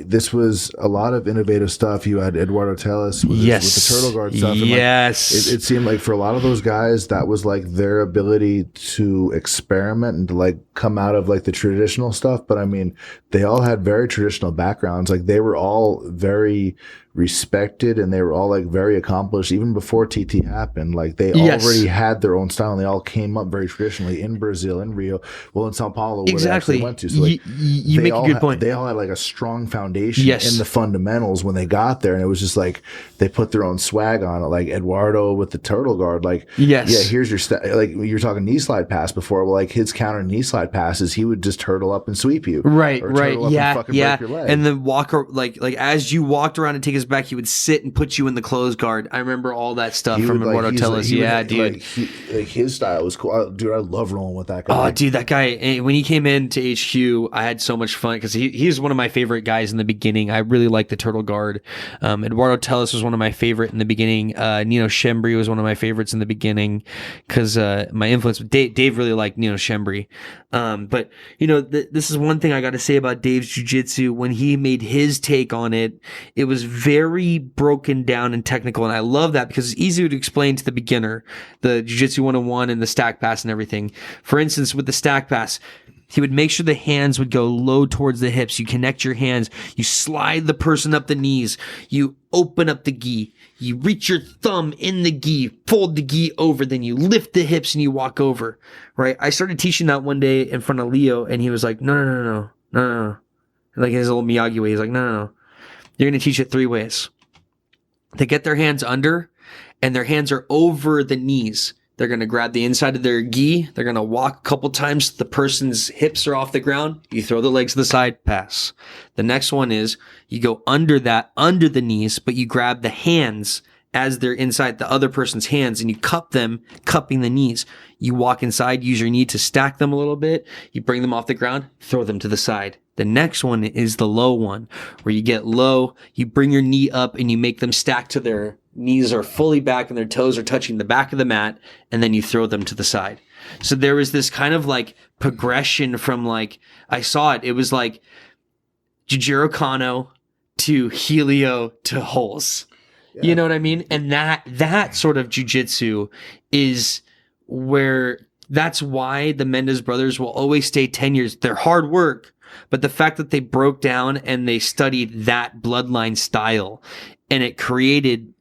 This was a lot of innovative stuff. You had Eduardo Teles with the turtle guard stuff. And yes, it seemed like for a lot of those guys, that was like their ability to experiment and to like come out of like the traditional stuff. But I mean, they all had very traditional backgrounds. Like they were all very respected, and they were all like very accomplished even before TT happened. Like they already had their own style, and they all came up very traditionally in Brazil, in Rio, well, in Sao Paulo, where they actually went to. So like, you make a good point. They all had like a strong foundation in the fundamentals when they got there, and it was just like they put their own swag on it. Like Eduardo with the turtle guard, like here's your like you're talking knee slide pass before. Well, like his counter knee slide passes, he would just turtle up and sweep you, right, break your leg. And then walk like as you walked around and take his back, he would sit and put you in the close guard. I remember all that stuff from Eduardo Teles. Dude. Like his style was cool. Dude, I love rolling with that guy. Oh, dude, that guy, when he came into HQ, I had so much fun because he's one of my favorite guys in the beginning. I really liked the turtle guard. Eduardo Teles was one of my favorite in the beginning. Nino Shembri was one of my favorites in the beginning because my influence, Dave really liked Nino Shembri. But, you know, this is one thing I got to say about Dave's jiu-jitsu. When he made his take on it, it was very broken down and technical. And I love that because it's easier to explain to the beginner, the jiu-jitsu 101 and the stack pass and everything. For instance, with the stack pass, he would make sure the hands would go low towards the hips. You connect your hands. You slide the person up the knees. You open up the gi. You reach your thumb in the gi, fold the gi over, then you lift the hips and you walk over, right? I started teaching that one day in front of Leo, and he was like, no. Like his little Miyagi way. He's like, no. You're going to teach it 3 ways. They get their hands under, and their hands are over the knees. They're going to grab the inside of their gi. They're going to walk a couple times. The person's hips are off the ground. You throw the legs to the side, pass. The next one is you go under the knees, but you grab the hands as they're inside the other person's hands, and you cup them, cupping the knees. You walk inside, use your knee to stack them a little bit. You bring them off the ground, throw them to the side. The next one is the low one, where you get low, you bring your knee up, and you make them stack to their knees are fully back and their toes are touching the back of the mat, and then you throw them to the side. So there was this kind of like progression from like, I saw it. It was like Jujiro Kano to Helio to holes. Yeah. You know what I mean? And that sort of jujitsu is where, that's why the Mendes brothers will always stay 10 years. They're hard work, but the fact that they broke down and they studied that bloodline style, and it created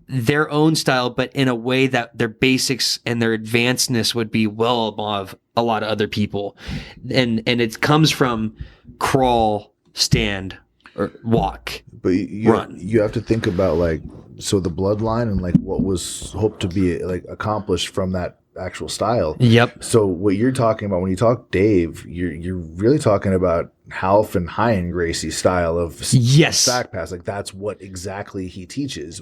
their own style, but in a way that their basics and their advancedness would be well above a lot of other people. And it comes from crawl, stand, or walk, but run. You have to think about like, so the bloodline and like what was hoped to be like accomplished from that actual style. Yep. So what you're talking about when you talk Dave, you're really talking about Half and Hyan Gracie style of stack pass. Like that's what exactly he teaches.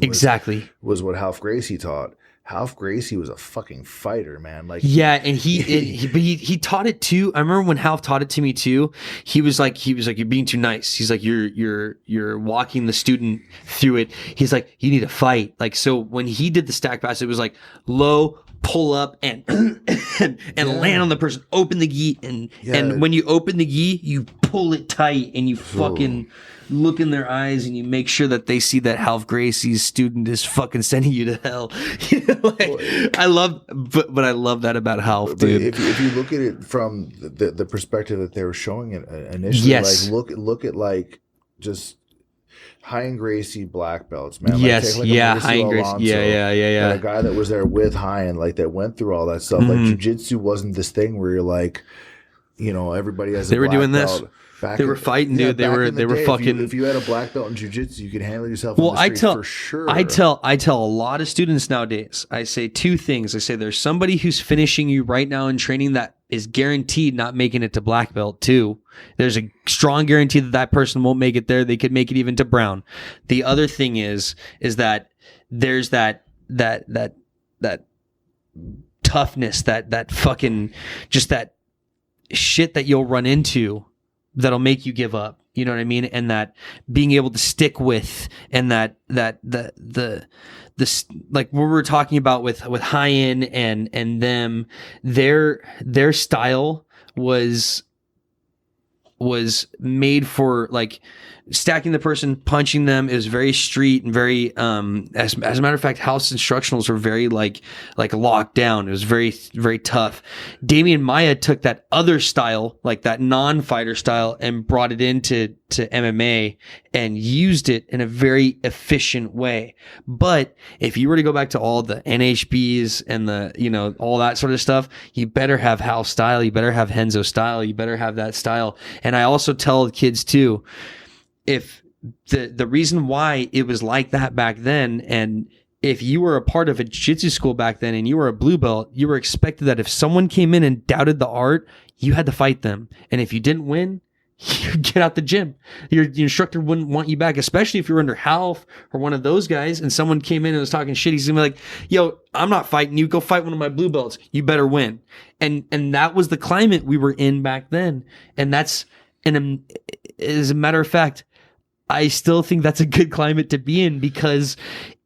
Was what Half Gracie taught. Half Gracie was a fucking fighter, man. Like and he taught it too. I remember when Half taught it to me too. He was like, you're being too nice. He's like, you're walking the student through it. He's like, you need to fight. Like, so when he did the stack pass, it was like low, pull up and land on the person, open the gi, and when you open the gi, you pull it tight and you fucking look in their eyes and you make sure that they see that Half Gracie's student is fucking sending you to hell. You know, like, I love that about Half, dude. If you look at it from the perspective that they were showing it initially, like look at like just Hyan Gracie black belts, man. Like, Hyan Gracie. Yeah. A guy that was there with Hyan, like that went through all that stuff. Like jiu-jitsu wasn't this thing where you're like, you know, everybody has. They were doing belt. this. They were fighting, dude. They were fucking. If you had a black belt in jiu-jitsu, you could handle yourself. Well, in the street for sure. I tell a lot of students nowadays. I say two things. I say there's somebody who's finishing you right now in training that is guaranteed not making it to black belt. Two, there's a strong guarantee that person won't make it there. They could make it even to brown. The other thing is that there's that toughness, that fucking just that shit that you'll run into that'll make you give up. You know what I mean? And that being able to stick with, and that this like what we were talking about with Hyan and them, their style was made for like stacking the person, punching them. It was very street and very as a matter of fact, house instructionals were very like locked down. It was very, very tough. Damian Maia took that other style, like that non-fighter style, and brought it into MMA and used it in a very efficient way. But if you were to go back to all the NHBs and the, you know, all that sort of stuff, you better have Hal style, you better have Henzo style, you better have that style. And I also tell kids too, if the reason why it was like that back then, and if you were a part of a jiu-jitsu school back then and you were a blue belt, you were expected that if someone came in and doubted the art, you had to fight them. And if you didn't win, you get out the gym. Your instructor wouldn't want you back, especially if you were under Half or one of those guys and someone came in and was talking shit. He's gonna be like, yo, I'm not fighting you. Go fight one of my blue belts. You better win. And that was the climate we were in back then. And that's, and as a matter of fact, I still think that's a good climate to be in, because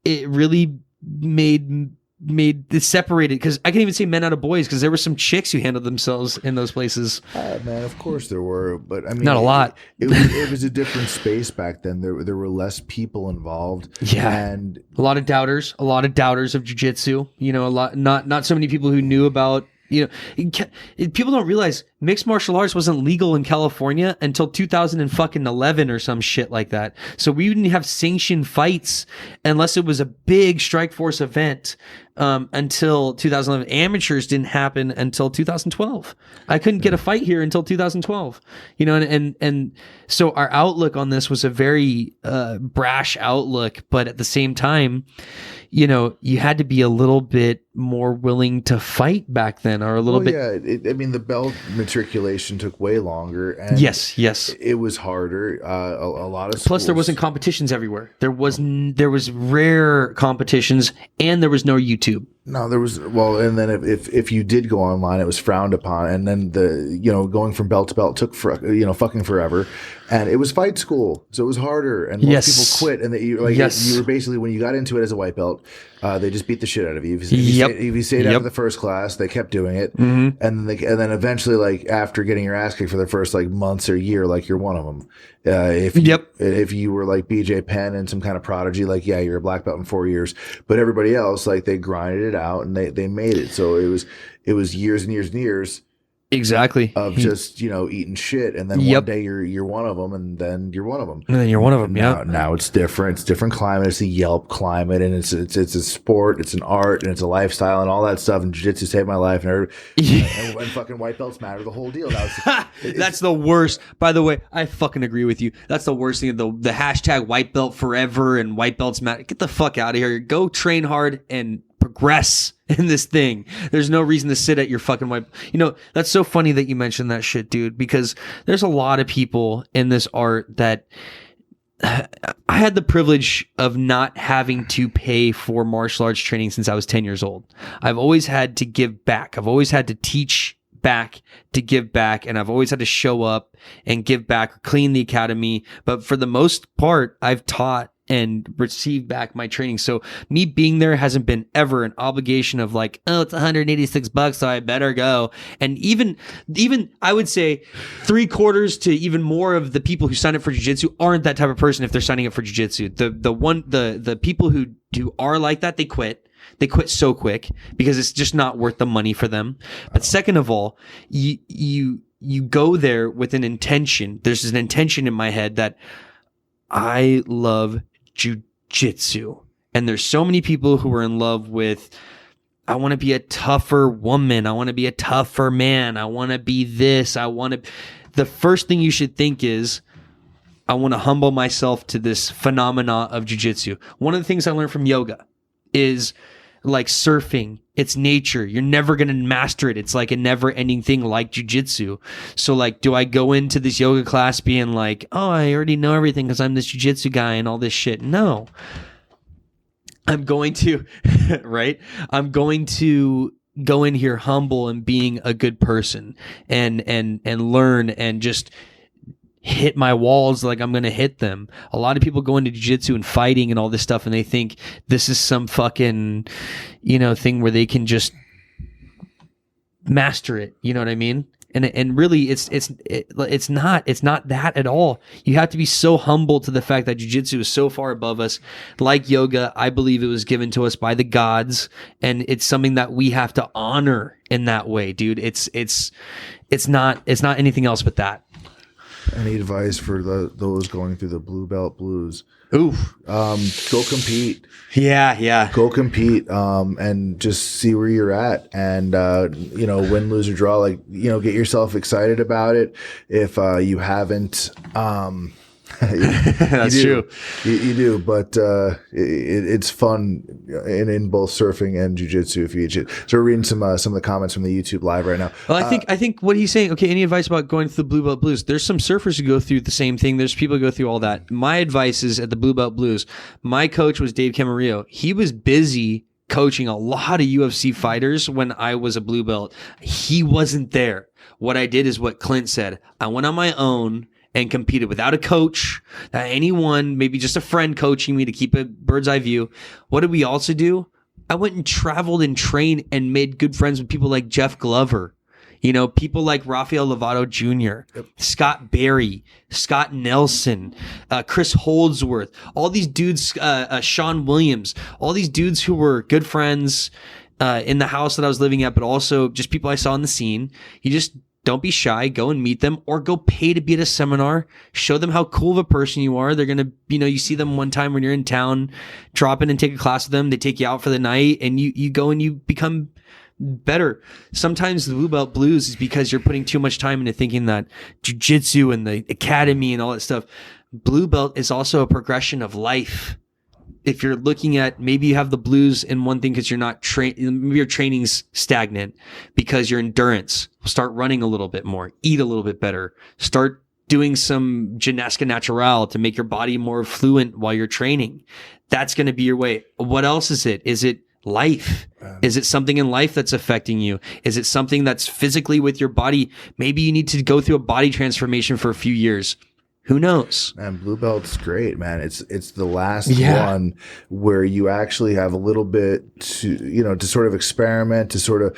it really made it separated. Because I can't even say men out of boys, because there were some chicks who handled themselves in those places. Man, of course there were, but I mean, not a lot. It was a different space back then. There were less people involved. Yeah, and a lot of doubters of jiu-jitsu. You know, not so many people who knew about. You know, people don't realize mixed martial arts wasn't legal in California until 2011 or some shit like that. So we didn't have sanctioned fights unless it was a big Strikeforce event until 2011. Amateurs didn't happen until 2012. I couldn't get a fight here until 2012. You know, and so our outlook on this was a very brash outlook, but at the same time, you know, you had to be a little bit more willing to fight back then, or a little bit. Yeah, I mean, the belt matriculation took way longer. And yes, it was harder. A lot of schools. Plus, there wasn't competitions everywhere. There was rare competitions, and there was no YouTube. No, there was and then if you did go online, it was frowned upon, and then going from belt to belt took fucking forever, and it was fight school, so it was harder, and most people quit, and you were basically, when you got into it as a white belt, they just beat the shit out of you. If you stayed after the first class, they kept doing it, and then eventually, like after getting your ass kicked for the first like months or year, like you're one of them. If you were like BJ Penn and some kind of prodigy, like you're a black belt in 4 years, but everybody else, like, they grinded it out and they made it. So it was years and years and years exactly of just eating shit, and then one day you're one of them, and then you're one of them, and then you're one of them. Now it's different. It's different climate. It's a Yelp climate, and it's a sport. It's an art, and it's a lifestyle, and all that stuff. And jiu-jitsu saved my life, and fucking white belts matter. The whole deal. That's the worst. By the way, I fucking agree with you. That's the worst thing. The hashtag white belt forever and white belts matter. Get the fuck out of here. Go train hard and progress in this thing. There's no reason to sit at your fucking white. That's so funny that you mentioned that shit, dude, because there's a lot of people in this art that I had the privilege of not having to pay for martial arts training since I was 10 years old. I've always had to give back. I've always had to teach back to give back, and I've always had to show up and give back or clean the academy. But for the most part, I've taught and receive back my training. So me being there hasn't been ever an obligation of like, oh, it's $186, so I better go. And even I would say 3/4 to even more of the people who sign up for jiu-jitsu aren't that type of person if they're signing up for jiu-jitsu. The people who are like that, they quit. They quit so quick because it's just not worth the money for them. But second of all, you go there with an intention. There's an intention in my head that I love jiu-jitsu. And there's so many people who are in love with, I want to be a tougher woman. I want to be a tougher man. I want to be this. The first thing you should think is, I want to humble myself to this phenomena of jiu-jitsu. One of the things I learned from yoga is, like surfing, it's nature. You're never going to master it. It's like a never ending thing, like jiu-jitsu. So like, do I go into this yoga class being like, oh, I already know everything because I'm this jiu-jitsu guy and all this shit? No, I'm going to, right? I'm going to go in here humble and being a good person and learn and just hit my walls like I'm going to hit them. A lot of people go into jiu-jitsu and fighting and all this stuff, and they think this is some fucking, thing where they can just master it. You know what I mean? And really it's not that at all. You have to be so humble to the fact that jiu-jitsu is so far above us. Like yoga, I believe it was given to us by the gods, and it's something that we have to honor in that way, dude. It's not anything else but that. Any advice for those going through the blue belt blues? Oof. Go compete. Yeah. Go compete, and just see where you're at, and win, lose or draw. Like, get yourself excited about it. If you haven't, that's true. You do, but it's fun in both surfing and jiu-jitsu. If you so we're reading some of the comments from the YouTube live right now. Well, I think what he's saying. Okay, any advice about going to the blue belt blues? There's some surfers who go through the same thing. There's people who go through all that. My advice is at the blue belt blues. My coach was Dave Camarillo. He was busy coaching a lot of UFC fighters when I was a blue belt. He wasn't there. What I did is what Clint said. I went on my own and competed without a coach, anyone, maybe just a friend coaching me to keep a bird's eye view. What did we also do? I went and traveled and trained and made good friends with people like Jeff Glover, people like Rafael Lovato Jr., Scott Barry, Scott Nelson, Chris Holdsworth, all these dudes, Sean Williams, all these dudes who were good friends in the house that I was living at, but also just people I saw in the scene. You just don't be shy. Go and meet them, or go pay to be at a seminar. Show them how cool of a person you are. They're going to, you see them one time when you're in town, drop in and take a class with them. They take you out for the night, and you go and you become better. Sometimes the blue belt blues is because you're putting too much time into thinking that jiu-jitsu and the academy and all that stuff. Blue belt is also a progression of life. If you're looking at, maybe you have the blues in one thing because you're not maybe your training's stagnant because your endurance. Start running a little bit more, eat a little bit better, start doing some gymnastica naturale to make your body more fluent while you're training. That's going to be your way. What else is it? Is it life? Is it something in life that's affecting you? Is it something that's physically with your body? Maybe you need to go through a body transformation for a few years. Who knows? Man, blue belt's great, man. It's the last one where you actually have a little bit to sort of experiment, to sort of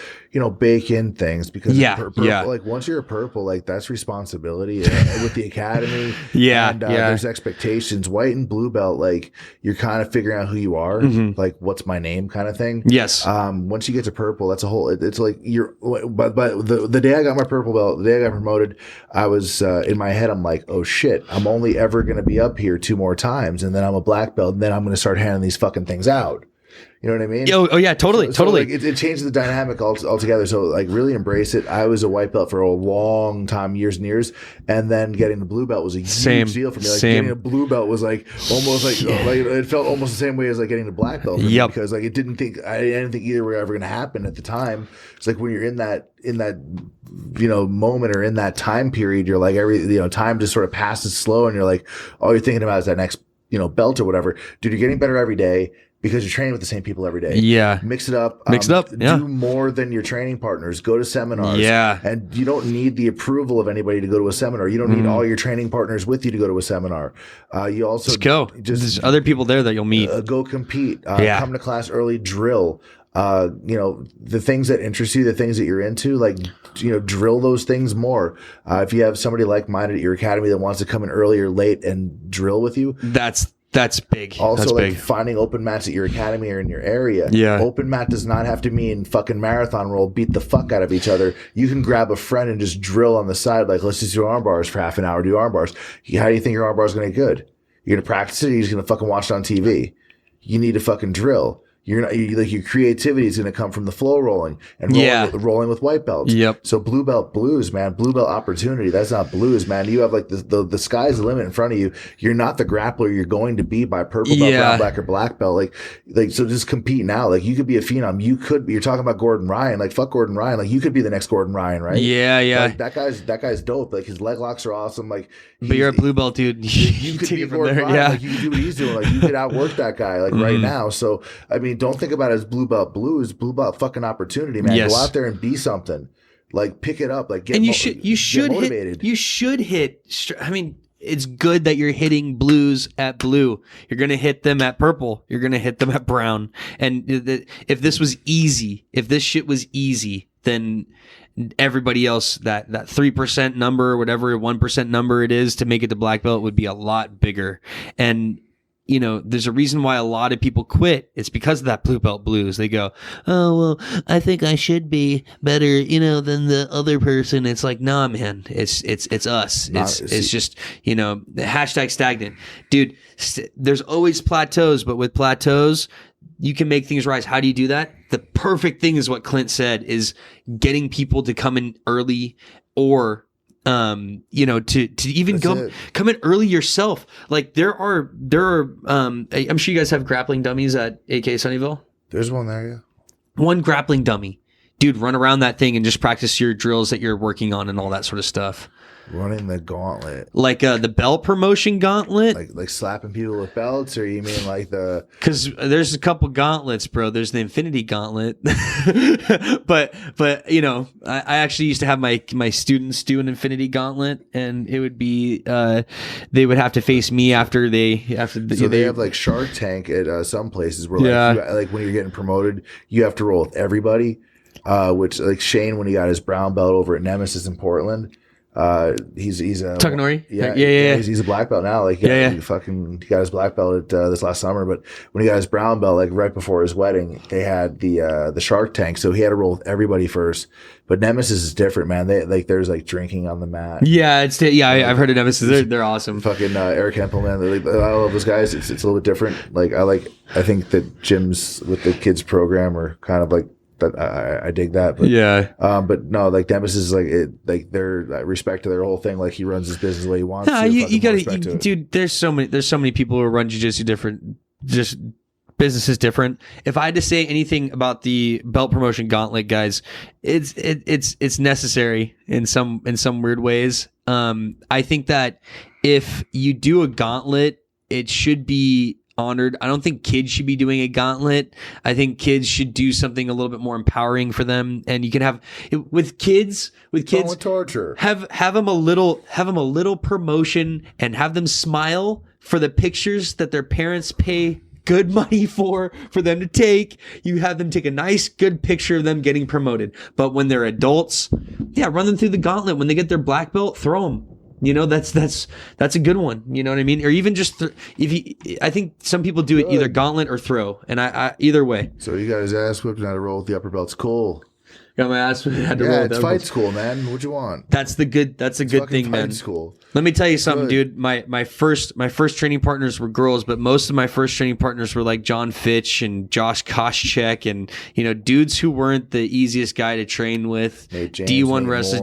bake in things, because purple, like once you're a purple, like that's responsibility with the academy. And there's expectations. White and blue belt, like you're kind of figuring out who you are, like what's my name kind of thing. Yes. Once you get to purple, that's a whole. It's like but the day I got my purple belt, the day I got promoted, I was in my head, I'm like, oh shit. I'm only ever going to be up here 2 more times, and then I'm a black belt, and then I'm going to start handing these fucking things out. You know what I mean? Oh yeah, totally. Like, it changes the dynamic altogether. So like really embrace it. I was a white belt for a long time, years and years, and then getting the blue belt was a huge deal for me. Like getting a blue belt was like almost like it felt almost the same way as like getting the black belt for me, because like I didn't think either were ever going to happen at the time. It's like when you're in that moment or in that time period, you're like time just sort of passes slow, and you're like all you're thinking about is that next belt or whatever. Dude, you're getting better every day, because you're training with the same people every day. Yeah. Mix it up. Do more than your training partners. Go to seminars. Yeah. And you don't need the approval of anybody to go to a seminar. You don't need all your training partners with you to go to a seminar. You also just go. There's other people there that you'll meet. Go compete. Come to class early. Drill. The things that interest you, the things that you're into, like, drill those things more. If you have somebody like-minded at your academy that wants to come in early or late and drill with you, that's big. Also, that's like big. Finding open mats at your academy or in your area. Yeah. Open mat does not have to mean fucking marathon roll, beat the fuck out of each other. You can grab a friend and just drill on the side. Like, let's just do arm bars for half an hour, do arm bars. How do you think your arm bar is going to get good? You're going to practice it, or you're just going to fucking watch it on TV? You need to fucking drill. Your creativity is going to come from the flow rolling and rolling with white belts. Yep. So blue belt blues, man, blue belt opportunity. That's not blues, man. You have like the sky's the limit in front of you. You're not the grappler you're going to be by purple belt, brown, black, or black belt. Like so just compete now. Like you could be a phenom. You're talking about Gordon Ryan. Like fuck Gordon Ryan. Like you could be the next Gordon Ryan, right? Yeah, yeah. Like, that guy's dope. Like his leg locks are awesome. Like, but you're a blue belt, dude. You could be Gordon Ryan. Yeah. Like you could do what he's doing. Like you could outwork that guy. Like right now. So I mean, don't think about it as blue belt blues. Blue belt fucking opportunity, man. Yes. Go out there and be something. Like pick it up. Like get and you should motivated. You should hit. I mean, it's good that you're hitting blues at blue. You're going to hit them at purple. You're going to hit them at brown. And if this was easy, if this shit was easy, then everybody else, that 3% number or whatever 1% number it is to make it to black belt would be a lot bigger. And there's a reason why a lot of people quit. It's because of that blue belt blues. They go, oh, well, I think I should be better, than the other person. It's like, nah, man, it's us. It's just, hashtag stagnant. Dude, there's always plateaus, but with plateaus, you can make things rise. How do you do that? The perfect thing is what Clint said, is getting people to come in early, or to even come in early yourself. Like there are I'm sure you guys have grappling dummies at AK Sunnyvale. There's one there, yeah. One grappling dummy. Dude, run around that thing and just practice your drills that you're working on and all that sort of stuff. Running the gauntlet, like the belt promotion gauntlet, like slapping people with belts, or you mean like the? Because there's a couple gauntlets, bro. There's the Infinity Gauntlet, but I actually used to have my students do an Infinity Gauntlet, and it would be they would have to face me after they have like Shark Tank at some places where like when you're getting promoted, you have to roll with everybody, which like Shane when he got his brown belt over at Nemesis in Portland. He's a Takanori. Yeah. He's a black belt now. Like he got his black belt at this last summer. But when he got his brown belt, like right before his wedding, they had the Shark Tank, so he had to roll with everybody first. But Nemesis is different, man. There's like drinking on the mat. Yeah, I've heard of Nemesis. They're awesome. Fucking Eric Hempel, man. I love those guys. It's a little bit different. I think that gyms with the kids program are kind of like. But I dig that. But, but no, like Nemesis is like it, like their respect to their whole thing. Like he runs his business the way he wants. No, you gotta, dude. There's so many people who run jiu-jitsu different, just businesses different. If I had to say anything about the belt promotion gauntlet, guys, it's necessary in some weird ways. I think that if you do a gauntlet, it should be honored. I don't think kids should be doing a gauntlet. I think kids should do something a little bit more empowering for them. And you can have with kids, torture. Have them a little promotion and have them smile for the pictures that their parents pay good money for them to take. You have them take a nice, good picture of them getting promoted. But when they're adults, run them through the gauntlet. When they get their black belt, throw them. You know, that's a good one. You know what I mean? Or even just I think some people do it either gauntlet or throw, and I either way. So you got his ass whipped and had to roll with the upper belt's cool. Got my ass had to roll. It's fight school, man. What you want? That's a good thing, man. School. Let me tell you something, dude. My first training partners were girls, but most of my first training partners were like John Fitch and Josh Koscheck and, you know, dudes who weren't the easiest guy to train with. D1 wrestlers,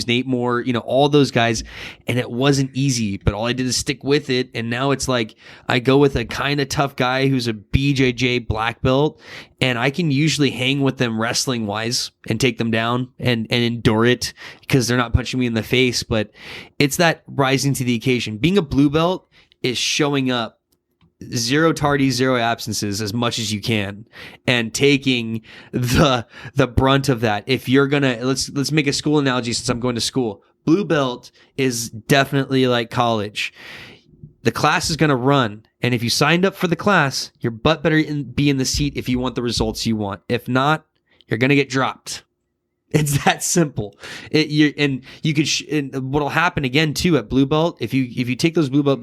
Nate Moore, you know, all those guys. And it wasn't easy, but all I did is stick with it. And now it's like I go with a kind of tough guy who's a BJJ black belt, and I can usually hang with them wrestling wise and take them down and endure it because they're not punching me in the face. But it's that rising to the occasion. Being a blue belt is showing up, 0 tardies, 0 absences as much as you can, and taking the brunt of that. If you're gonna let's make a school analogy since I'm going to school. Blue belt is definitely like college. The class is going to run, and if you signed up for the class, your butt better be in the seat if you want the results you want. If not, you're going to get dropped. It's that simple. And what'll happen again too at blue belt, if you take those blue belt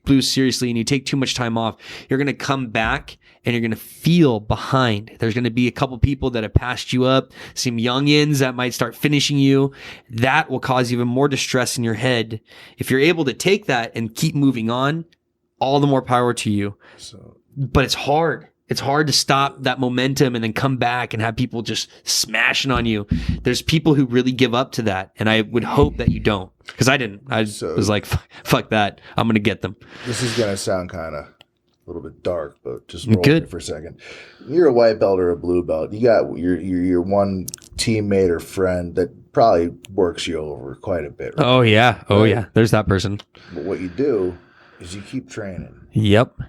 blues seriously and you take too much time off, you're going to come back and you're going to feel behind. There's going to be a couple people that have passed you up, some youngins that might start finishing you. That will cause even more distress in your head. If you're able to take that and keep moving on, all the more power to you. But it's hard. It's hard to stop that momentum and then come back and have people just smashing on you. There's people who really give up to that, and I would hope that you don't, because I didn't. I was like, fuck that. I'm going to get them. This is going to sound kind of a little bit dark, but just roll with it for a second. You're a white belt or a blue belt. You got your one teammate or friend that probably works you over quite a bit. Right? Oh, yeah. Oh, yeah. There's that person. But what you do is you keep training. Yep.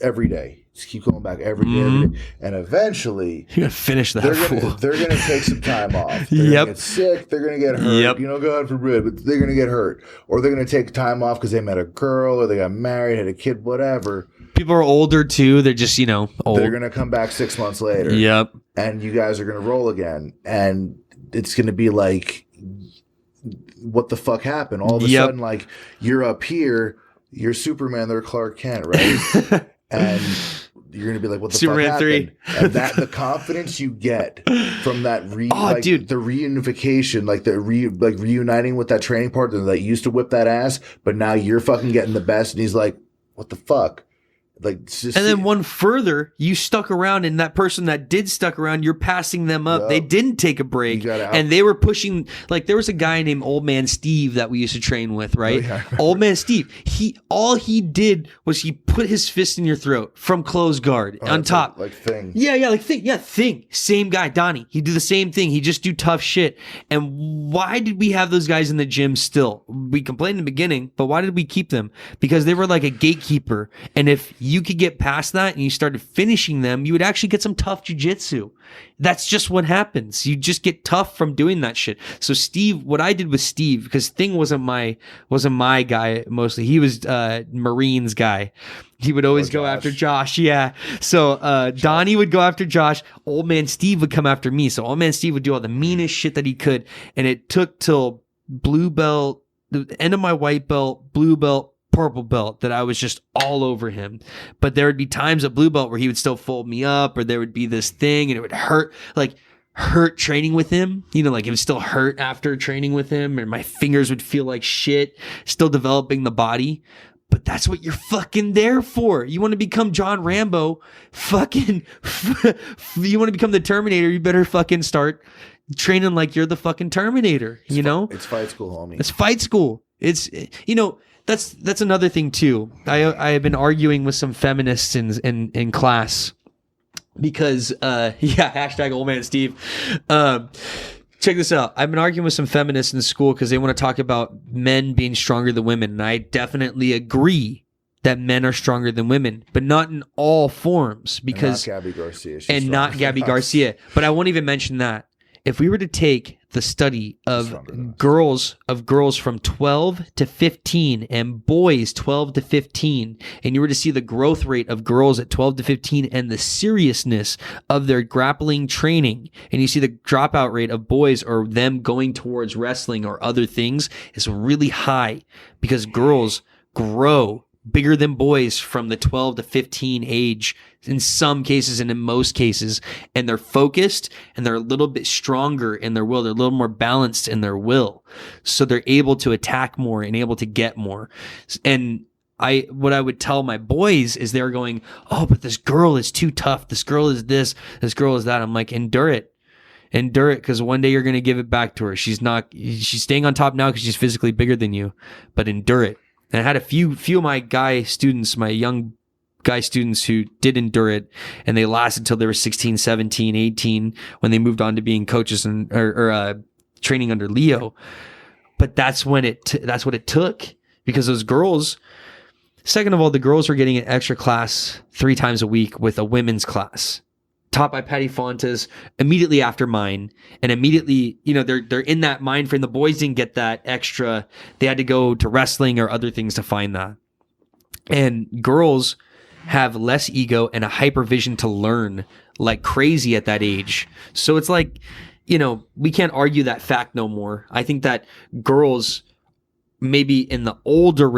Every day. Just keep going back every day. And eventually, you're gonna finish that. They're gonna take some time off. They're gonna get sick. They're gonna get hurt. Yep. You know, God forbid, but they're gonna get hurt, or they're gonna take time off because they met a girl, or they got married, had a kid, whatever. People are older too. They're just, old. They're gonna come back 6 months later. Yep. And you guys are gonna roll again, and it's gonna be like, what the fuck happened? All of a sudden, like, you're up here, you're Superman, they're Clark Kent, right? And you're gonna be like, "What the Superman fuck happened?" 3. And that the confidence you get from that, dude, the reunification, like reuniting with that training partner that used to whip that ass, but now you're fucking getting the best, and he's like, "What the fuck?" Like, just and then one further, you stuck around, and that person that did stuck around, you're passing them up. Yep. They didn't take a break, and they were pushing. Like, there was a guy named Old Man Steve that we used to train with, right? Oh, yeah, Old Man Steve. All he did was he put his fist in your throat from closed guard on top, like Thing. Yeah, like Thing. Yeah, Thing. Same guy, Donnie. He do the same thing. He just do tough shit. And why did we have those guys in the gym still? We complained in the beginning, but why did we keep them? Because they were like a gatekeeper, and if you could get past that and you started finishing them, you would actually get some tough jiu-jitsu. That's just what happens. You just get tough from doing that shit. So Steve, what I did with Steve, because Thing wasn't my guy mostly. He was Marines guy. He would always go after Josh. Yeah. So Donnie would go after Josh. Old Man Steve would come after me. So Old Man Steve would do all the meanest shit that he could. And it took till blue belt, the end of my white belt, blue belt, purple belt, that I was just all over him. But there would be times at blue belt where he would still fold me up, or there would be this thing and it would hurt training with him. Like it would still hurt after training with him, and my fingers would feel like shit, still developing the body. But that's what you're fucking there for. You want to become John Rambo, you want to become the Terminator, you better fucking start training like you're the fucking Terminator, It's fight school, homie. It's fight school. It's, that's another thing too. I have been arguing with some feminists in class because, hashtag Old Man Steve. Check this out. I've been arguing with some feminists in school because they want to talk about men being stronger than women. And I definitely agree that men are stronger than women, but not in all forms, because And not Gabby Garcia. She's and not stronger Gabby than us. Garcia. But I won't even mention that. If we were to take the study of stronger than us. girls from 12 to 15 and boys 12 to 15, and you were to see the growth rate of girls at 12 to 15 and the seriousness of their grappling training, and you see the dropout rate of boys or them going towards wrestling or other things is really high, because girls grow bigger than boys from the 12 to 15 age in some cases and in most cases, and they're focused and they're a little bit stronger in their will. They're a little more balanced in their will, so they're able to attack more and able to get more. And what I would tell my boys is they're going, oh, but this girl is too tough, this girl is this girl is that. I'm like, endure it, because one day you're going to give it back to her. She's staying on top now because she's physically bigger than you, but endure it. And I had a few of my young guy students who did endure it, and they lasted until they were 16, 17, 18 when they moved on to being coaches and or training under Leo. But that's what it took, because those girls, second of all, the girls were getting an extra class 3 times a week with a women's class taught by Patty Fontes immediately after mine. And immediately, they're in that mind frame. The boys didn't get that extra. They had to go to wrestling or other things to find that. And girls have less ego and a hypervision to learn like crazy at that age. So it's like, we can't argue that fact no more. I think that girls, maybe in the older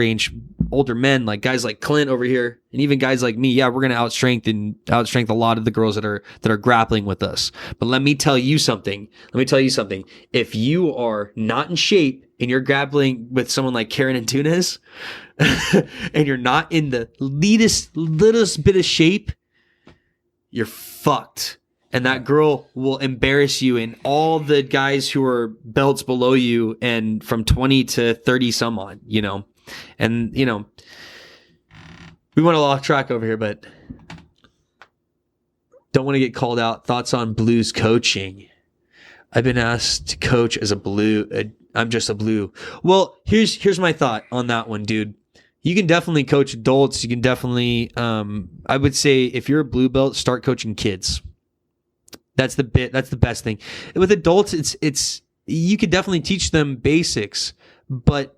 men, like guys like Clint over here, and even guys like me, we're going to outstrength a lot of the girls that are grappling with us. But let me tell you something. If you are not in shape and you're grappling with someone like Karen Antunes, and you're not in the littlest bit of shape, you're fucked. And that girl will embarrass you, and all the guys who are belts below you and from 20 to 30 some odd, And, we went a lot off track over here, but don't want to get called out. Thoughts on blues coaching? I've been asked to coach as a blue. I'm just a blue. Well, here's my thought on that one, dude. You can definitely coach adults. You can definitely, I would say if you're a blue belt, start coaching kids. That's the best thing. With adults, it's you could definitely teach them basics, but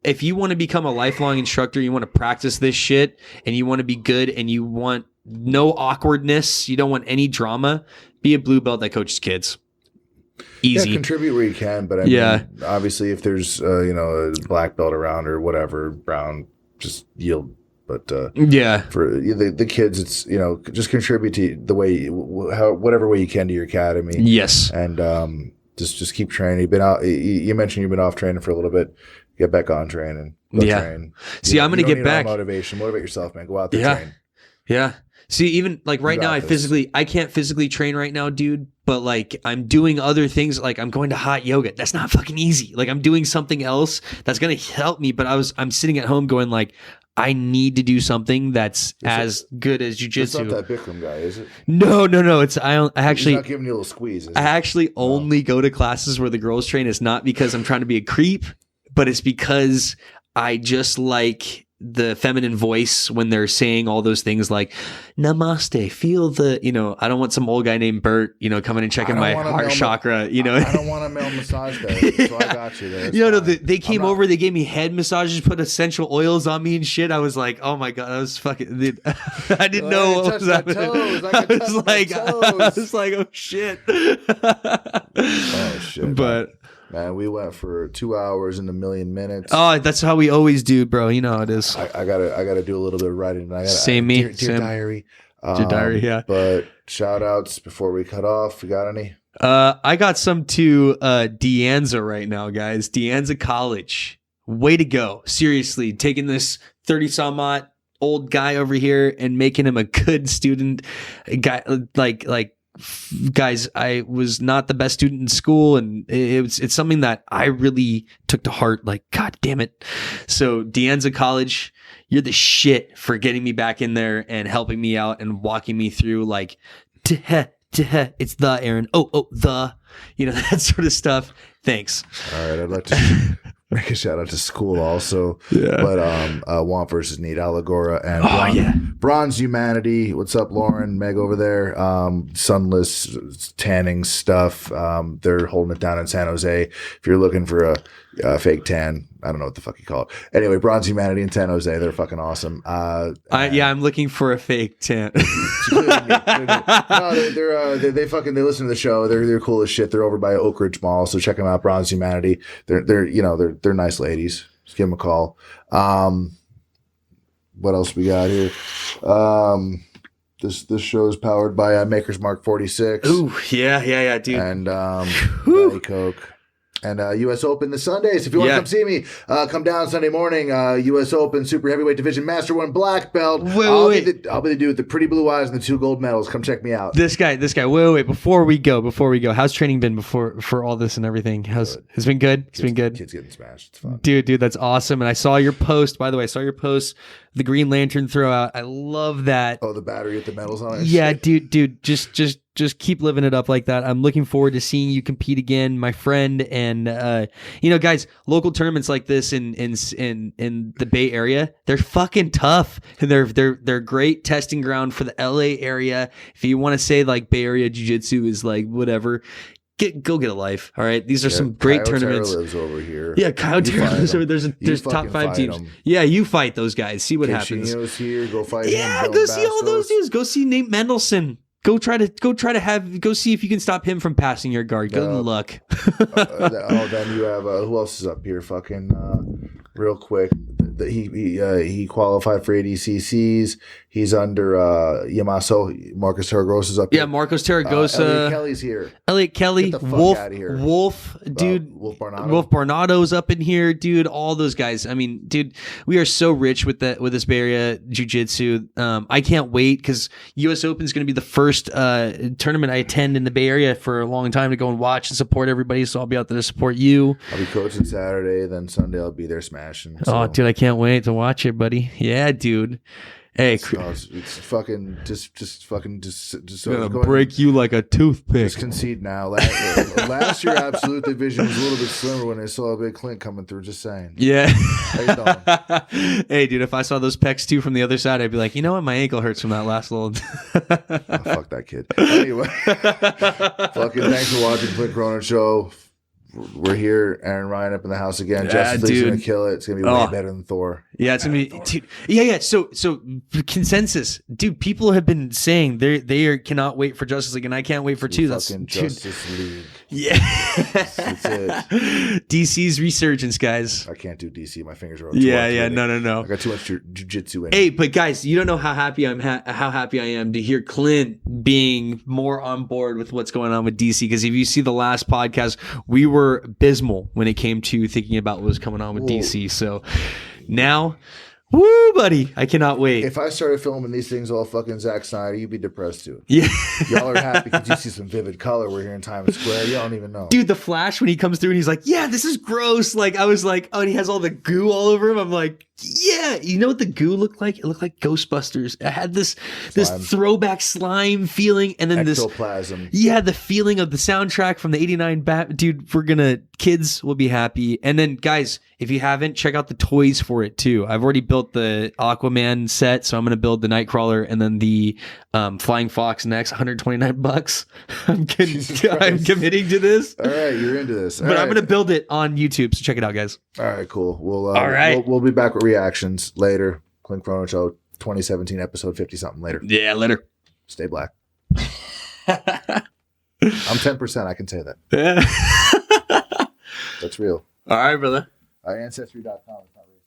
if you want to become a lifelong instructor, you want to practice this shit, and you want to be good, and you want no awkwardness, you don't want any drama, be a blue belt that coaches kids. Easy. Yeah, contribute where you can, but I mean, obviously if there's a black belt around or whatever, brown, just yield. But for the kids, it's just contribute to the way, whatever way you can to your academy. Yes, and just keep training. You've been out. You mentioned you've been off training for a little bit. Get back on training. Train. See, I'm gonna get back. Motivation. Motivate yourself, man. Go out there. Train. Yeah. See, even like right now, I can't physically train right now, dude. But like I'm doing other things. Like I'm going to hot yoga. That's not fucking easy. Like I'm doing something else that's gonna help me. But I'm sitting at home going like, I need to do something that's as good as jiu-jitsu. It's not that Bikram guy, is it? No. It's I actually. He's not giving you a little squeeze. I actually only go to classes where the girls train. It's not because I'm trying to be a creep, but it's because I just like the feminine voice when they're saying all those things like namaste, feel the, I don't want some old guy named Bert, coming and checking my heart chakra, I don't want a male massage there, so I got you there. They came over, they gave me head massages, put essential oils on me and shit. I was like, oh my God, I was fucking, I didn't know what was happening. I was like, oh shit. Oh shit. But man, we went for 2 hours and 1,000,000 minutes. Oh, that's how we always do, bro. You know how it is. I gotta do a little bit of writing. Dear diary. Dear diary, yeah. But shout outs before we cut off. You got any? I got some to Deanza right now, guys. Deanza College. Way to go. Seriously, taking this 30-some-odd old guy over here and making him a good student. Guy guys, I was not the best student in school, and it's something that I really took to heart. Like, God damn it. So Deanza College, you're the shit for getting me back in there and helping me out and walking me through like, it's the Aaron. Oh, the, that sort of stuff. Thanks. All right. make a shout out to school also. Yeah. But Want versus Need, Alagora and Bronze Humanity. What's up, Lauren? Meg over there. Sunless tanning stuff. They're holding it down in San Jose. If you're looking for a fake tan, I don't know what the fuck you call it. Anyway, Bronze Humanity in San Jose. They're fucking awesome. I'm looking for a fake tan. No, they listen to the show. They're cool as shit. They're over by Oak Ridge Mall, so check them out. Bronze Humanity. They're nice ladies. Just give them a call. What else we got here? This show is powered by Maker's Mark 46. Ooh, yeah, dude. And Diet Coke. And U.S. Open this Sundays. If you want to come see me, come down Sunday morning. U.S. Open Super Heavyweight Division Master 1 Black Belt. I'll be the dude with the pretty blue eyes and the 2 gold medals. Come check me out. This guy. Wait. Before we go, how's training been for all this and everything? It's been good. It's been good. Kids getting smashed. It's fun. Dude, that's awesome. And I saw your post. By the way, the Green Lantern throwout. I love that. Oh, the battery with the medals on it. Yeah, dude. Just keep living it up like that. I'm looking forward to seeing you compete again, my friend. And guys, local tournaments like this in the Bay Area, they're fucking tough, and they're great testing ground for the LA area. If you want to say like Bay Area Jiu Jitsu is like whatever, go get a life. All right, these are some great tournaments. Lives over here. Yeah, Kyle Terra lives over. There's top 5 teams. Yeah, you fight those guys. See what happens. Chino's here. Go fight him. Yeah, go see all those dudes. Go see Nate Mendelsohn. Go see if you can stop him from passing your guard. Good luck. Then you have who else is up here? Fucking real quick. He qualified for ADCCs. He's under Yamaso. Marcos Tarragosa's up here. Yeah, Marcos Tarragosa. Elliot Kelly's here. Elliot Kelly. Get the fuck Wolf. out of here. Wolf, dude. Wolf Barnado. Wolf Barnado's up in here, dude. All those guys. I mean, dude, we are so rich with this Bay Area Jiu-Jitsu. I can't wait because U.S. Open is going to be the first tournament I attend in the Bay Area for a long time to go and watch and support everybody. So I'll be out there to support you. I'll be coaching Saturday. Then Sunday I'll be there smashing. So. Oh, dude, I can't wait to watch it, buddy. Yeah, dude. Hey, it's fucking just gonna break you like a toothpick. Just concede now. Last year, Absolute Division was a little bit slimmer when they saw a big Clint coming through. Just saying. Yeah. How you doing? Hey, dude, if I saw those pecs too from the other side, I'd be like, you know what, my ankle hurts from that last little. Oh, fuck that kid. Anyway, fucking thanks for watching Clint Cronin Show. We're here, Aaron Ryan up in the house again. Justice League's gonna kill it. It's gonna be way better than Thor. Yeah, it's gonna be, dude. Yeah. So consensus, dude. People have been saying they cannot wait for Justice League, and I can't wait for 2. That's Justice League. Yeah, that's it. DC's resurgence, guys. I can't do DC. My fingers are. Yeah. No. I got too much jujitsu in. Hey, but guys, you don't know how happy how happy I am to hear Clint being more on board with what's going on with DC. Because if you see the last podcast, we were abysmal when it came to thinking about what was coming on with DC. So now, woo, buddy, I cannot wait. If I started filming these things all fucking Zack Snyder, you'd be depressed too. Yeah. Y'all are happy because you see some vivid color. We're here in Times Square. You don't even know. Dude, the Flash, when he comes through and he's like, yeah, this is gross. Like, I was like, oh, and he has all the goo all over him. I'm like, yeah. You know what the goo looked like? It looked like Ghostbusters. It had this throwback slime feeling. And then ectoplasm. The feeling of the soundtrack from the 89 Dude, kids will be happy. And then, guys, if you haven't, check out the toys for it too. I've already built the Aquaman set, so I'm going to build the Nightcrawler and then the Flying Fox next, $129. I'm committing to this. All right, you're into this. I'm going to build it on YouTube, so check it out, guys. All right, cool. All right. We'll be back with reactions later. Clint Cronin Show 2017 episode 50 something later. Yeah, later. Stay black. I'm 10%. I can say that. That's real. All right, brother. Ancestry.com is not real.